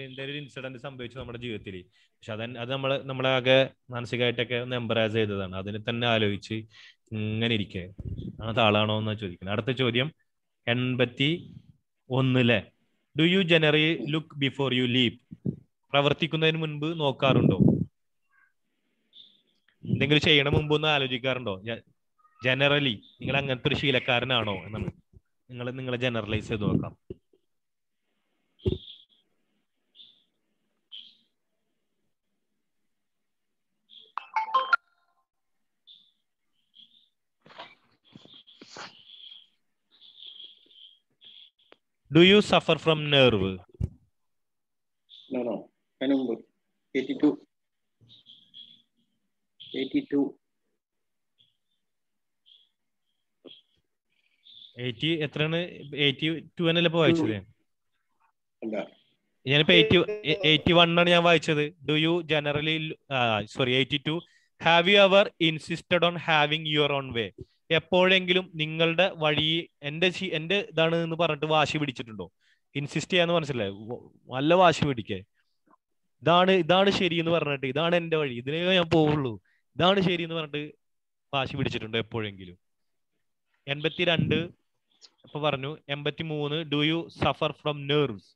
എന്തെങ്കിലും ഒരു ഇൻസിഡന്റ് സംഭവിച്ചു നമ്മുടെ ജീവിതത്തിൽ, പക്ഷെ അത് നമ്മളാകെ മാനസികമായിട്ടൊക്കെ ഒന്ന് എംബറാസ് ചെയ്തതാണ്, അതിനെ തന്നെ ആലോചിച്ച് ഇങ്ങനെ ഇരിക്കേ, അങ്ങനത്തെ ആളാണോ എന്നാ ചോദിക്കുന്നത്. അടുത്ത ചോദ്യം 81. Do you generally look before you leap? പ്രവർത്തിക്കുന്നതിന് മുൻപ് നോക്കാറുണ്ടോ? എന്തെങ്കിലും ചെയ്യണ മുമ്പ് ഒന്ന് ആലോചിക്കാറുണ്ടോ? ജനറലി നിങ്ങൾ അങ്ങനത്തെ ഒരു ശീലക്കാരനാണോ എന്നാണ്. നിങ്ങളെ ജനറലൈസ് ചെയ്ത് നോക്കാം. Do you suffer from nerve? No, no. അതിന് മുമ്പ് 82. 80 എത്രയാണ്? 82 എന്നല്ലേ ഇപ്പൊ വായിച്ചത്? അല്ല, ഞാനിപ്പോ 81 ആണ് ഞാൻ വായിച്ചത്. Do you generally, sorry 82. Have you ever insisted on having your own വേ? എപ്പോഴെങ്കിലും നിങ്ങളുടെ വഴി എന്റെ ഇതാണ് എന്ന് പറഞ്ഞിട്ട് വാശി പിടിച്ചിട്ടുണ്ടോ? ഇൻസിസ്റ്റ് ചെയ്യാന്ന് മനസ്സിലായി, നല്ല വാശി പിടിക്കേ. ഇതാണ് ശരി എന്ന് പറഞ്ഞിട്ട്, ഇതാണ് എന്റെ വഴി, ഇതിനേ ഞാൻ പോവുള്ളൂ, ഇതാണ് ശരി എന്ന് പറഞ്ഞിട്ട് വാശി പിടിച്ചിട്ടുണ്ടോ എപ്പോഴെങ്കിലും? 82 ഇപ്പൊ പറഞ്ഞു. 83 do you suffer from nerves?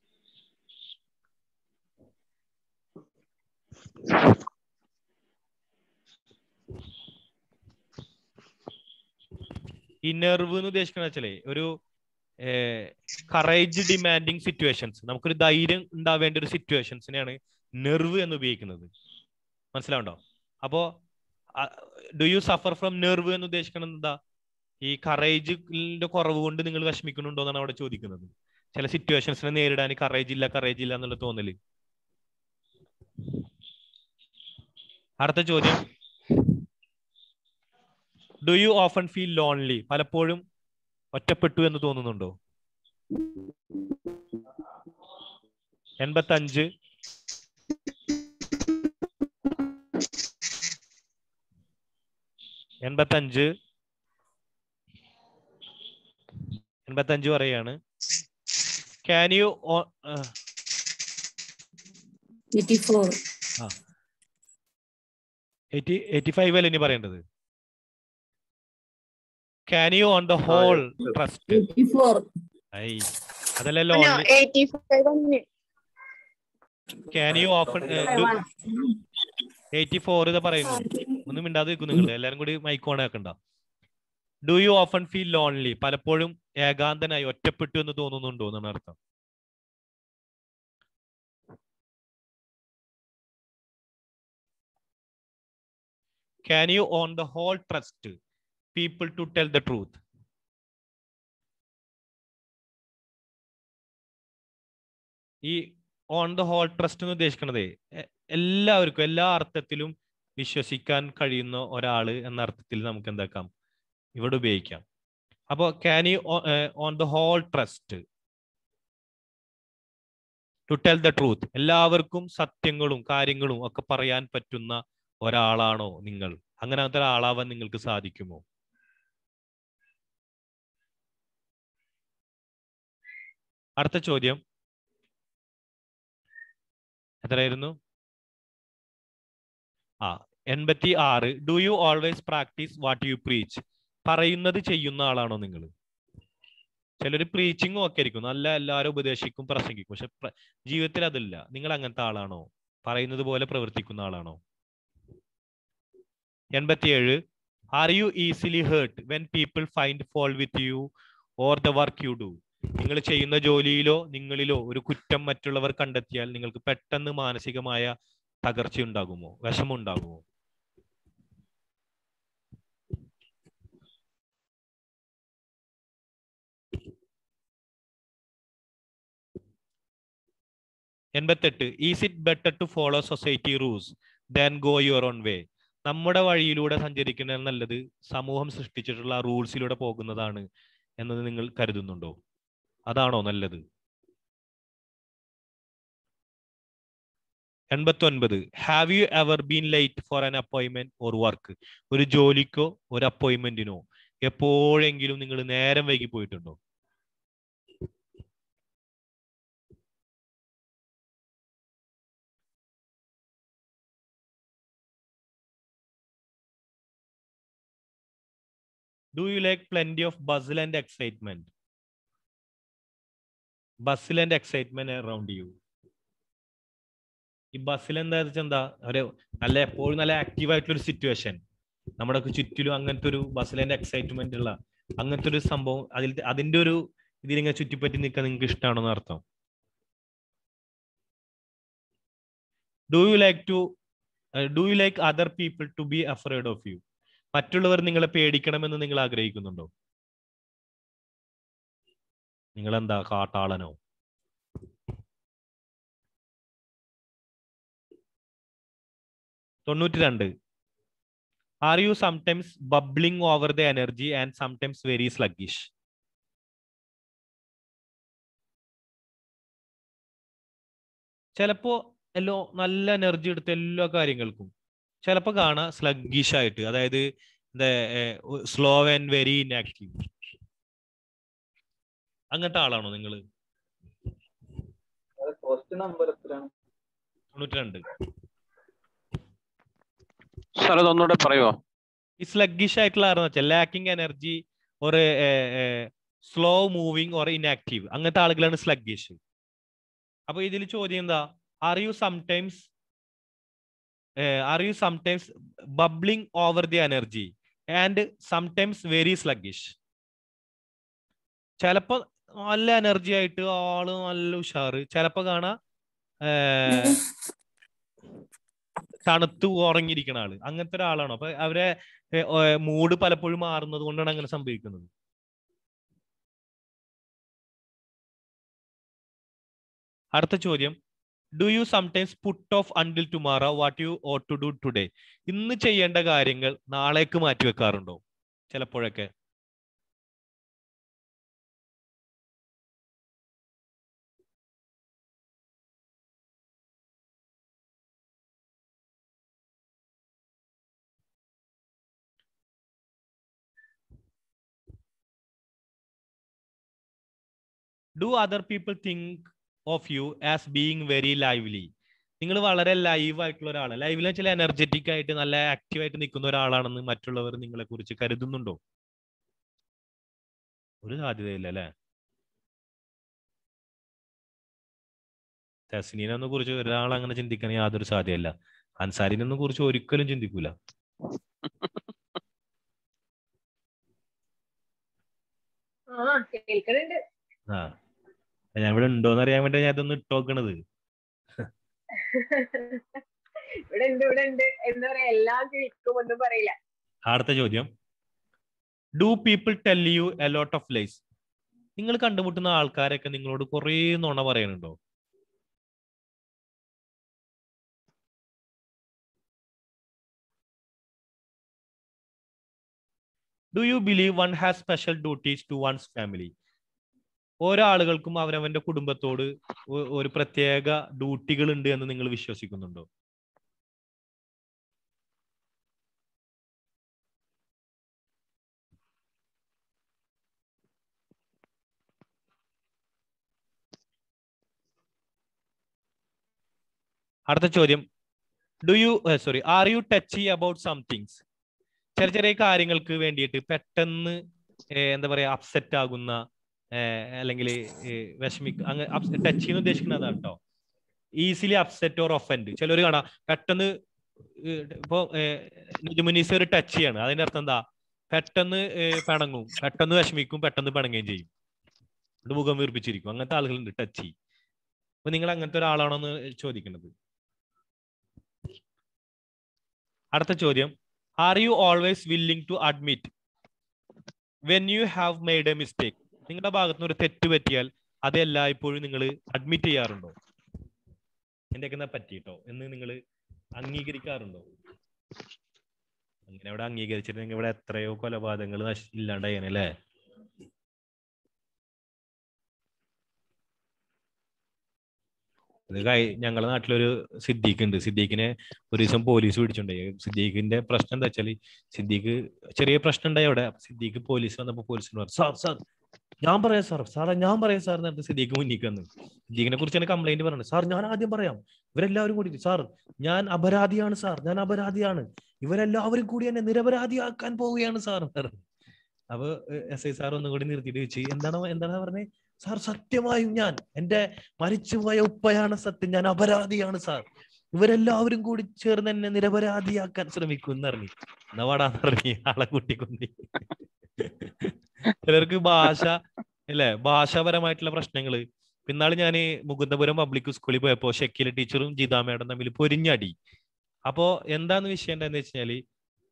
ഈ നെർവ് എന്ന് ഉദ്ദേശിക്കുന്ന വെച്ചാലേ ഒരു കറേജ് ഡിമാൻഡിങ് സിറ്റുവേഷൻസ്, നമുക്കൊരു ധൈര്യം ഉണ്ടാവേണ്ട ഒരു സിറ്റുവേഷൻസിനെയാണ് നെർവ് എന്ന് ഉപയോഗിക്കുന്നത്. മനസ്സിലാവുണ്ടോ? അപ്പോ do you suffer from nerve എന്ന് ഉദ്ദേശിക്കുന്നത് എന്താ? ഈ കറേജിന്റെ കുറവ് കൊണ്ട് നിങ്ങൾ വിഷമിക്കുന്നുണ്ടോ എന്നാണ് അവിടെ ചോദിക്കുന്നത്. ചില സിറ്റുവേഷൻസിനെ നേരിടാൻ കറേജ് ഇല്ല എന്നുള്ള തോന്നല്. അടുത്ത ചോദ്യം, do you often feel lonely? പലപ്പോഴും ഒറ്റപ്പെട്ടു എന്ന് തോന്നുന്നുണ്ടോ? 85 പറയാണ്. ക്യാൻ യു 85 അല്ലേ ഇനി പറയേണ്ടത്? Can you on the whole trust? 84. അതല്ലല്ലോ. No, 85. Can you often 84 ഇത് പറയുന്നു. ഒന്നും മിണ്ടാതെ നിൽക്കുന്നു നിങ്ങൾ എല്ലാരും കൂടി മൈക്ക് ഓൺ ആക്കണ്ട. Do you often feel lonely? പലപ്പോഴും ഏകാന്തനായി ഒറ്റപ്പെട്ടു എന്ന് തോന്നുന്നുണ്ടോ എന്നാണ് അർത്ഥം. Can you on the whole trust people to tell the truth? ഈ ഓൺ ദ ഹോൾ ട്രസ്റ്റ് എന്ന് ഉദ്ദേശിക്കുന്നത് എല്ലാവർക്കും എല്ലാ അർത്ഥത്തിലും വിശ്വസിക്കാൻ കഴിയുന്ന ഒരാള് എന്ന അർത്ഥത്തിൽ നമുക്ക് എന്താക്കാം ഇവിടെ ഉപയോഗിക്കാം. അപ്പോ can you on the whole trust to tell the truth? എല്ലാവർക്കും സത്യങ്ങളും കാര്യങ്ങളും ഒക്കെ പറയാൻ പറ്റുന്ന ഒരാളാണോ നിങ്ങൾ? അങ്ങനത്തെ ഒരാളാവാൻ നിങ്ങൾക്ക് സാധിക്കുമോ? അടുത്ത ചോദ്യം എത്രയായിരുന്നു? 86. Do you always practice what you preach? പറയുന്നത് ചെയ്യുന്ന ആളാണോ നിങ്ങൾ? ചിലർ പ്രീച്ചിങ്ങും ഒക്കെ ആയിരിക്കും, നല്ല എല്ലാവരും ഉപദേശിക്കും, പ്രസംഗിക്കും, പക്ഷെ ജീവിതത്തിൽ അതില്ല. നിങ്ങൾ അങ്ങനത്തെ ആളാണോ? പറയുന്നത് പോലെ പ്രവർത്തിക്കുന്ന ആളാണോ? 87. Are you easily hurt when people find fault with you or the work you do? നിങ്ങൾ ചെയ്യുന്ന ജോലിയിലോ നിങ്ങളിലോ ഒരു കുറ്റം മറ്റുള്ളവർ കണ്ടെത്തിയാൽ നിങ്ങൾക്ക് പെട്ടെന്ന് മാനസികമായ തകർച്ച ഉണ്ടാകുമോ, വിഷമമുണ്ടാകുമോ? Is it better to follow society rules than go your own way? നമ്മുടെ വഴിയിലൂടെ സഞ്ചരിക്കുന്നത് നല്ലത് സമൂഹം സൃഷ്ടിച്ചിട്ടുള്ള റൂൾസിലൂടെ പോകുന്നതാണ് എന്നത് നിങ്ങൾ കരുതുന്നുണ്ടോ? അതാണോ നല്ലത്? 89. Have you ever been late for an appointment or work? ഒരു ജോലിക്കോ ഒരു അപ്പോയിന്റ്മെന്റിനോ എപ്പോഴെങ്കിലും നിങ്ങൾ നേരം വൈകി പോയിട്ടുണ്ടോ? Do you like plenty of bustle and excitement? Bustle and excitement around you. ഈ ബസ്സിൽ എന്താ വെച്ചാൽ ഒരു നല്ല എപ്പോഴും നല്ല ആക്റ്റീവ് ആയിട്ടുള്ള ഒരു സിറ്റുവേഷൻ, നമ്മുടെ ചുറ്റിലും അങ്ങനത്തെ ഒരു ബസ്സിൽ ആൻഡ് എക്സൈറ്റ്മെന്റ് ഉള്ള അങ്ങനത്തെ ഒരു സംഭവം, അതിന്റെ ഒരു ഇതിലിങ്ങനെ ചുറ്റിപ്പറ്റി നിൽക്കാൻ നിങ്ങൾക്ക് ഇഷ്ടമാണോ എന്ന് അർത്ഥം. Do you like other people to be afraid of you? മറ്റുള്ളവർ നിങ്ങളെ പേടിക്കണമെന്ന് നിങ്ങൾ ആഗ്രഹിക്കുന്നുണ്ടോ? നിങ്ങൾ എന്താ കാട്ടാളനോ? തൊണ്ണൂറ്റി Are you sometimes bubbling over the energy and sometimes very sluggish? ചിലപ്പോ നല്ല എനർജി എടുത്ത് എല്ലാ കാര്യങ്ങൾക്കും, ചിലപ്പോ കാണാം സ്ലഗ്ഗിഷ് ആയിട്ട്, അതായത് സ്ലോ ആൻഡ് വെരി ഇൻആക്റ്റീവ്. അങ്ങനത്തെ ആളാണോ നിങ്ങൾ? 92. ഒന്നുകൂടെ പറയുമോ? ഈ സ്ലഗ്ഗിഷ് ആയിട്ടുള്ള ആരെന്ന് വെച്ചാൽ lacking energy or slow moving or inactive, അങ്ങനത്തെ ആളുകളാണ് സ്ലഗ്ഗിഷ്. അപ്പൊ ഇതിൽ ചോദ്യം എന്താ? Are you sometimes bubbling over the energy and sometimes very sluggish. ചിലപ്പോ നല്ല എനർജി ആയിട്ട് ആള് നല്ല ഉഷാറ്, ചിലപ്പോ കാണാ തണുത്ത് ഉറങ്ങിയിരിക്കുന്ന ആള്. അങ്ങനത്തെ ഒരാളാണോ? അപ്പൊ അവരെ മൂഡ് പലപ്പോഴും മാറുന്നത് കൊണ്ടാണ് അങ്ങനെ സംഭവിക്കുന്നത്. അടുത്ത ചോദ്യം, do you sometimes put off until tomorrow what you ought to do today? ഇന്ന് ചെയ്യേണ്ട കാര്യങ്ങൾ നാളേക്ക് മാറ്റി വെക്കാറുണ്ടോ? ചിലപ്പോഴൊക്കെ. Do other people think of you as being very lively? നിങ്ങൾ വളരെ ലൈവ് ആയിട്ടുള്ള ഒരാളാണ്, ലൈവിൽ വെച്ചാൽ എനർജറ്റിക് ആയിട്ട് നല്ല ആക്റ്റീവ് ആയിട്ട് നിൽക്കുന്ന ഒരാളാണെന്ന് മറ്റുള്ളവർ നിങ്ങളെ കുറിച്ച് കരുതുന്നുണ്ടോ? ഒരു സാധ്യതയില്ല അല്ലെ? തസ്നീനെ കുറിച്ച് ഒരാൾ അങ്ങനെ ചിന്തിക്കാൻ യാതൊരു സാധ്യതയില്ല. അൻസാരിനെ കുറിച്ച് ഒരിക്കലും ചിന്തിക്കൂല. ഞാൻ ഇവിടെ ഉണ്ടോന്ന് അറിയാൻ വേണ്ടി ഞാൻ ഇതൊന്ന് ഇട്ടോക്കണത്. അടുത്ത ചോദ്യം, do people tell you a lot of lies? നിങ്ങൾ കണ്ടുമുട്ടുന്ന ആൾക്കാരൊക്കെ നിങ്ങളോട് കുറേ നുണ പറയാനുണ്ടോ? Do you believe one has special duties to one's family? ഓരോ ആളുകൾക്കും അവരവന്റെ കുടുംബത്തോട് ഒരു പ്രത്യേക ഡ്യൂട്ടികൾ ഉണ്ട് എന്ന് നിങ്ങൾ വിശ്വസിക്കുന്നുണ്ടോ? അടുത്ത ചോദ്യം, ആർ യു ടച്ചി അബൌട്ട് സംതിങ്സ്? ചെറിയ കാര്യങ്ങൾക്ക് വേണ്ടിയിട്ട് പെട്ടെന്ന് എന്താ പറയാ അപ്സെറ്റ് ആകുന്ന, അല്ലെങ്കിൽ ടച്ച് എന്ന് ഉദ്ദേശിക്കുന്നത് അതാണ് കേട്ടോ. Easily upset or offend. ചിലർ കാണാം പെട്ടെന്ന്, ഇപ്പൊ നിജുമുനീസ് ഒരു ടച്ച് ചെയ്യാണ്, അതിന്റെ അർത്ഥം എന്താ? പെട്ടെന്ന് പിണങ്ങും, പെട്ടെന്ന് വിഷമിക്കും, പെട്ടെന്ന് പിണങ്ങുകയും ചെയ്യും, മുഖം വീർപ്പിച്ചിരിക്കും. അങ്ങനത്തെ ആളുകളുണ്ട് ടച്ച്. അപ്പൊ നിങ്ങൾ അങ്ങനത്തെ ഒരാളാണോ എന്ന് ചോദിക്കുന്നത്. അടുത്ത ചോദ്യം, are you always willing to admit when you have made a mistake? നിങ്ങളുടെ ഭാഗത്തുനിന്ന് ഒരു തെറ്റ് പറ്റിയാൽ അത് എല്ലായ്പ്പോഴും നിങ്ങൾ അഡ്മിറ്റ് ചെയ്യാറുണ്ടോ? എന്തൊക്കെ പറ്റിയിട്ടോ എന്ന് നിങ്ങൾ അംഗീകരിക്കാറുണ്ടോ? അങ്ങനെ ഇവിടെ അംഗീകരിച്ചിട്ടുണ്ടെങ്കിൽ ഇവിടെ എത്രയോ കൊലപാതകങ്ങൾ ഇല്ലാണ്ടായല്ലേ? ഞങ്ങളുടെ നാട്ടിലൊരു സിദ്ദീഖ് ഉണ്ട്. സിദ്ദീഖിനെ ഒരു ദിവസം പോലീസ് പിടിച്ചിട്ടുണ്ടായി. സിദ്ദീഖിന്റെ പ്രശ്നം എന്താ വെച്ചാല്, സിദ്ദീഖ് ചെറിയ പ്രശ്നം ഉണ്ടായി അവിടെ. സിദ്ദീഖ് പോലീസ് വന്നപ്പോ പോലീസിന് പറഞ്ഞു, സാർ ഞാൻ പറയാം സാറേ ഞാൻ പറയാം സാർ എന്നിട്ട് സിദ്ദീഖ് മുന്നിക്ക് വന്നു. സിദ്ദീഖിനെ കുറിച്ച് കംപ്ലൈന്റ് പറഞ്ഞു. സാർ ഞാൻ ആദ്യം പറയാം, ഇവരെല്ലാവരും കൂടി, സാർ ഞാൻ അപരാധിയാണ് സാർ, ഞാൻ അപരാധിയാണ്, ഇവരെല്ലാവരും കൂടി എന്നെ നിരപരാധിയാക്കാൻ പോവുകയാണ് സാർ. അപ്പൊ SI സാർ ഒന്നും കൂടി നിർത്തിയിട്ട് ചോദിച്ചു, എന്താണ് പറഞ്ഞേ? സാർ സത്യമായും ഞാൻ, എന്റെ മരിച്ചുപോയ ഉപ്പയാണ് സത്യം, ഞാൻ അപരാധിയാണ് സാർ, ഇവരെല്ലാവരും കൂടി ചേർന്ന് എന്നെ നിരപരാധിയാക്കാൻ ശ്രമിക്കും എന്ന് പറഞ്ഞു. എന്നാ പാടാന്ന് പറഞ്ഞു ആളെ കൂട്ടിക്കൊണ്ടി. ചിലർക്ക് ഭാഷാപരമായിട്ടുള്ള പ്രശ്നങ്ങള്. പിന്നാള് ഞാൻ മുകുന്ദപുരം പബ്ലിക് സ്കൂളിൽ പോയപ്പോ ഷക്കീല ടീച്ചറും ജിത മേഡം തമ്മിൽ പൊരിഞ്ഞടി. അപ്പോ എന്താന്ന് വിഷയം എന്താന്ന് വെച്ചാല്,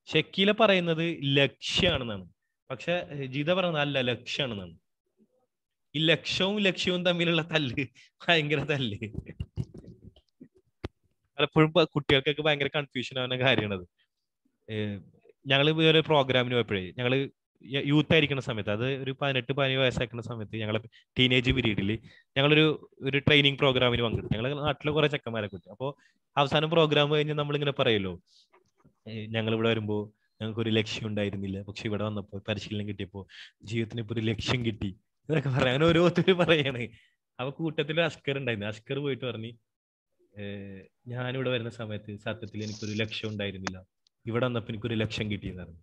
ഷക്കീല പറയുന്നത് ലക്ഷ്യമാണെന്നാണ്, പക്ഷെ ജിത പറയുന്നത് അല്ല ലക്ഷ്യമാണെന്നാണ്. ഈ ലക്ഷ്യവും തമ്മിലുള്ള തല്ല് ഭയങ്കര തല്ല്. പലപ്പോഴും കുട്ടികൾക്കൊക്കെ ഭയങ്കര കൺഫ്യൂഷൻ ആവുന്ന കാര്യമാണത്. ഞങ്ങൾ ഇതുപോലെ പ്രോഗ്രാമിന് പോയപ്പോഴേ ഞങ്ങള് യൂത്ത് ആയിരിക്കുന്ന സമയത്ത്, അത് ഒരു 18-17 വയസ്സാക്കുന്ന സമയത്ത്, ഞങ്ങളെ ടീനേജ് പീരീഡിൽ ഞങ്ങളൊരു ട്രെയിനിങ് പ്രോഗ്രാമിന് പങ്കെടുത്തു. ഞങ്ങൾ നാട്ടിലെ കുറെ ചെക്കന്മാരെ കിട്ടും. അപ്പോൾ അവസാനം പ്രോഗ്രാം കഴിഞ്ഞ് നമ്മളിങ്ങനെ പറയല്ലോ, ഞങ്ങൾ ഇവിടെ വരുമ്പോൾ ഞങ്ങൾക്കൊരു ലക്ഷ്യം ഉണ്ടായിരുന്നില്ല, പക്ഷെ ഇവിടെ വന്നപ്പോൾ പരിശീലനം കിട്ടിയപ്പോൾ ജീവിതത്തിന് ഇപ്പോൾ ഒരു ലക്ഷ്യം കിട്ടി എന്നൊക്കെ പറയാം. അങ്ങനെ ഓരോരുത്തർ പറയാണ്. അപ്പൊ കൂട്ടത്തിൽ അസ്കർ ഉണ്ടായിരുന്നു. അസ്കർ പോയിട്ട് പറഞ്ഞു, ഞാനിവിടെ വരുന്ന സമയത്ത് സത്യത്തിൽ എനിക്കൊരു ലക്ഷ്യം ഉണ്ടായിരുന്നില്ല, ഇവിടെ വന്നപ്പോൾ എനിക്കൊരു ലക്ഷ്യം കിട്ടിയെന്ന് പറഞ്ഞു.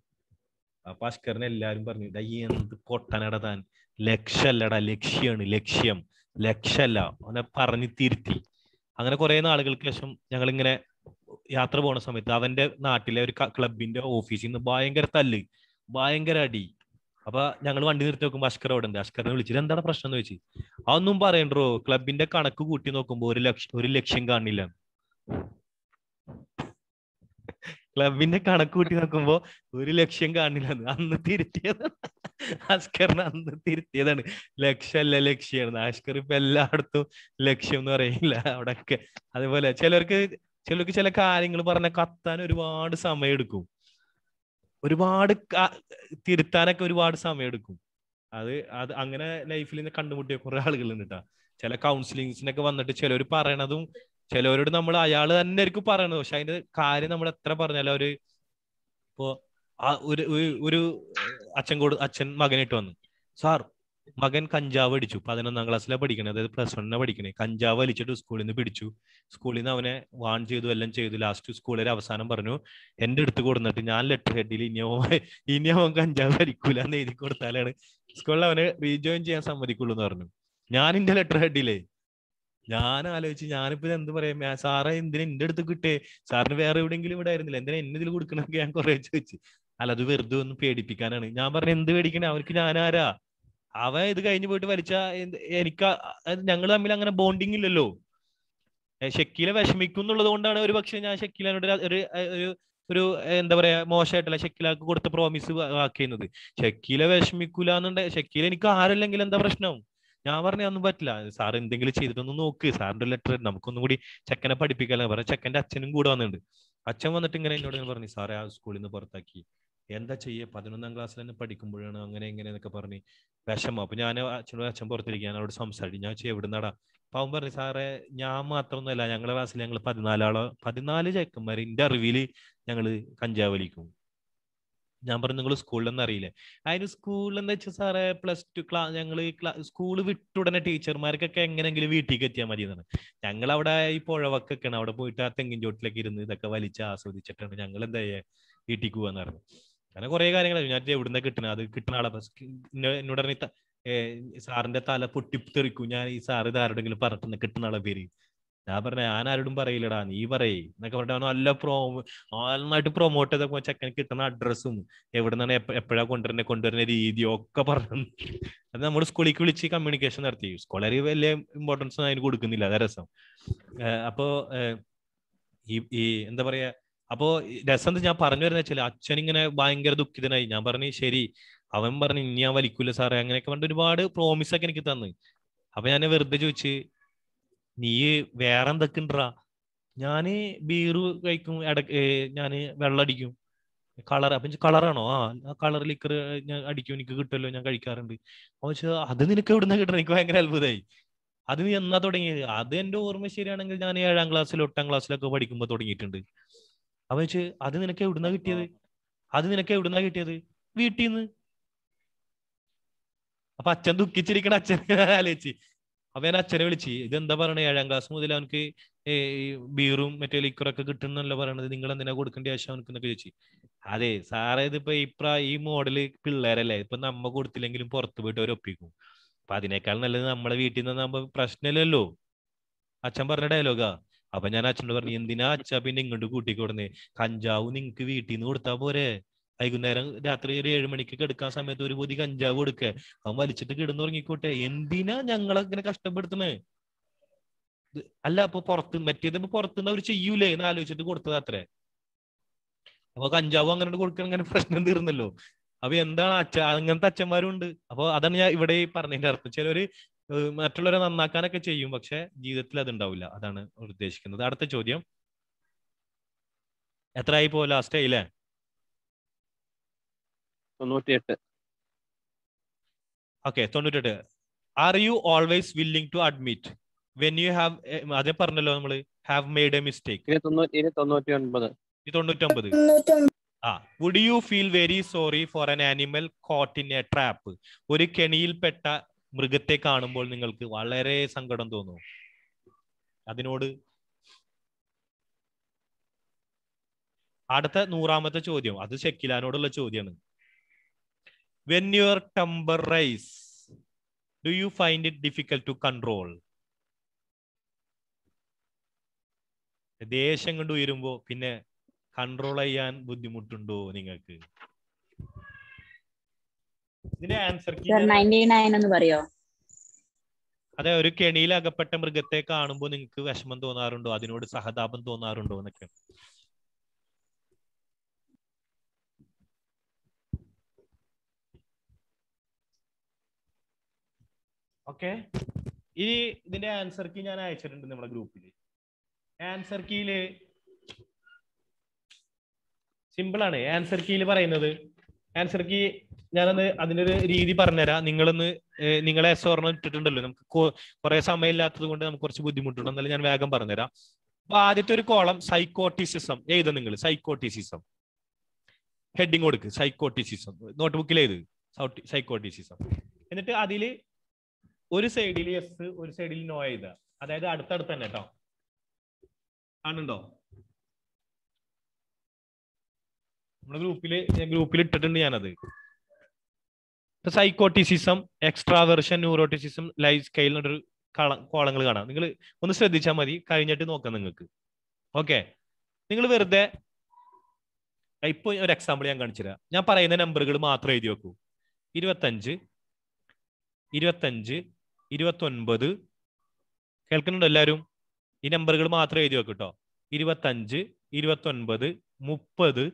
അപ്പൊ അസ്കറിനെ എല്ലാരും പറഞ്ഞു, എന്ത് പൊട്ടനടാ താൻ, ലക്ഷ്യമല്ലടാ ലക്ഷ്യമാണ്, ലക്ഷ്യമല്ല അവനെ പറഞ്ഞ് തിരുത്തി. അങ്ങനെ കുറെ നാളുകൾക്ക് ശേഷം ഞങ്ങളിങ്ങനെ യാത്ര പോണ സമയത്ത് അവന്റെ നാട്ടിലെ ഒരു ക്ലബിന്റെ ഓഫീസിൽ നിന്ന് ഭയങ്കര തല്ല്, ഭയങ്കര അടി. അപ്പൊ ഞങ്ങൾ വണ്ടി നിർത്തി നോക്കുമ്പോൾ അസ്കർ അവിടെ ഉണ്ട്. അസ്കറിനെ വിളിച്ചിട്ട് എന്താണ് പ്രശ്നം എന്ന് ചോദിച്ചു. അതൊന്നും പറയണ്ടോ, ക്ലബിന്റെ കണക്ക് കൂട്ടി നോക്കുമ്പോ ഒരു ലക്ഷ്യം കാണില്ല. ക്ലബിന്റെ കണക്ക് കൂട്ടി നോക്കുമ്പോ ഒരു ലക്ഷ്യം കാണില്ല. അന്ന് തിരുത്തിയതാണ് അസ്കറിനെ, അന്ന് തിരുത്തിയതാണ്. ലക്ഷ്യമാണ്. അസ്കർ ഇപ്പൊ എല്ലായിടത്തും ലക്ഷ്യം എന്ന് പറയില്ല അവിടെയൊക്കെ. അതുപോലെ ചിലർക്ക് ചില കാര്യങ്ങൾ പറഞ്ഞ കത്താൻ ഒരുപാട് സമയം എടുക്കും, ഒരുപാട് തിരുത്താനൊക്കെ ഒരുപാട് സമയം എടുക്കും. അത് അങ്ങനെ ലൈഫിൽ നിന്ന് കണ്ടുമുട്ടിയ കുറെ ആളുകളുണ്ട് കേട്ടോ. ചില കൗൺസിലിങ്സിനൊക്കെ വന്നിട്ട് ചിലർ പറയണതും ചിലവരോട് നമ്മൾ അയാൾ തന്നെ ആയിരിക്കും പറയണത്, പക്ഷെ അതിന്റെ കാര്യം നമ്മൾ എത്ര പറഞ്ഞാലും അവര് ഇപ്പോ ഒരു അച്ഛൻ മകനായിട്ട് വന്നു, സാർ മകൻ കഞ്ചാവ് അടിച്ചു, 11ാം ക്ലാസ്സിലാണ് പഠിക്കണേ, അതായത് +1 പഠിക്കണേ. കഞ്ചാവ് വലിച്ചിട്ട് സ്കൂളിൽ നിന്ന് പിടിച്ചു, സ്കൂളിൽ നിന്ന് അവനെ വാൺ ചെയ്തു, എല്ലാം ചെയ്തു. ലാസ്റ്റ് സ്കൂളിൽ അവസാനം പറഞ്ഞു, എന്റെ അടുത്ത് കൊടുന്നിട്ട് ഞാൻ ലെറ്റർ ഹെഡിൽ ഇനി അവൻ കഞ്ചാവ് വലിക്കൂല എന്ന് എഴുതി കൊടുത്താലാണ് സ്കൂളിൽ അവനെ റീജോയിൻ ചെയ്യാൻ സമ്മതിക്കുള്ളൂ എന്ന് പറഞ്ഞു. ഞാൻ എന്റെ ലെറ്റർ ഹെഡിലേ ഞാൻ ആലോചിച്ച്, ഞാനിപ്പോ എന്ത് പറയാ, സാറേ എന്തിനാ എന്റെ അടുത്ത് കിട്ടേ, സാറിന് വേറെ എവിടെയെങ്കിലും ഇവിടെ ആയിരുന്നില്ല, എന്തിനാ എന്നെ ഇതിൽ കൊടുക്കണൊക്കെ ഞാൻ കുറെ ചോദിച്ചു. അല്ല, അത് വെറുതെ ഒന്ന് പേടിപ്പിക്കാനാണ്. ഞാൻ പറഞ്ഞു, എന്ത് പേടിക്കണേ, അവർക്ക് ഞാനാരാ, അവൻ ഇത് കഴിഞ്ഞ് പോയിട്ട് വലിച്ച എനിക്ക് ഞങ്ങൾ തമ്മിൽ അങ്ങനെ ബോണ്ടിങ് ഇല്ലല്ലോ. ഷക്കീല വിഷമിക്കും എന്നുള്ളത് കൊണ്ടാണ് ഒരു പക്ഷെ ഞാൻ ഷക്കീലനോട് ഒരു എന്താ പറയാ മോശമായിട്ടല്ല ഷക്കീലക്ക് കൊടുത്ത പ്രോമിസ് ആക്കിയുന്നത്. ഷക്കീല വിഷമിക്കൂല എന്നുണ്ടെങ്കിൽ, ഷക്കീല എനിക്ക് ആരല്ലെങ്കിൽ എന്താ പ്രശ്നം? ഞാൻ പറഞ്ഞ ഒന്നും പറ്റില്ല, സാർ എന്തെങ്കിലും ചെയ്തിട്ടൊന്ന് നോക്ക്, സാറിന്റെ ലെറ്റർ നമുക്കൊന്നും കൂടി ചെക്കനെ പഠിപ്പിക്കാല്ല പറയാം. ചെക്കന്റെ അച്ഛനും കൂടെ വന്നിട്ടുണ്ട്. അച്ഛൻ വന്നിട്ട് ഇങ്ങനെ എന്നോട് പറഞ്ഞു, സാറേ ആ സ്കൂളിൽ നിന്ന് പുറത്താക്കി, എന്താ ചെയ്യേ, 11ാം ക്ലാസ്സിൽ തന്നെ പഠിക്കുമ്പോഴാണ് അങ്ങനെ എന്നൊക്കെ പറഞ്ഞ് വിഷമം. അപ്പൊ ഞാൻ അച്ഛൻ പുറത്തിരിക്കുക, ഞാനോട് സംസാരിക്കും. ഞാൻ എവിടുന്നാടാ? അപ്പൊ അവൻ പറഞ്ഞു, സാറേ ഞാൻ മാത്രമൊന്നുമല്ല, ഞങ്ങളുടെ ക്ലാസ്സിൽ ഞങ്ങൾ 14 ചെക്കന്മാർ എന്റെ അറിവില് ഞങ്ങള് കഞ്ചാവ് വലിക്കും. ഞാൻ പറഞ്ഞു, നിങ്ങൾ സ്കൂളിലൊന്നും അറിയില്ലേ? അതിന് സ്കൂളിൽ എന്താ വെച്ചാൽ സാറേ +2 ഞങ്ങൾ സ്കൂൾ വിട്ടുടനെ ടീച്ചർമാർക്കൊക്കെ എങ്ങനെയെങ്കിലും വീട്ടിലേക്ക് എത്തിയാൽ മതി എന്നാണ്. ഞങ്ങൾ അവിടെ ഈ പുഴവക്കൊക്കെയാണ്, അവിടെ പോയിട്ട് ആ തെങ്ങിൻ ചോട്ടിലേക്ക് ഇരുന്ന് ഇതൊക്കെ വലിച്ച് ആസ്വദിച്ചിട്ടാണ് ഞങ്ങൾ എന്താ വീട്ടിലേക്ക് പോകാന്ന് പറഞ്ഞു. അങ്ങനെ കുറെ കാര്യങ്ങൾ ഞാൻ എവിടുന്ന കിട്ടണ, അത് കിട്ടുന്ന ആളെ എന്നോട് പറഞ്ഞ സാറിന്റെ തല പൊട്ടിത്തെറിക്കും, ഞാൻ ഈ സാറ് ഇത് ആരോടെങ്കിലും പറഞ്ഞിട്ട് കിട്ടുന്ന ആളെ പേര്. ഞാൻ പറഞ്ഞ, ഞാൻ ആരോടും പറയില്ലടാ, നീ പറയേ എന്നൊക്കെ പറഞ്ഞിട്ട് നല്ല നന്നായിട്ട് പ്രൊമോട്ട് ചെയ്തപ്പോ ചെക്കന് കിട്ടുന്ന അഡ്രസ്സും എവിടെ നിന്നാണ് എപ്പോഴാ കൊണ്ടുവരുന്ന രീതിയും ഒക്കെ പറഞ്ഞു. അത് നമ്മൾ സ്കൂളിലേക്ക് വിളിച്ച് കമ്മ്യൂണിക്കേഷൻ നടത്തി. സ്കൂളിൽ വലിയ ഇമ്പോർട്ടൻസ് അതിന് കൊടുക്കുന്നില്ല, അതാ രസം. അപ്പോ ഈ എന്താ പറയാ, അപ്പോ രസം ഞാൻ പറഞ്ഞു വരുന്ന വെച്ചാൽ അച്ഛൻ ഇങ്ങനെ ഭയങ്കര ദുഃഖിതനായി. ഞാൻ പറഞ്ഞു, ശരി. അവൻ പറഞ്ഞു, ഇനി ഞാൻ വലിക്കൂല സാറേ, അങ്ങനെയൊക്കെ പറഞ്ഞിട്ട് ഒരുപാട് പ്രോമിസ് ഒക്കെ എനിക്ക് തന്നു. അപ്പൊ ഞാൻ വെറുതെ ചോദിച്ച്, നീ വേറെ എന്തൊക്കെ ഉണ്ടാ? ഞാന് ബീറ് കഴിക്കും, ഞാന് വെള്ളം അടിക്കും, അപ്പൊ കളറാണോ? ആ കളർ ലിക്കർ ഞാൻ അടിക്കും, എനിക്ക് കിട്ടുമല്ലോ, ഞാൻ കഴിക്കാറുണ്ട്. അപ്പൊ അത് നിനക്ക് എവിടുന്ന കിട്ടണം? എനിക്ക് ഭയങ്കര അത്ഭുതമായി. അത് നീ എന്നാ തുടങ്ങിയത്? അത് എന്റെ ഓർമ്മ ശരിയാണെങ്കിൽ ഞാൻ 7ാം ക്ലാസ്സിലോ 8ാം ക്ലാസ്സിലൊക്കെ പഠിക്കുമ്പോ തുടങ്ങിയിട്ടുണ്ട്. അപ്പൊ അത് നിനക്ക് എവിടുന്നാ കിട്ടിയത്? വീട്ടിൽ നിന്ന്. അപ്പൊ അച്ഛൻ ദുഃഖിച്ചിരിക്കണ അച്ഛനെ ആലോചിച്ച്. അപ്പൊ ഞാൻ അച്ഛനെ വിളിച്ച്, ഇതെന്താ പറയണേ, 7ാം ക്ലാസ് മുതൽ അവനക്ക് ബീറും മറ്റേ ലിക്കറൊക്കെ കിട്ടുന്നല്ല പറയണത്, നിങ്ങൾ എന്തിനാ കൊടുക്കേണ്ട ആവശ്യം അവനക്ക് എന്നൊക്കെ ചോദിച്ചു. അതെ സാറേ, ഇതിപ്പോ ഈ മോഡല് പിള്ളേരല്ലേ, ഇപ്പൊ നമ്മ കൊടുത്തില്ലെങ്കിലും പുറത്തു പോയിട്ട് അവർ ഒപ്പിക്കും. അപ്പൊ അതിനേക്കാൾ നല്ലത് നമ്മളെ വീട്ടിൽ നിന്ന് പ്രശ്നമില്ലല്ലോ. അച്ഛൻ പറഞ്ഞ ഡയലോഗാ. അപ്പൊ ഞാൻ അച്ഛനോട് പറഞ്ഞു, എന്തിനാ അച്ഛാ പിന്നെ ഇങ്ങോട്ട് കൂട്ടിക്കൊടുന്നേ? കഞ്ചാവ് നിങ്ങക്ക് വീട്ടിൽ നിന്ന് കൊടുത്താ പോരെ? വൈകുന്നേരം രാത്രി ഒരു 7 മണിക്ക് കിടക്കാൻ സമയത്ത് ഒരു പൊതി കഞ്ചാവ് കൊടുക്കേ, അവൻ വലിച്ചിട്ട് കിടന്നുറങ്ങിക്കോട്ടെ, എന്തിനാ ഞങ്ങളങ്ങനെ കഷ്ടപ്പെടുത്തണേ? അല്ല അപ്പൊ മറ്റേത് പുറത്തുനിന്ന് അവർ ചെയ്യൂലേ എന്ന് ആലോചിച്ചിട്ട് കൊടുത്തത് അത്രേ. അപ്പൊ കഞ്ചാവ് അങ്ങനെ കൊടുക്കാൻ അങ്ങനെ പ്രശ്നം തീർന്നല്ലോ. അപ്പൊ എന്താണ് അങ്ങനത്തെ അച്ഛന്മാരും ഉണ്ട്. അപ്പൊ അതാണ് ഞാൻ ഇവിടെ പറഞ്ഞതിന്റെ അർത്ഥം. ചിലര് മറ്റുള്ളവരെ നന്നാക്കാനൊക്കെ ചെയ്യും, പക്ഷെ ജീവിതത്തിൽ അത് ഉണ്ടാവില്ല. അതാണ് ഉദ്ദേശിക്കുന്നത്. അടുത്ത ചോദ്യം എത്രയായി പോ ലാസ്റ്റ് ആയില്ലേ? 98. Okay, 98. Are you always willing to admit when you have, അതേ പറഞ്ഞല്ലോ നമ്മള്, have made a mistake. 99. 99. Would you feel very sorry for an animal caught in a trap? ഒരു കെണിയിൽപ്പെട്ട മൃഗത്തെ കാണുമ്പോൾ നിങ്ങൾക്ക് വളരെ സങ്കടം തോന്നും. അതിനോട് അടുത്ത 100ാമത്തെ ചോദ്യം, അത് ഷെക്കിലാനോടുള്ള ചോദ്യമാണ്. When your temper rise do you find it difficult to control? ദേഷ്യം കൊണ്ട് ഉയരുമ്പോ പിന്നെ കൺട്രോൾ ചെയ്യാൻ ബുദ്ധിമുട്ടുണ്ടോ നിങ്ങൾക്ക്? ഇതിന്റെ ആൻസർ 99 എന്ന് പറയോ? അതെ, ഒരു കെണിയിൽ അകപ്പെട്ട മൃഗത്തെ കാണുമ്പോൾ നിങ്ങൾക്ക് വിഷമം തോന്നാറുണ്ടോ? അതിനോട് സഹതാപം തോന്നാറുണ്ടോ എന്നൊക്കെ. ഓക്കെ, ഇനി ഇതിന്റെ ആൻസർ കീ ഞാൻ അയച്ചിട്ടുണ്ട് നമ്മുടെ ഗ്രൂപ്പിൽ. ആൻസർ കീയില് സിമ്പിൾ ആണ്. ആൻസർ കീയിൽ പറയുന്നത്, ആൻസർ കീ ഞാനൊന്ന് അതിന്റെ ഒരു രീതി പറഞ്ഞുതരാം. നിങ്ങളെ സ്വർണ്ണം ഇട്ടിട്ടുണ്ടല്ലോ, നമുക്ക് കുറെ സമയം ഇല്ലാത്തത് കൊണ്ട് നമുക്ക് കുറച്ച് ബുദ്ധിമുട്ടുണ്ട്. എന്നാലും ഞാൻ വേഗം പറഞ്ഞുതരാം. അപ്പൊ ആദ്യത്തെ ഒരു കോളം സൈക്കോട്ടിസിസം എഴുതാം. നിങ്ങൾ സൈക്കോട്ടിസിസം ഹെഡിങ് കൊടുക്ക്. സൈക്കോട്ടിസിസം നോട്ട്ബുക്കിൽ എഴുത് സൈക്കോട്ടിസിസം. എന്നിട്ട് അതില് ഒരു സൈഡിൽ യെസ്, ഒരു സൈഡിൽ നോ എഴുതുക. അതായത് അടുത്തടുത്ത് തന്നെ കേട്ടോ. കാണുന്നുണ്ടോ? നമ്മുടെ ഗ്രൂപ്പിൽ ഇട്ടിട്ടുണ്ട് ഞാനത്. സൈക്കോട്ടിസിസം, എക്സ്ട്രാവേർഷൻ, ന്യൂറോട്ടിസിസം, ലൈഫ് സ്കെയിൽ എന്നൊരു കോളങ്ങൾ കാണാം. നിങ്ങൾ ഒന്ന് ശ്രദ്ധിച്ചാൽ മതി, കഴിഞ്ഞിട്ട് നോക്കാം നിങ്ങൾക്ക്. ഓക്കെ, നിങ്ങൾ വെറുതെ ഇപ്പൊ ഒരു എക്സാമ്പിൾ ഞാൻ കാണിച്ചു തരാം. ഞാൻ പറയുന്ന നമ്പറുകൾ മാത്രം എഴുതി വെക്കൂ. 25, 25, 29. കേൾക്കുന്നുണ്ടോ എല്ലാവരും? ഈ നമ്പറുകൾ മാത്രം എഴുതി വെക്കും കേട്ടോ. 25, 29, 30, 34,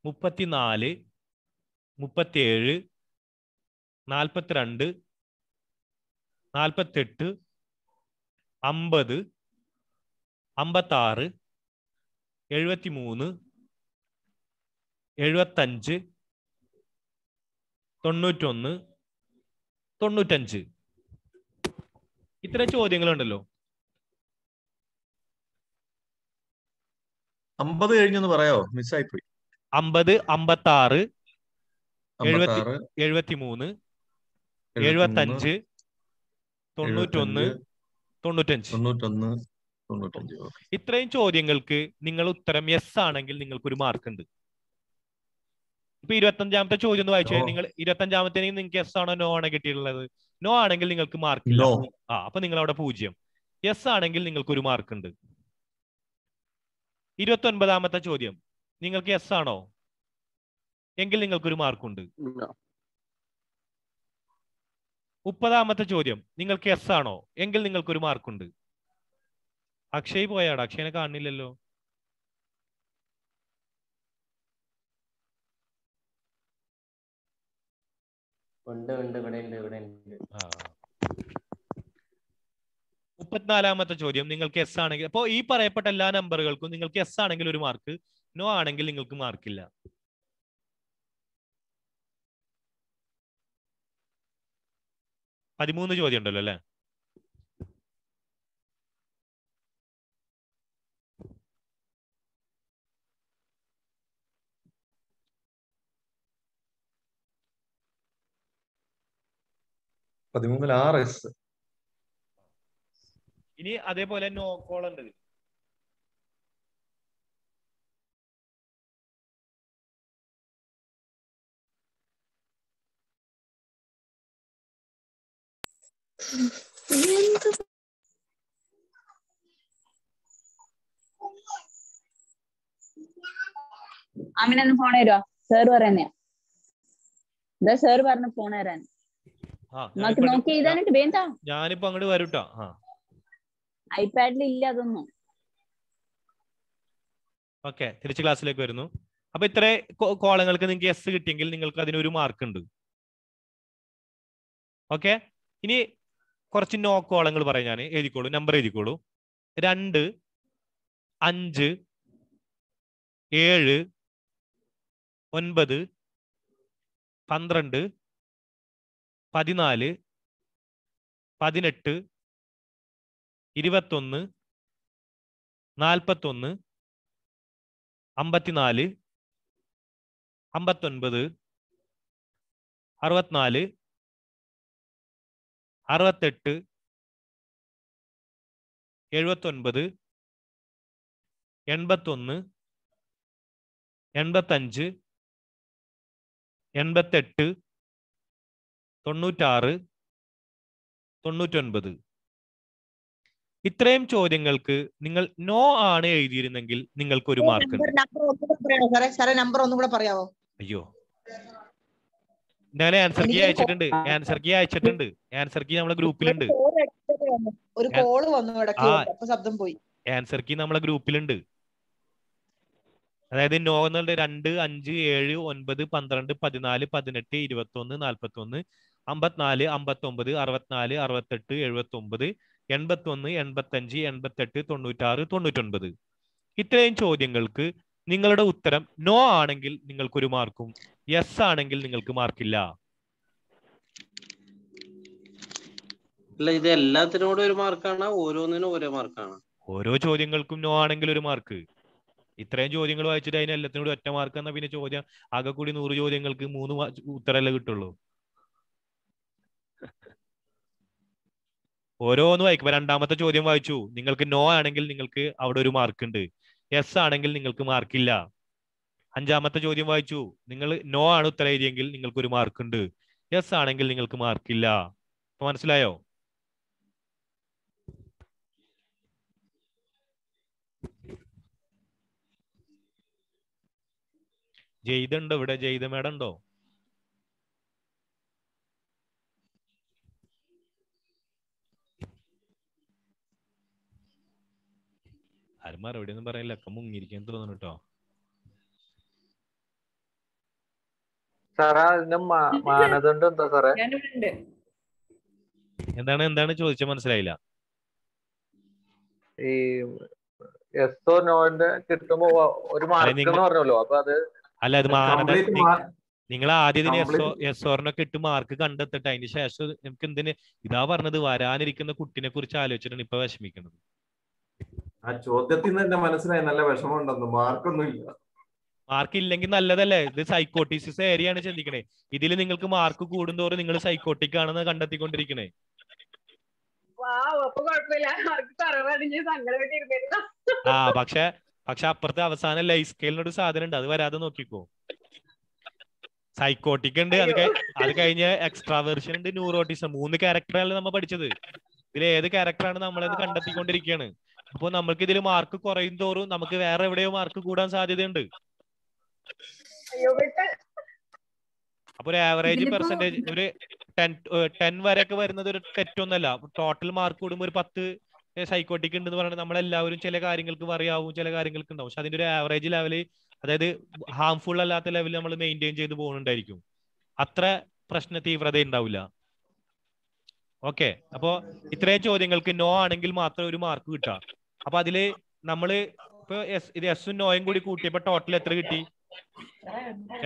37, 42, 48, 50, 56, 73, 75, 91, 95. ഇത്തരം ചോദ്യങ്ങളുണ്ടല്ലോ. 50 കഴിഞ്ഞൊന്ന് പറയാവോ? മിസ്സായിപ്പോയി. 50, 56, 73, 75, 91, 95. ഇത്രയും ചോദ്യങ്ങൾക്ക് നിങ്ങൾ ഉത്തരം യെസ് ആണെങ്കിൽ നിങ്ങൾക്ക് ഒരു മാർക്ക് ഉണ്ട്. ഇപ്പൊ 25ാമത്തെ ചോദ്യം ഒന്ന് വായിച്ചു. നിങ്ങൾ 25ാമത്തെ നിങ്ങൾക്ക് യെസ് ആണോ നോ ആണോ കിട്ടിയിട്ടുള്ളത്? നോ ആണെങ്കിൽ നിങ്ങൾക്ക് മാർക്ക് ഇല്ല. അപ്പൊ നിങ്ങൾ അവിടെ 0. യെസ് ആണെങ്കിൽ നിങ്ങൾക്ക് ഒരു മാർക്ക് ഉണ്ട്. 29ാമത്തെ ചോദ്യം നിങ്ങൾക്ക് യെസ് ആണോ എങ്കിൽ നിങ്ങൾക്കൊരു മാർക്കുണ്ട്. 30ാമത്തെ ചോദ്യം നിങ്ങൾക്ക് യെസ് ആണോ എങ്കിൽ നിങ്ങൾക്കൊരു മാർക്കുണ്ട്. അക്ഷയ് പോയാടാ? അക്ഷയനെ കാണുന്നില്ലല്ലോ. ഉണ്ട് ഇവിടെ ഉണ്ട്. 34ാമത്തെ ചോദ്യം നിങ്ങൾക്ക് എസ് ആണെങ്കിൽ, അപ്പോ ഈ പറയപ്പെട്ട എല്ലാ നമ്പറുകൾക്കും നിങ്ങൾക്ക് എസ് ആണെങ്കിൽ ഒരു മാർക്ക്, നോ ആണെങ്കിൽ നിങ്ങൾക്ക് മാർക്കില്ല. പതിമൂന്ന് ചോദ്യം ഉണ്ടല്ലോ അല്ലെ? ഇനി അതേപോലെ നോ കോൾ ഉണ്ട്. അമിനൊന്ന് ഫോൺ തരുമോ? സാർ പറയുന്നയാ. എന്താ സാർ പറഞ്ഞു ഫോൺ തരാൻ? നോക്കി എഴുതാനിട്ട് വേണ്ടാ. ഞാനിപ്പോ അങ്ങോട്ട് വരൂട്ടോ. ഐപാഡിൽ ഇല്ല അതൊന്നും. ഓക്കെ, തിരിച്ച് ക്ലാസ്സിലേക്ക് വരുന്നു. അപ്പൊ ഇത്ര കോളങ്ങൾക്ക് നിങ്ങൾക്ക് എസ് കിട്ടിയെങ്കിൽ നിങ്ങൾക്ക് അതിനൊരു മാർക്ക് ഉണ്ട്. ഓക്കെ, ഇനി കുറച്ച് നോ കോളങ്ങൾ പറയാം. ഞാൻ എഴുതിക്കോളൂ, നമ്പർ എഴുതിക്കോളൂ. 2, 5, 7, 9, 12, 14, 18, 21, 41, 54, 59, 64, 68, 79, 81, 85, 88, 96, 99. ഇത്രയും ചോദ്യങ്ങൾക്ക് നിങ്ങൾ നോ ആണ് എഴുതിയിരുന്നെങ്കിൽ നിങ്ങൾക്ക് ഒരു മാർക്ക് ഉണ്ട്. നമ്പർ ഒന്നും കൂടെ പറയാവോ? അയ്യോ, ഞാൻ ആൻസർ കീ അയച്ചിട്ടുണ്ട്. ആൻസർ കീ നമ്മളെ ഗ്രൂപ്പിലുണ്ട്. ഒരു കോള് വന്നു, ശബ്ദം പോയി. ആൻസർ കീ നമ്മളെ ഗ്രൂപ്പിലുണ്ട്. അതായത് നോ എന്നുള്ളത് 2, 5, 7, 9, 12, 14, 18, 21, 41, 54, 59, 64, 68, 79, 81, 85, 88, 96, 99. ഇത്രയും ചോദ്യങ്ങൾക്ക് നിങ്ങളുടെ ഉത്തരം നോ ആണെങ്കിൽ നിങ്ങൾക്കൊരു മാർക്കും യെസ് ആണെങ്കിൽ നിങ്ങൾക്ക് മാർക്കില്ല. അല്ല, ഇത് എല്ലാത്തിനോടും ഒരു മാർക്കാണ്, ഓരോന്നിനും ഓരോ മാർക്കാണ്. ഓരോ ചോദ്യങ്ങൾക്കും നോ ആണെങ്കിൽ ഒരു മാർക്ക്. ഇത്രയും ചോദ്യങ്ങൾ വായിച്ചിട്ട് അതിന് എല്ലാത്തിനോടും ഒറ്റ മാർക്ക് എന്നാ പിന്നെ ചോദ്യം ആകെ കൂടി 100 ചോദ്യങ്ങൾക്ക് 3 ഉത്തരമല്ലേ കിട്ടുള്ളൂ. ഓരോന്ന് വായിക്കുമ്പോ രണ്ടാമത്തെ ചോദ്യം വായിച്ചു, നിങ്ങൾക്ക് നോ ആണെങ്കിൽ നിങ്ങൾക്ക് അവിടെ ഒരു മാർക്ക് ഉണ്ട്, യെസ് ആണെങ്കിൽ നിങ്ങൾക്ക് മാർക്കില്ല. 5ാമത്തെ ചോദ്യം വായിച്ചു, നിങ്ങൾ നോ ആണ് ഉത്തരം എഴുതിയെങ്കിൽ നിങ്ങൾക്ക് ഒരു മാർക്ക് ഉണ്ട്, യെസ് ആണെങ്കിൽ നിങ്ങൾക്ക് മാർക്കില്ല. മനസ്സിലായോ? ജയ്ത ഉണ്ടോ ഇവിടെ? ജയ്ത മേഡം ഉണ്ടോ? ആരും മറുപടി ഒന്നും പറയില്ല, ഒക്കെ മുങ്ങിയിരിക്കാൻ തോന്നുന്നു കേട്ടോ. മാനദണ്ഡം എന്താ സാറേ? എന്താണ് ചോദിച്ചത് മനസ്സിലായില്ല. ഈ എസ് ഓ നോന്റെ കിട്ടുമ്പോ ഒരു മാർക്ക് എന്ന് പറഞ്ഞല്ലോ, അപ്പൊ അത് അല്ല, അത് നിങ്ങൾ ആദ്യം എസ് ഓറിനൊക്കെ ഇട്ട് മാർക്ക് കണ്ടെത്തിട്ട് അതിന് ശേഷം നമുക്ക് എന്തിന് ഇതാ പറഞ്ഞത്, വരാനിരിക്കുന്ന കുട്ടിനെ കുറിച്ച് ആലോചിച്ചിട്ടാണ് ഇപ്പൊ വിഷമിക്കുന്നത്. ആ ചോദ്യത്തിൽ നിന്ന് തന്നെ മനസ്സിലായി നല്ല വിഷമമുണ്ടെന്ന്. മാർക്കൊന്നുമില്ല. മാർക്ക് ഇല്ലെങ്കിൽ നല്ലതല്ലേ? ഇത് സൈക്കോട്ടിസിസ് ഏരിയയാണ് ചിന്തിക്കണേ. ഇതിൽ നിങ്ങൾക്ക് മാർക്ക് കൂടുന്തോറും നിങ്ങൾ സൈക്കോട്ടിക് ആണെന്ന് കണ്ടെത്തിക്കൊണ്ടിരിക്കണേ. പക്ഷെ അപ്പുറത്തെ അവസാനം ലൈഫ് സ്കെയിലിനൊരു സാധനം ഉണ്ട്, അത് വരാതെ നോക്കിക്കോ. സൈക്കോട്ടിക് ഉണ്ട്, അത് കഴിഞ്ഞ് എക്സ്ട്രാ വേർഷൻ ഉണ്ട്, ന്യൂറോട്ടിസം. 3 ക്യാരക്ടറാണ് നമ്മൾ പഠിച്ചത്. ഇതിൽ ഏത് ക്യാരക്ടറാണ് നമ്മളത് കണ്ടെത്തിക്കൊണ്ടിരിക്കുകയാണ്. അപ്പൊ നമ്മൾക്ക് ഇതിൽ മാർക്ക് കുറയും തോറും നമുക്ക് വേറെ എവിടെയോ മാർക്ക് കൂടാൻ സാധ്യതയുണ്ട്. അപ്പൊ ഒരു ആവറേജ് പെർസെന്റേജ് ഒരു 10 വരെയൊക്കെ വരുന്നത് ഒരു തെറ്റൊന്നല്ല. ടോട്ടൽ മാർക്ക് കൂടുമ്പോൾ ഒരു 10 സൈക്കോട്ടിക് ഉണ്ടെന്ന് പറയുന്നത് നമ്മളെല്ലാവരും ചില കാര്യങ്ങൾക്ക് പറയാവും, ചില കാര്യങ്ങൾക്ക് ഉണ്ടാവും. പക്ഷെ അതിന്റെ ഒരു ആവറേജ് ലെവല്, അതായത് ഹാംഫുൾ അല്ലാത്ത ലെവലിൽ നമ്മൾ മെയിൻറ്റെയിൻ ചെയ്ത് പോകുന്നുണ്ടായിരിക്കും. അത്ര പ്രശ്ന തീവ്രത ഉണ്ടാവില്ല. ഓക്കെ, അപ്പോ ഇത്രയും ചോദ്യങ്ങൾക്ക് നോ ആണെങ്കിൽ മാത്രം ഒരു മാർക്ക് കിട്ടാം. അപ്പൊ അതില് നമ്മള് ഇപ്പൊ ഇത് എസും നോയും കൂടി കൂട്ടിയപ്പോ ടോട്ടൽ എത്ര കിട്ടി?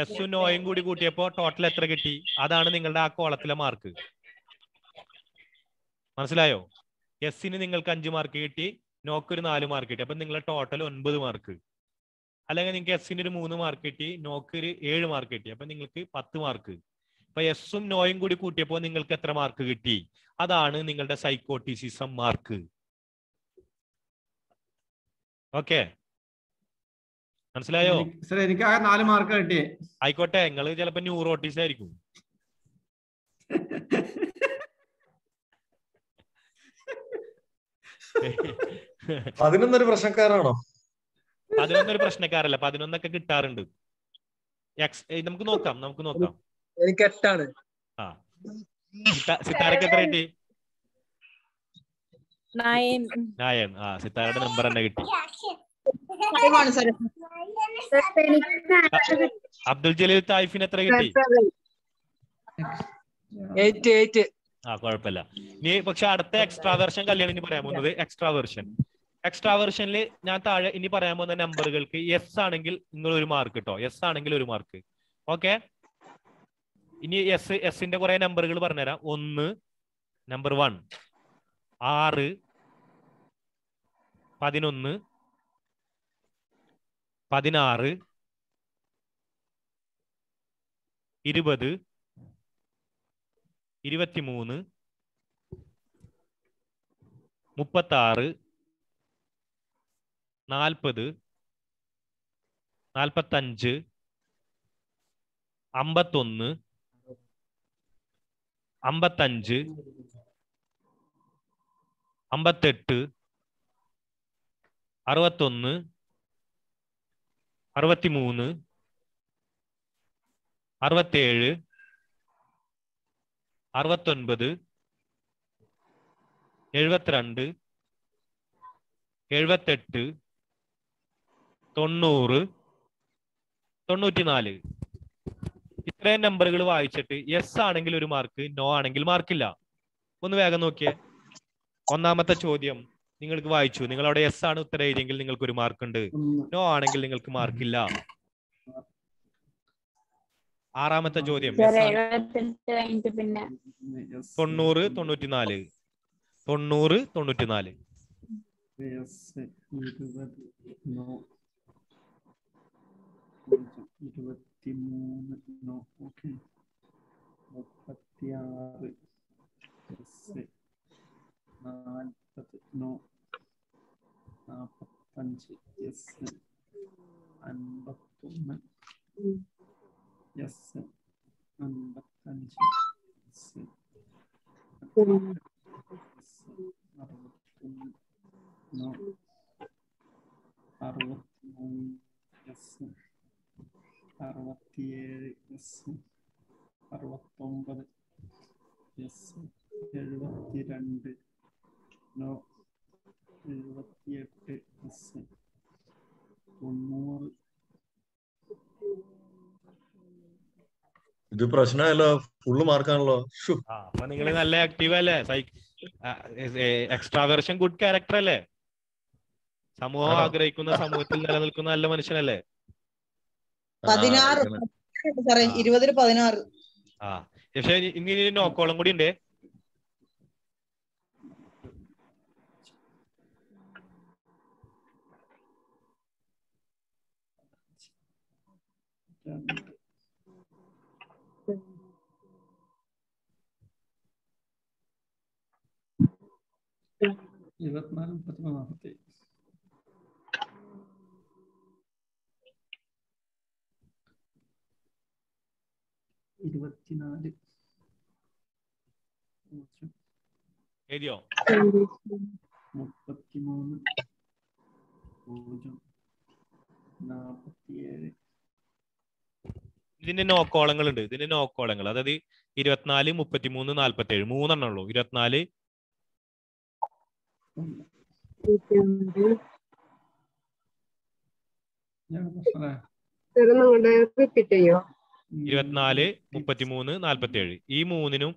എസും നോയും കൂടി കൂട്ടിയപ്പോ ടോട്ടൽ എത്ര കിട്ടി? അതാണ് നിങ്ങളുടെ ആ കോളത്തിലെ മാർക്ക്. മനസ്സിലായോ? എസിന് നിങ്ങൾക്ക് 5 മാർക്ക് കിട്ടി, നോക്ക് ഒരു 4 മാർക്ക് കിട്ടി. അപ്പൊ നിങ്ങളുടെ ടോട്ടൽ 9 മാർക്ക്. അല്ലെങ്കിൽ നിങ്ങൾക്ക് എസിന് ഒരു 3 മാർക്ക് കിട്ടി, നോക്ക് ഒരു 7 മാർക്ക് കിട്ടി. അപ്പൊ നിങ്ങൾക്ക് 10 മാർക്ക്. അപ്പൊ എസും നോയും കൂടി കൂട്ടിയപ്പോ നിങ്ങൾക്ക് എത്ര മാർക്ക് കിട്ടി? അതാണ് നിങ്ങളുടെ സൈക്കോട്ടിസിസം മാർക്ക്. ഓക്കെ, മനസ്സിലായോ? എനിക്ക് 4 മാർക്ക് കിട്ടിയേ. ആയിക്കോട്ടെ, നിങ്ങൾ ചിലപ്പോ ന്യൂറോട്ടിസ് ആയിരിക്കും. അതിനൊന്നൊരു പ്രശ്നക്കാരാണോ? 11 പ്രശ്നക്കാരല്ല, 11 കിട്ടാറുണ്ട്. നമുക്ക് നോക്കാം. എനിക്ക് 8 ആ, സിത്താരക്ക് എത്ര കിട്ടി? 9. ആ, സിത്താരയുടെ നമ്പർ തന്നെ കിട്ടി. അബ്ദുൽ ജലീൽ തായിഫിന് എത്ര കിട്ടി? 8. ആ, കുഴപ്പമില്ല. ഇനി പക്ഷെ അടുത്ത എക്സ്ട്രാ വെർഷൻ കല്യാണം ഇനി പറയാൻ പോകുന്നത് എക്സ്ട്രാ വെർഷനിൽ ഞാൻ താഴെ ഇനി പറയാൻ പോകുന്ന നമ്പറുകൾക്ക് എസ് ആണെങ്കിൽ നിങ്ങൾ ഒരു മാർക്ക് കേട്ടോ, എസ് ആണെങ്കിൽ ഒരു മാർക്ക്. ഓക്കെ, ഇനി എസിന്റെ കുറെ നമ്പറുകൾ പറഞ്ഞുതരാം. 1, നമ്പർ 1, 6, 11, 16, 20, 23, 36, 40, 45, 51, 55, 58, 61, 63, 67, 69, 72, 78, 90, 94. ഇത്രയും നമ്പറുകൾ വായിച്ചിട്ട് എസ് ആണെങ്കിൽ ഒരു മാർക്ക്, നോ ആണെങ്കിൽ മാർക്കില്ല. ഒന്ന് വേഗം നോക്കിയേ. ഒന്നാമത്തെ ചോദ്യം നിങ്ങൾക്ക് വായിച്ചു. നിങ്ങൾ അവിടെ എസ് ആണ് ഉത്തരം എഴുതിയെങ്കിൽ നിങ്ങൾക്ക് ഒരു മാർക്ക് ഉണ്ട്, നോ ആണെങ്കിൽ നിങ്ങൾക്ക് മാർക്കില്ല. ആറാമത്തെ ചോദ്യം 90, 94. 90, 94. ഇത് പ്രശ്നമല്ലോ, ഫുള്ള് മാർക്കാണല്ലോ. അപ്പൊ നിങ്ങൾ നല്ല ആക്റ്റീവ് അല്ലേ? എക്സ്ട്രാ വെർഷൻ ഗുഡ് ക്യാരക്ടർ അല്ലേ? സമൂഹം ആഗ്രഹിക്കുന്ന, സമൂഹത്തിൽ നിലനിൽക്കുന്ന നല്ല മനുഷ്യനല്ലേ? 16. 20 16. ആ, പക്ഷെ ഇനി നോക്കോളം കൂടി ഉണ്ട്. എഴുതിയോ? 33, 0, 47. ഇതിന്റെ നോക്കോളങ്ങൾ ഉണ്ട്. ഇതിന്റെ നോക്കോളങ്ങൾ അതായത് 24, 33, 47 മൂന്നെണ്ണം ഉള്ളൂ. 24, 24, 33, 47 ഈ മൂന്നിനും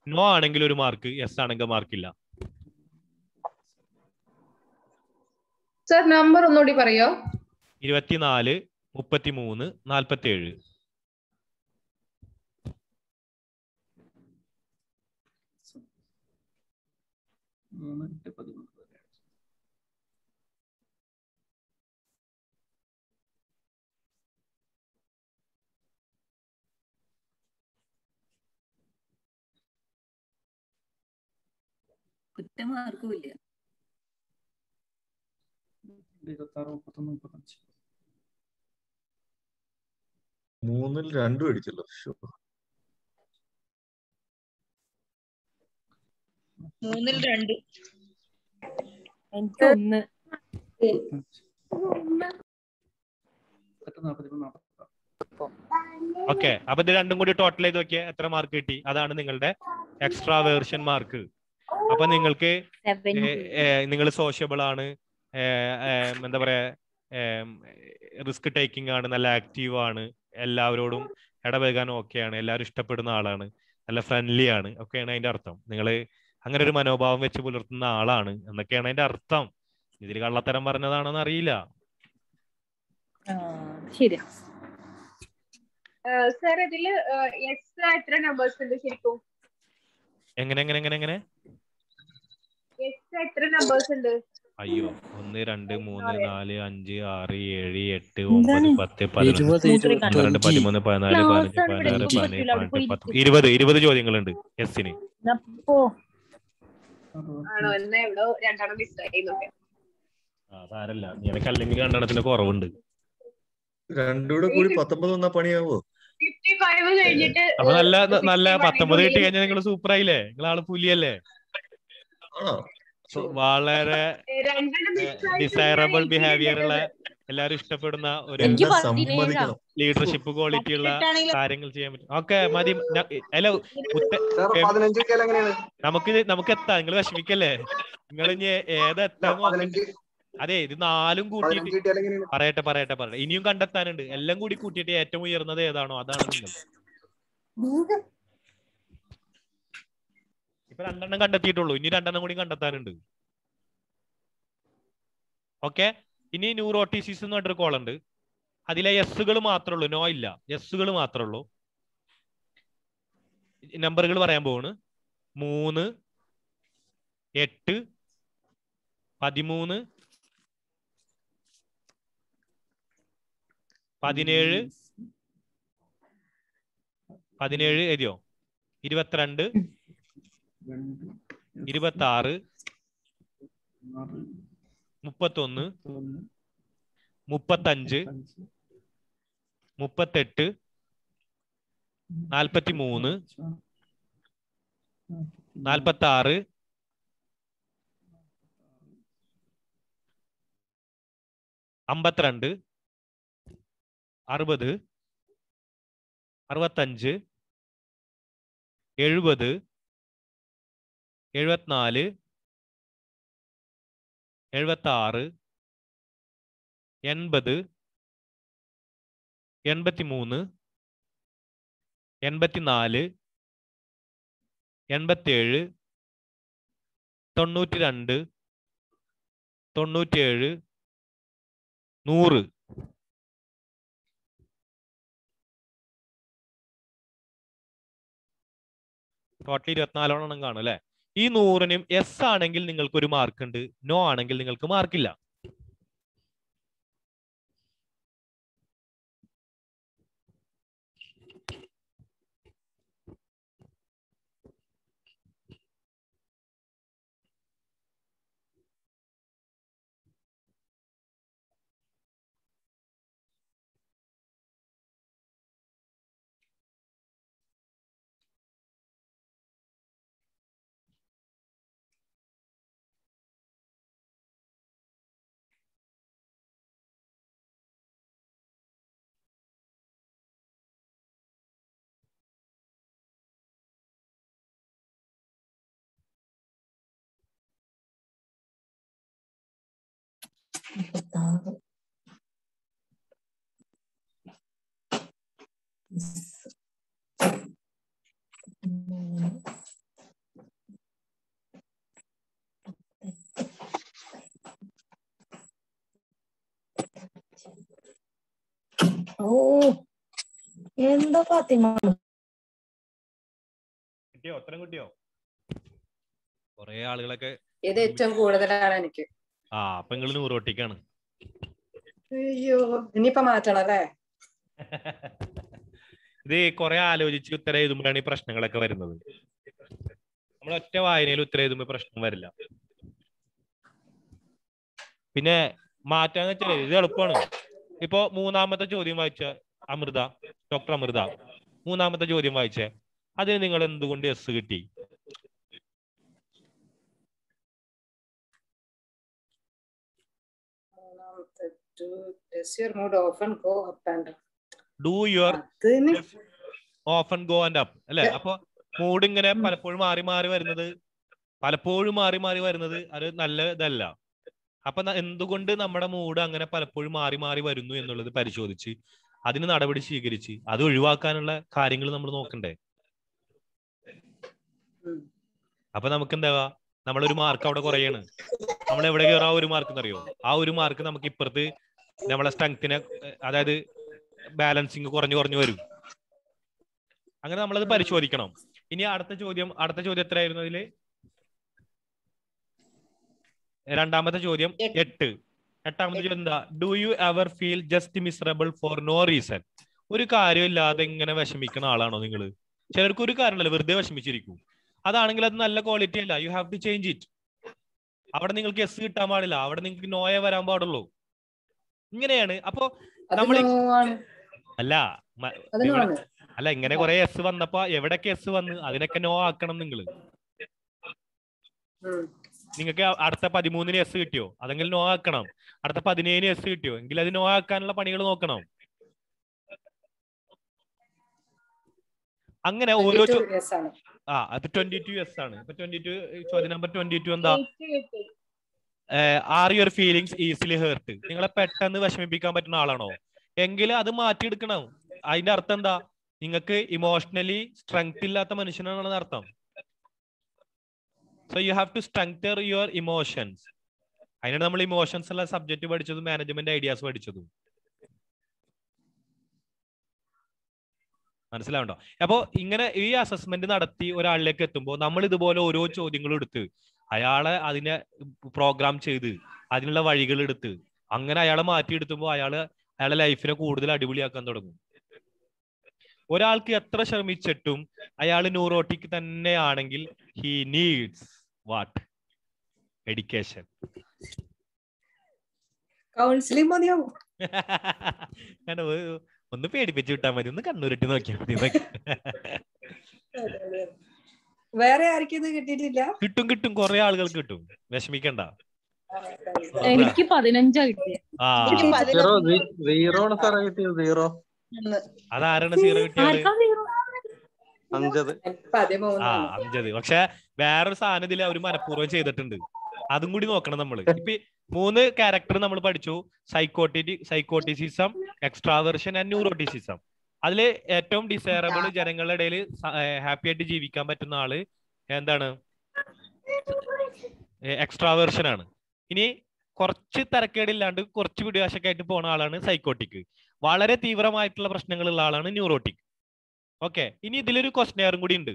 നോ ആണെങ്കിൽ ഒരു മാർക്ക്, എസ് ആണെങ്കിൽ മാർക്കില്ല. സർ നമ്പർ ഒന്നുകൂടി പറയോ? 24, 33, 47. കുറ്റമാർക്കുമില്ല. 3ൽ 2 അടിച്ചല്ലോ. 3ൽ 2. എനിക്ക് 1. ഓക്കെ, അപ്പൊ ഇത് രണ്ടും കൂടി ടോട്ടൽ ചെയ്ത് നോക്കിയാൽ എത്ര മാർക്ക് കിട്ടി? അതാണ് നിങ്ങളുടെ എക്സ്ട്രാ വേർഷൻ മാർക്ക്. അപ്പൊ നിങ്ങൾക്ക് നിങ്ങൾ സോഷ്യബിൾ ആണ്, എന്താ പറയാ, റിസ്ക് ടേക്കിംഗ് ആണ്, നല്ല ആക്റ്റീവ് ആണ്, എല്ലാവരോടും ഇടപഴകാൻ ഓക്കെയാണ്, എല്ലാവരും ഇഷ്ടപ്പെടുന്ന ആളാണ്, നല്ല ഫ്രണ്ട്ലി ആണ് ഒക്കെയാണ് അതിന്റെ അർത്ഥം. നിങ്ങൾ അങ്ങനെ ഒരു മനോഭാവം വെച്ച് പുലർത്തുന്ന ആളാണ് എന്നൊക്കെയാണ് അതിന്റെ അർത്ഥം. ഇതിൽ കള്ളത്തരം പറഞ്ഞതാണെന്ന് അറിയില്ല. ശരി സർ, ഇതില് എത്ര നമ്പേഴ്സ് ഉണ്ട് ശരിക്കും? എങ്ങനെ എങ്ങനെ എങ്ങനെ എങ്ങനെ എത്ര നമ്പേഴ്സ് ഉണ്ട്? അയ്യോ, 1 2 3 4 5 6 7 8 9 10 11 12 13 14 15 16 17 18 20 ചോദ്യങ്ങളുണ്ട് എസിന്. ആണോ? എന്നാ എവിടോ രണ്ടെണ്ണം മിസ്സായി. സാരല്ല, നിനക്ക് അല്ലെങ്കിൽ രണ്ടെണ്ണത്തിന്റെ കുറവുണ്ട്. രണ്ടൂടെ കൂടി 19 വന്നാ പണിയാവോ? 55 കഴിഞ്ഞിട്ട് അപ്പൊ നല്ല 19 കിട്ടി കഴിഞ്ഞാൽ നിങ്ങൾ സൂപ്പർ ആയില്ലേ? നിങ്ങൾ ആള് പുലിയല്ലേ? വളരെ ഡിസൈറബിൾ ബിഹേവിയർ ഉള്ള, എല്ലാരും ഇഷ്ടപ്പെടുന്ന ഒരു ലീഡർഷിപ്പ് ക്വാളിറ്റി ഉള്ള കാര്യങ്ങൾ ചെയ്യാൻ പറ്റും. ഓക്കെ മതി. അല്ല, നമുക്ക് എത്താം. നിങ്ങൾ വിഷമിക്കല്ലേ? നിങ്ങൾ ഇനി ഏതെത്താന്ന്. അതെ, ഇത് 4ഉം കൂട്ടിയിട്ട് പറയട്ടെ. ഇനിയും കണ്ടെത്താനുണ്ട്. എല്ലാം കൂടി കൂട്ടിയിട്ട് ഏറ്റവും ഉയർന്നത് ഏതാണോ അതാണ് നിങ്ങൾ. ഇപ്പൊ 2 കണ്ടെത്തിയിട്ടുള്ളൂ, ഇനി 2 കൂടി കണ്ടെത്താനുണ്ട്. ഓക്കെ, ഇനി ന്യൂറോട്ടിസിസ് എന്ന് പറഞ്ഞൊരു കോൾ ഉണ്ട്. അതിലെ എസ്സുകൾ മാത്രമേ ഉള്ളൂ, നോ ഇല്ല. എസ്സുകൾ മാത്രമേ ഉള്ളൂ. നമ്പറുകൾ പറയാൻ പോവാണ്. 3 8 13 17 എഴുതിയോ? 22 26 31 35 38 43 46 52 60 65 70 74 76 80 83 84 87 92 97 100. ടോട്ടൽ 24 കാണും അല്ലെ? ഈ 100നും എസ് ആണെങ്കിൽ നിങ്ങൾക്ക് 1 മാർക്ക് ഉണ്ട്, നോ ആണെങ്കിൽ നിങ്ങൾക്ക് മാർക്കില്ല. എന്താ ഫാത്തിമ? കിട്ടിയോ? ഉത്തരം കിട്ടിയോ? കൊറേ ആളുകളൊക്കെ ഇത് ഏറ്റവും കൂടുതലാണ് എനിക്ക്. അപ്പൊ നിങ്ങൾ ന്യൂറോട്ടിക്കാണ്. അയ്യോ, ഇനിയിപ്പോ മാറ്റണം അല്ലേ? ഇത് കൊറേ ആലോചിച്ച് ഉത്തരം എഴുതുമ്പോഴാണ് ഈ പ്രശ്നങ്ങളൊക്കെ വരുന്നത്. നമ്മൾ ഒറ്റ വായനയിൽ ഉത്തരം എഴുതുമ്പോൾ പ്രശ്നം വരില്ല. പിന്നെ മാറ്റാന്ന് വെച്ചാൽ ഇത് എളുപ്പമാണ്. ഇപ്പൊ 3ാമത്തെ ചോദ്യം വായിച്ച ഡോക്ടർ അമൃത 3ാമത്തെ ചോദ്യം വായിച്ചേ. അതിന് നിങ്ങൾ എന്തുകൊണ്ട് എസ് കിട്ടി? Do your often go and up അല്ലെ? അപ്പൊ മൂഡ് ഇങ്ങനെ പലപ്പോഴും മാറി മാറി വരുന്നത് അത് നല്ല ഇതല്ല. അപ്പൊ എന്തുകൊണ്ട് നമ്മുടെ മൂഡ് അങ്ങനെ പലപ്പോഴും മാറി മാറി വരുന്നു എന്നുള്ളത് പരിശോധിച്ച് അതിന് നടപടി സ്വീകരിച്ച് അത് ഒഴിവാക്കാനുള്ള കാര്യങ്ങൾ നമ്മൾ നോക്കണ്ടേ? അപ്പൊ നമുക്ക് എന്താ, നമ്മളൊരു മാർക്ക് അവിടെ കുറയാണ്. നമ്മൾ എവിടെ കയറാ ഒരു മാർക്ക് എന്നറിയോ? ആ ഒരു മാർക്ക് നമുക്ക് ഇപ്പുറത്ത് നമ്മളെ സ്ട്രെങ്ത്തിനെ, അതായത് ബാലൻസിങ് കുറഞ്ഞു കുറഞ്ഞു വരും. അങ്ങനെ നമ്മളത് പരിശോധിക്കണം. ഇനി അടുത്ത ചോദ്യം എത്രയായിരുന്നു അതില്? രണ്ടാമത്തെ ചോദ്യം 8. എട്ടാമത്തെ ചോദ്യം എന്താ? Do you ever feel just miserable for no reason? ഒരു കാര്യമില്ലാതെ ഇങ്ങനെ വിഷമിക്കുന്ന ആളാണോ നിങ്ങൾ? ചിലർക്ക് ഒരു കാര്യമല്ല, വെറുതെ വിഷമിച്ചിരിക്കും. അതാണെങ്കിൽ അത് നല്ല ക്വാളിറ്റി അല്ല. You have to change it. അവിടെ നിങ്ങൾക്ക് എസ് കിട്ടാൻ പാടില്ല, അവിടെ നിങ്ങൾക്ക് നോയ വരാൻ പാടുള്ളൂ. ഇങ്ങനെയാണ്. അപ്പൊ നമ്മൾ അല്ല ഇങ്ങനെ കുറെ എസ് വന്നപ്പോ എവിടെയൊക്കെ എസ് വന്ന് അതിനൊക്കെ നോ ആക്കണം നിങ്ങൾ. നിങ്ങൾക്ക് അടുത്ത 13 എസ് കിട്ടിയോ, അതെങ്കിൽ നോ ആക്കണം. അടുത്ത 17 എസ് കിട്ടിയോ എങ്കിൽ അത് നോ ആക്കാനുള്ള പണികൾ നോക്കണം. അങ്ങനെ ഓരോ അത് 22 എസ് ആണ്. ഇപ്പൊ 22 ചോദ്യം നമ്പർ 22 എന്താ? Are your feelings easily hurt? നിങ്ങളെ പെട്ടെന്ന് വിഷമിപ്പിക്കാൻ പറ്റുന്ന ആളാണോ? എങ്കിൽ അത് മാറ്റിയെടുക്കണം. അതിന്റെ അർത്ഥം എന്താ? നിങ്ങൾക്ക് ഇമോഷണലി സ്ട്രെങ്ത് ഇല്ലാത്ത മനുഷ്യനാണെന്ന് അർത്ഥം. So you have to strengthen your emotions. അതിനാണ് നമ്മൾ ഇമോഷൻസ് ഉള്ള സബ്ജക്ട് പഠിച്ചതും മാനേജ്മെന്റ് ഐഡിയാസ് പഠിച്ചതും. മനസ്സിലാവുണ്ടോ? അപ്പോ ഇങ്ങനെ ഈ അസസ്മെന്റ് നടത്തി ഒരാളിലേക്ക് എത്തുമ്പോൾ നമ്മൾ ഇതുപോലെ ഓരോ ചോദ്യങ്ങളും എടുത്ത് അയാളെ അതിനെ പ്രോഗ്രാം ചെയ്ത് അതിനുള്ള വഴികൾ എടുത്ത് അങ്ങനെ അയാളെ മാറ്റിയെടുത്തുമ്പോൾ അയാളെ ലൈഫിനെ കൂടുതൽ അടിപൊളിയാക്കാൻ തുടങ്ങും. ഒരാൾക്ക് എത്ര ശ്രമിച്ചിട്ടും അയാൾ ന്യൂറോട്ടിക് തന്നെയാണെങ്കിൽ he needs what? Education. Counselling മതിയാവും. ഒന്ന് പേടിപ്പിച്ചു വിട്ടാൽ മതി, ഒന്ന് കണ്ണൂരിട്ട് നോക്കിയാൽ മതി. വേറെ ആർക്കും ഇത് കിട്ടിയിട്ടില്ല? കിട്ടും കുറെ ആളുകൾക്ക് കിട്ടും, വിഷമിക്കണ്ട. എനിക്ക് 15 കിട്ടിയ. അതാരാണ് 0 കിട്ടിയത്? അംജദ്. പക്ഷെ വേറൊരു സാധനം ഇതിൽ അവർ മനഃപൂർവ്വം ചെയ്തിട്ടുണ്ട്. അതും കൂടി നോക്കണം നമ്മള്. ഇപ്പൊ 3 ക്യാരക്ടർ നമ്മൾ പഠിച്ചു: സൈക്കോട്ടിസിസം, എക്സ്ട്രാവേർഷൻ ആൻഡ് ന്യൂറോട്ടിസിസം. അതില് ഏറ്റവും ഡിസൈറബിൾ, ജനങ്ങളുടെ ഇടയിൽ ഹാപ്പി ആയിട്ട് ജീവിക്കാൻ പറ്റുന്ന ആള് എന്താണ്? എക്സ്ട്രാവേർഷൻ ആണ്. ഇനി കുറച്ച് തരക്കേടില്ലാണ്ട് കുറച്ച് വിടുവാശൊക്കെ ആയിട്ട് പോണ ആളാണ് സൈക്കോട്ടിക്. വളരെ തീവ്രമായിട്ടുള്ള പ്രശ്നങ്ങളുള്ള ആളാണ് ന്യൂറോട്ടിക്. ഓക്കെ. ഇനി ഇതിലൊരു ക്വസ്റ്റ്യനെയറും കൂടി ഉണ്ട്.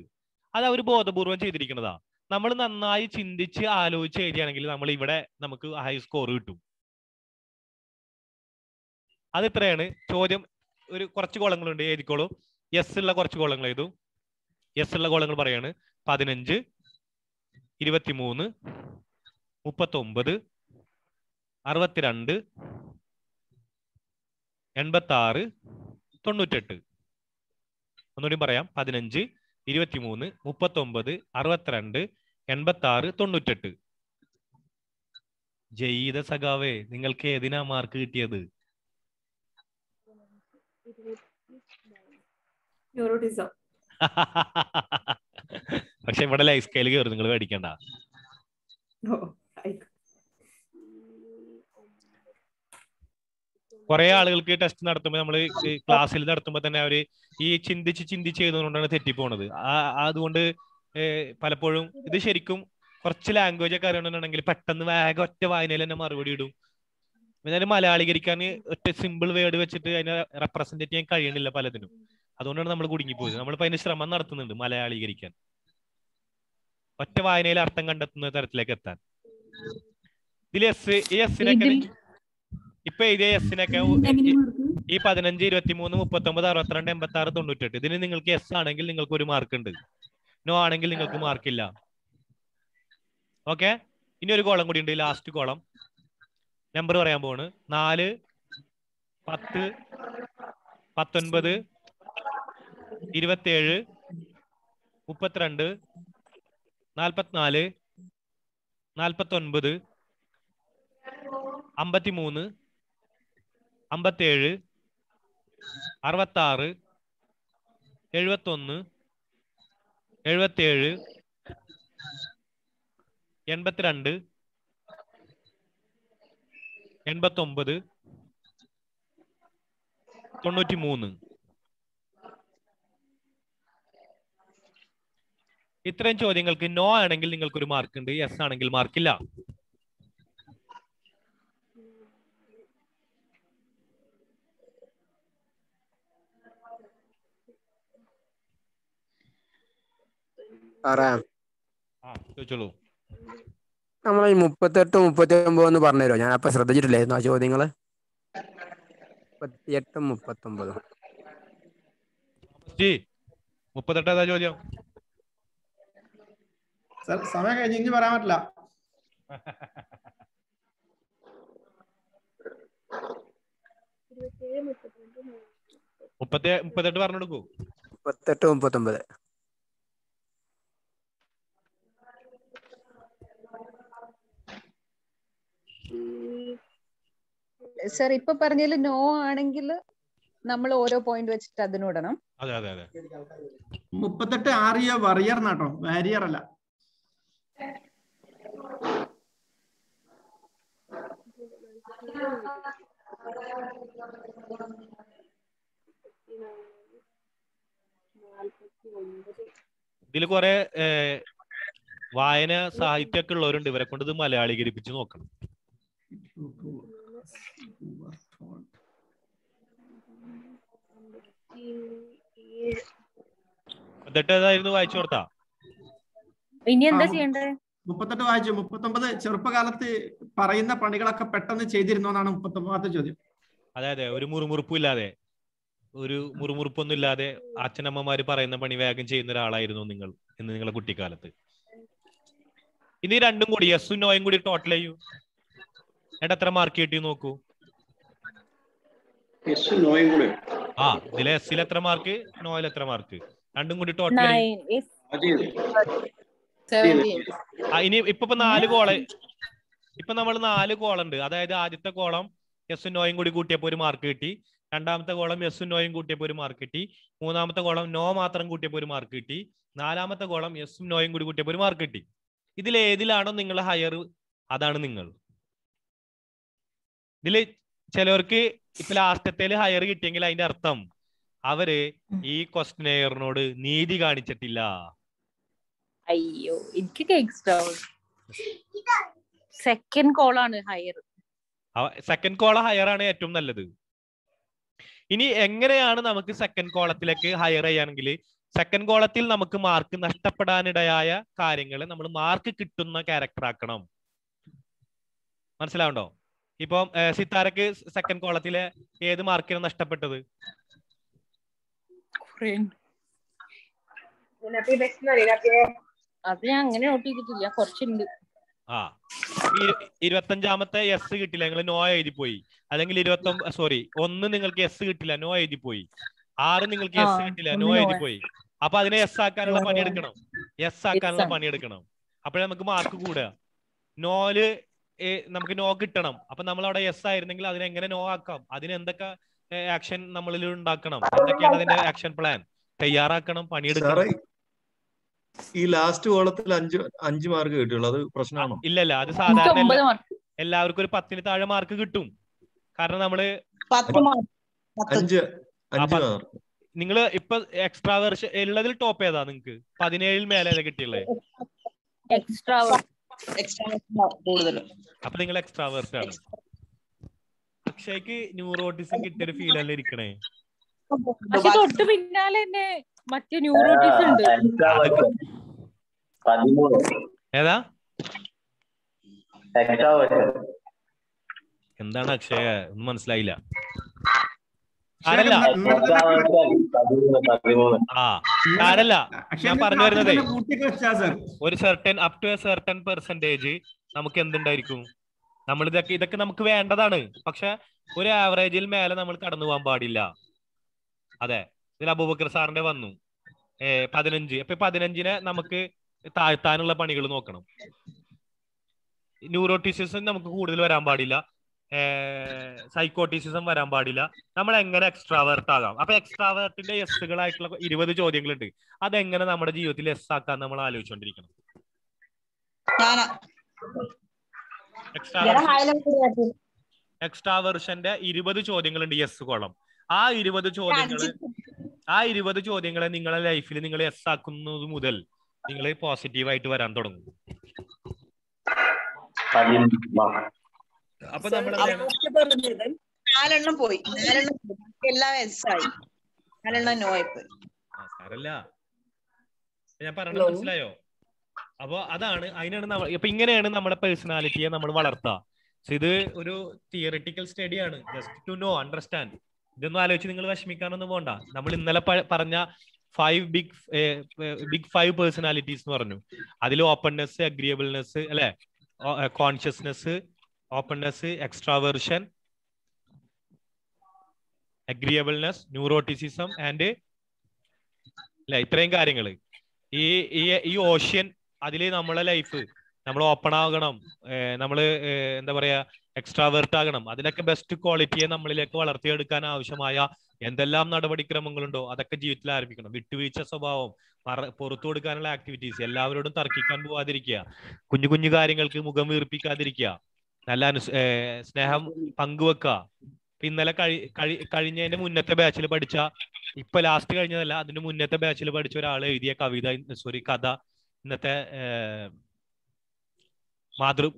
അത് അവർ ബോധപൂർവം ചെയ്തിരിക്കുന്നതാ. നമ്മൾ നന്നായി ചിന്തിച്ച് ആലോചിച്ച് എഴുതിയാണെങ്കിൽ നമുക്ക് ഹൈ സ്കോർ കിട്ടും. അത് ഇത്രയാണ്. ചോദ്യം ഒരു കുറച്ച് കോളങ്ങളുണ്ട്, എഴുതിക്കോളൂ. എസ് ഉള്ള കുറച്ച് കോളങ്ങൾ എഴുതും. എസ് ഉള്ള കോളങ്ങൾ പറയാണ്: 15, 23, 39, 62, 86, 98. ഒന്നുകൂടി പറയാം: 15, 23, 39, 62, 86, 98. ജയീദ സഖാവേ, നിങ്ങൾക്ക് ഏതിനാ മാർക്ക് കിട്ടിയത്? ന്യൂറോട്ടിസം. പക്ഷെ ഇവിടെ ലൈഫ് സ്കെയിൽ കയറും, നിങ്ങൾ പേടിക്കണ്ട. കുറെ ആളുകൾക്ക് ടെസ്റ്റ് നടത്തുമ്പോൾ നമ്മൾ ക്ലാസ്സിൽ നടത്തുമ്പോൾ തന്നെ അവര് ഈ ചിന്തിച്ച് ചെയ്തുകൊണ്ടാണ് തെറ്റിപ്പോണത്. അതുകൊണ്ട് പലപ്പോഴും ഇത് ശരിക്കും കുറച്ച് ലാംഗ്വേജ് ഒക്കെ അറിയണമെന്നുണ്ടെങ്കിൽ പെട്ടെന്ന് വേഗം ഒറ്റ വായനയിൽ തന്നെ മറുപടി ഇടും. എന്നാലും മലയാളീകരിക്കാൻ ഒറ്റ സിമ്പിൾ വേർഡ് വെച്ചിട്ട് അതിനെ റെപ്രസെന്റ് ചെയ്യാൻ കഴിയണില്ല പലതിനും. അതുകൊണ്ടാണ് നമ്മൾ കുടുങ്ങിപ്പോയത്. നമ്മളിപ്പോ അതിന് ശ്രമം നടത്തുന്നുണ്ട് മലയാളീകരിക്കാൻ, ഒറ്റ വായനയിൽ അർത്ഥം കണ്ടെത്തുന്ന തരത്തിലേക്ക് എത്താൻ. ഇതിൽ ഈ എസ്സിനൊക്കെ ഇപ്പൊ ഇതേ എസ്സിനൊക്കെ ഈ 15, 23, 39, 62, 86, 98 ഇതിന് നിങ്ങൾക്ക് എസ് ആണെങ്കിൽ നിങ്ങൾക്ക് 1 മാർക്ക് ഉണ്ട്, നോ ആണെങ്കിൽ നിങ്ങൾക്ക് മാർക്കില്ല. ഓക്കെ. ഇനി ഒരു കോളം കൂടി ഉണ്ട്, ലാസ്റ്റ് കോളം. നമ്പർ പറയാൻ പോണ്: 4, 10, 19, 27, 32, 44, 49, 53, 57, 66, 71, 77, 82, 89, 93. ഇത്രയും ചോദ്യങ്ങൾക്ക് നോ ആണെങ്കിൽ നിങ്ങൾക്ക് ഒരു മാർക്ക് ഉണ്ട്, യെസ് ആണെങ്കിൽ മാർക്കില്ല. ചോദിച്ചോളൂ. നമ്മൾ ഈ 38, 39 എന്ന് പറഞ്ഞുതരുമോ? ഞാൻ അപ്പൊ ശ്രദ്ധിച്ചിട്ടില്ലായിരുന്നു ആ ചോദ്യങ്ങള്. 38, 39. 38 ഏതാ ചോദ്യം? സമയം കഴിഞ്ഞ് ഇനി പറയാൻ പറ്റില്ല. 38 പറഞ്ഞെടുക്കൂ. 38, 39. സർ ഇപ്പൊ പറഞ്ഞതിൽ നോ ആണെങ്കിൽ നമ്മൾ ഓരോ പോയിന്റ് വെച്ചിട്ട് അതിനിടണം. 38 ആറിയ വറിയർ എന്നാട്ടോ, വാരിയർ അല്ല. ഇതിൽ കുറെ വായന സാഹിത്യമൊക്കെ ഉള്ളവരുണ്ട്, ഇവരെ കൊണ്ട് ഇത് മലയാളീകരിപ്പിച്ച് നോക്കണം. ഏതായിരുന്നു വായിച്ചു കൊടുത്താ? ഇനി എന്താ ചെയ്യണ്ടേ? 38 വായിച്ചു. 39 ചെറുപ്പകാലത്ത് പറയുന്ന പണികളൊക്കെ പെട്ടെന്ന് ചെയ്തിരുന്നോ എന്നാണ് 39ാമത്തെ ചോദ്യം. അതെ, ഒരു മുറുമുറുപ്പും ഇല്ലാതെ, ഒരു മുറുമുറുപ്പൊന്നും ഇല്ലാതെ അച്ഛനമ്മമാര് പറയുന്ന പണി വേഗം ചെയ്യുന്ന ഒരാളായിരുന്നു നിങ്ങൾ എന്ന് നിങ്ങളെ കുട്ടിക്കാലത്ത്. ഇനി രണ്ടും കൂടി യെസും നോയും കൂടി ടോട്ടൽ ചെയ്യൂ. എന്നിട്ട് എത്ര മാർക്ക് കിട്ടി നോക്കൂ. ഇതിലെ എസ്സിൽ എത്ര മാർക്ക്, നോയിൽ എത്ര മാർക്ക്, രണ്ടും കൂടി ടോട്ടൽ. ഇനി ഇപ്പൊ 4 കോള്, ഇപ്പൊ നമ്മൾ 4 കോളുണ്ട്. അതായത് ആദ്യത്തെ കോളം യെസും നോയും കൂടി കൂട്ടിയപ്പോ ഒരു മാർക്ക് കിട്ടി, രണ്ടാമത്തെ കോളം യെസും നോയും കൂട്ടിയപ്പോ ഒരു മാർക്ക് കിട്ടി, മൂന്നാമത്തെ കോളം നോ മാത്രം കൂട്ടിയപ്പോ ഒരു മാർക്ക് കിട്ടി, നാലാമത്തെ കോളം യെസും നോയും കൂടി കൂട്ടിയപ്പോ ഒരു മാർക്ക് കിട്ടി. ഇതിൽ ഏതിലാണോ നിങ്ങൾ ഹയർ അതാണ് നിങ്ങൾ. ഇതില് ചിലവർക്ക് ഇപ്പൊ ലാസ്റ്റത്തേല് ഹയർ കിട്ടിയെങ്കിൽ അതിന്റെ അർത്ഥം അവര് ഈ ക്വസ്റ്റ്യനെയറിനോട് നീതി കാണിച്ചിട്ടില്ല. അയ്യോ, എനിക്ക് സെക്കൻഡ് കോളാണ് ഹയർ. സെക്കൻഡ് കോള ഹയർ ആണ് ഏറ്റവും നല്ലത്. ഇനി എങ്ങനെയാണ് നമുക്ക് സെക്കൻഡ് കോളത്തിലേക്ക് ഹയർ ചെയ്യാണെങ്കിൽ, സെക്കൻഡ് കോളത്തിൽ നമുക്ക് മാർക്ക് നഷ്ടപ്പെടാനിടയായ കാര്യങ്ങൾ നമ്മൾ മാർക്ക് കിട്ടുന്ന ക്യാരക്ടർ ആക്കണം. മനസ്സിലാവുണ്ടോ? ഇപ്പം സിത്താരക്ക് സെക്കൻഡ് കോളത്തിലെ ഏത് മാർക്കിനാണ് നഷ്ടപ്പെട്ടത്? അത് ഞാൻ അങ്ങനെ നോട്ട് ചെയ്തിട്ടില്ല, കുറച്ചുണ്ട്. 25ാമത്തെ എസ് കിട്ടില്ല, നിങ്ങൾ നോ എഴുതി പോയി. അല്ലെങ്കിൽ 1 നിങ്ങൾക്ക് എസ് കിട്ടില്ല, നോ എഴുതി പോയി. 6 നിങ്ങൾക്ക് എസ് കിട്ടില്ല, നോ എഴുതി പോയി. അപ്പൊ അതിനെ എസ് ആക്കാനുള്ള പണിയെടുക്കണം, എസ് ആക്കാനുള്ള പണിയെടുക്കണം. അപ്പോഴേ നമുക്ക് മാർക്ക് കൂടുക. നോയില് നമുക്ക് നോ കിട്ടണം. അപ്പൊ നമ്മൾ അവിടെ എസ് ആയിരുന്നെങ്കിൽ അതിനെ എങ്ങനെ നോ ആക്കാം, അതിന് എന്തൊക്കെ ആക്ഷൻ നമ്മളിൽ ഉണ്ടാക്കണം, എന്തൊക്കെയാണ് അതിന്റെ ആക്ഷൻ പ്ലാൻ തയ്യാറാക്കണം, പണിയെടുക്കണം. ഈ ലാസ്റ്റ് കോളത്തിൽ 5 മാർക്ക് കിട്ടുള്ളൂ, അത് പ്രശ്നമാണോ? ഇല്ലല്ല, അത് സാധാരണ എല്ലാവർക്കും ഒരു 10ന് താഴെ മാർക്ക് കിട്ടും. കാരണം നമ്മള് നിങ്ങൾ ഇപ്പൊ എക്സ്ട്രാ വേർഷൻ ഉള്ളതിൽ ടോപ്പ് ഏതാ നിങ്ങൾക്ക്? 17 മേലെ കിട്ടിയുള്ളത്. അപ്പൊ നിങ്ങൾ എക്സ്ട്രാ വേർഷൻ ആണ്. അക്ഷയ്ക്ക് ന്യൂറോട്ടിസം കിട്ടിയൊരു ഫീൽ അല്ലേ ഇരിക്കണേ? പക്ഷെ തൊട്ട് പിന്നാലെ തന്നെ മറ്റേ ന്യൂറോട്ടിസം ഉണ്ട്. ഏതാ? എന്താണ് അക്ഷയ? ഒന്നും മനസ്സിലായില്ല. സാരല്ല, ഞാൻ പറഞ്ഞു വരുന്നത് ഒരു up to a certain percentage നമുക്ക് എന്തുണ്ടായിരിക്കും, നമ്മൾ ഇതൊക്കെ നമുക്ക് വേണ്ടതാണ്. പക്ഷെ ഒരു ആവറേജിൽ മേലെ നമ്മൾ കടന്നു പോകാൻ പാടില്ല. അതെ, ഇതിൽ അബൂബക്കർ സാറിന്റെ വന്നു 15. അപ്പൊ 15നെ നമുക്ക് താഴ്ത്താനുള്ള പണികൾ നോക്കണം. ന്യൂറോട്ടിസിസം നമുക്ക് കൂടുതൽ വരാൻ പാടില്ല, സൈക്കോട്ടിസിസം വരാൻ പാടില്ല. നമ്മൾ എങ്ങനെ എക്സ്ട്രാവേർട്ട് ആകാം? അപ്പൊ എക്സ്ട്രാവേർട്ടിന്റെ എസ്സുകളായിട്ടുള്ള 20 ചോദ്യങ്ങളുണ്ട്. അതെങ്ങനെ നമ്മുടെ ജീവിതത്തിൽ എസ് ആക്കാൻ നമ്മൾ ആലോചിച്ചുകൊണ്ടിരിക്കണം. എക്സ്ട്രാവേർഷന്റെ 20 ചോദ്യങ്ങളുണ്ട് യെസ് കോളം. ആ 20 ചോദ്യങ്ങളെ നിങ്ങളെ ലൈഫിൽ നിങ്ങൾ യെസ് ആക്കുന്നത് മുതൽ നിങ്ങൾ പോസിറ്റീവായിട്ട് വരാൻ തുടങ്ങും. അപ്പൊ നമ്മൾ 4 പോയി, 4 എല്ലാം എസ് ആയി, 4 നോ ആയി പോയി. സാരല്ല, ഞാൻ പറഞ്ഞത് മനസ്സിലായോ? അപ്പൊ അതാണ്, അതിനാണ് നമ്മൾ ഇപ്പൊ ഇങ്ങനെയാണ് നമ്മുടെ പേഴ്സണാലിറ്റിയെ നമ്മൾ വളർത്തുക. ഇത് ഒരു തിയറിറ്റിക്കൽ സ്റ്റഡി ആണ്, ജസ്റ്റ് ടു നോ, അണ്ടർസ്റ്റാൻഡ്. ഇതൊന്നും ആലോചിച്ച് നിങ്ങൾ വിഷമിക്കാനൊന്നും പോണ്ട. നമ്മൾ ഇന്നലെ പറഞ്ഞ 5 ബിഗ് 5 പേഴ്സണാലിറ്റീസ് എന്ന് പറഞ്ഞു. അതിൽ ഓപ്പൺനെസ്, അഗ്രിയബിൾനെസ് അല്ലെ, conscientiousness, openness, extraversion, agreeableness, neuroticism and അല്ലെ, ഇത്രയും കാര്യങ്ങൾ. ഈ ഓഷ്യൻ, അതിൽ നമ്മളെ ലൈഫ് നമ്മൾ ഓപ്പൺ ആകണം, നമ്മൾ എന്താ പറയാ എക്സ്ട്രാവേർട്ട് ആകണം. അതിലൊക്കെ ബെസ്റ്റ് ക്വാളിറ്റിയെ നമ്മളിലേക്ക് വളർത്തിയെടുക്കാൻ ആവശ്യമായ എന്തെല്ലാം നടപടിക്രമങ്ങളുണ്ടോ അതൊക്കെ ജീവിതത്തിൽ ആരംഭിക്കണം. വിട്ടുവീഴ്ച സ്വഭാവം, പുറത്തു കൊടുക്കാനുള്ള ആക്ടിവിറ്റീസ്, എല്ലാവരോടും തർക്കിക്കാൻ പോവാതിരിക്കുക, കുഞ്ഞു കുഞ്ഞു കാര്യങ്ങൾക്ക് മുഖം വീർപ്പിക്കാതിരിക്കുക, നല്ല സ്നേഹം പങ്കുവെക്കുക. ഇന്നലെ കഴിഞ്ഞതിന്റെ മുന്നത്തെ ബാച്ചിൽ പഠിച്ച, ഇപ്പൊ ലാസ്റ്റ് കഴിഞ്ഞതല്ല, അതിന് മുന്നത്തെ ബാച്ചിൽ പഠിച്ച ഒരാൾ എഴുതിയ കഥ ഇന്നത്തെ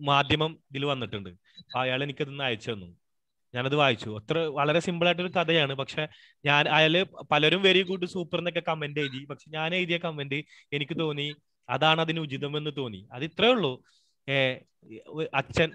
മാധ്യമം ഇതിൽ വന്നിട്ടുണ്ട്. അയാൾ എനിക്കതൊന്ന് അയച്ചു തന്നു, ഞാനത് വായിച്ചു. വളരെ സിമ്പിൾ ആയിട്ടൊരു കഥയാണ്. പക്ഷെ അയാള് പലരും വെരി ഗുഡ്, സൂപ്പർ എന്നൊക്കെ കമന്റ് എഴുതി. പക്ഷെ ഞാൻ എഴുതിയ കമന്റ് എനിക്ക് തോന്നി അതാണ് അതിന് ഉചിതമെന്ന് തോന്നി. അത് ഇത്രേ ഉള്ളൂ. അച്ഛൻ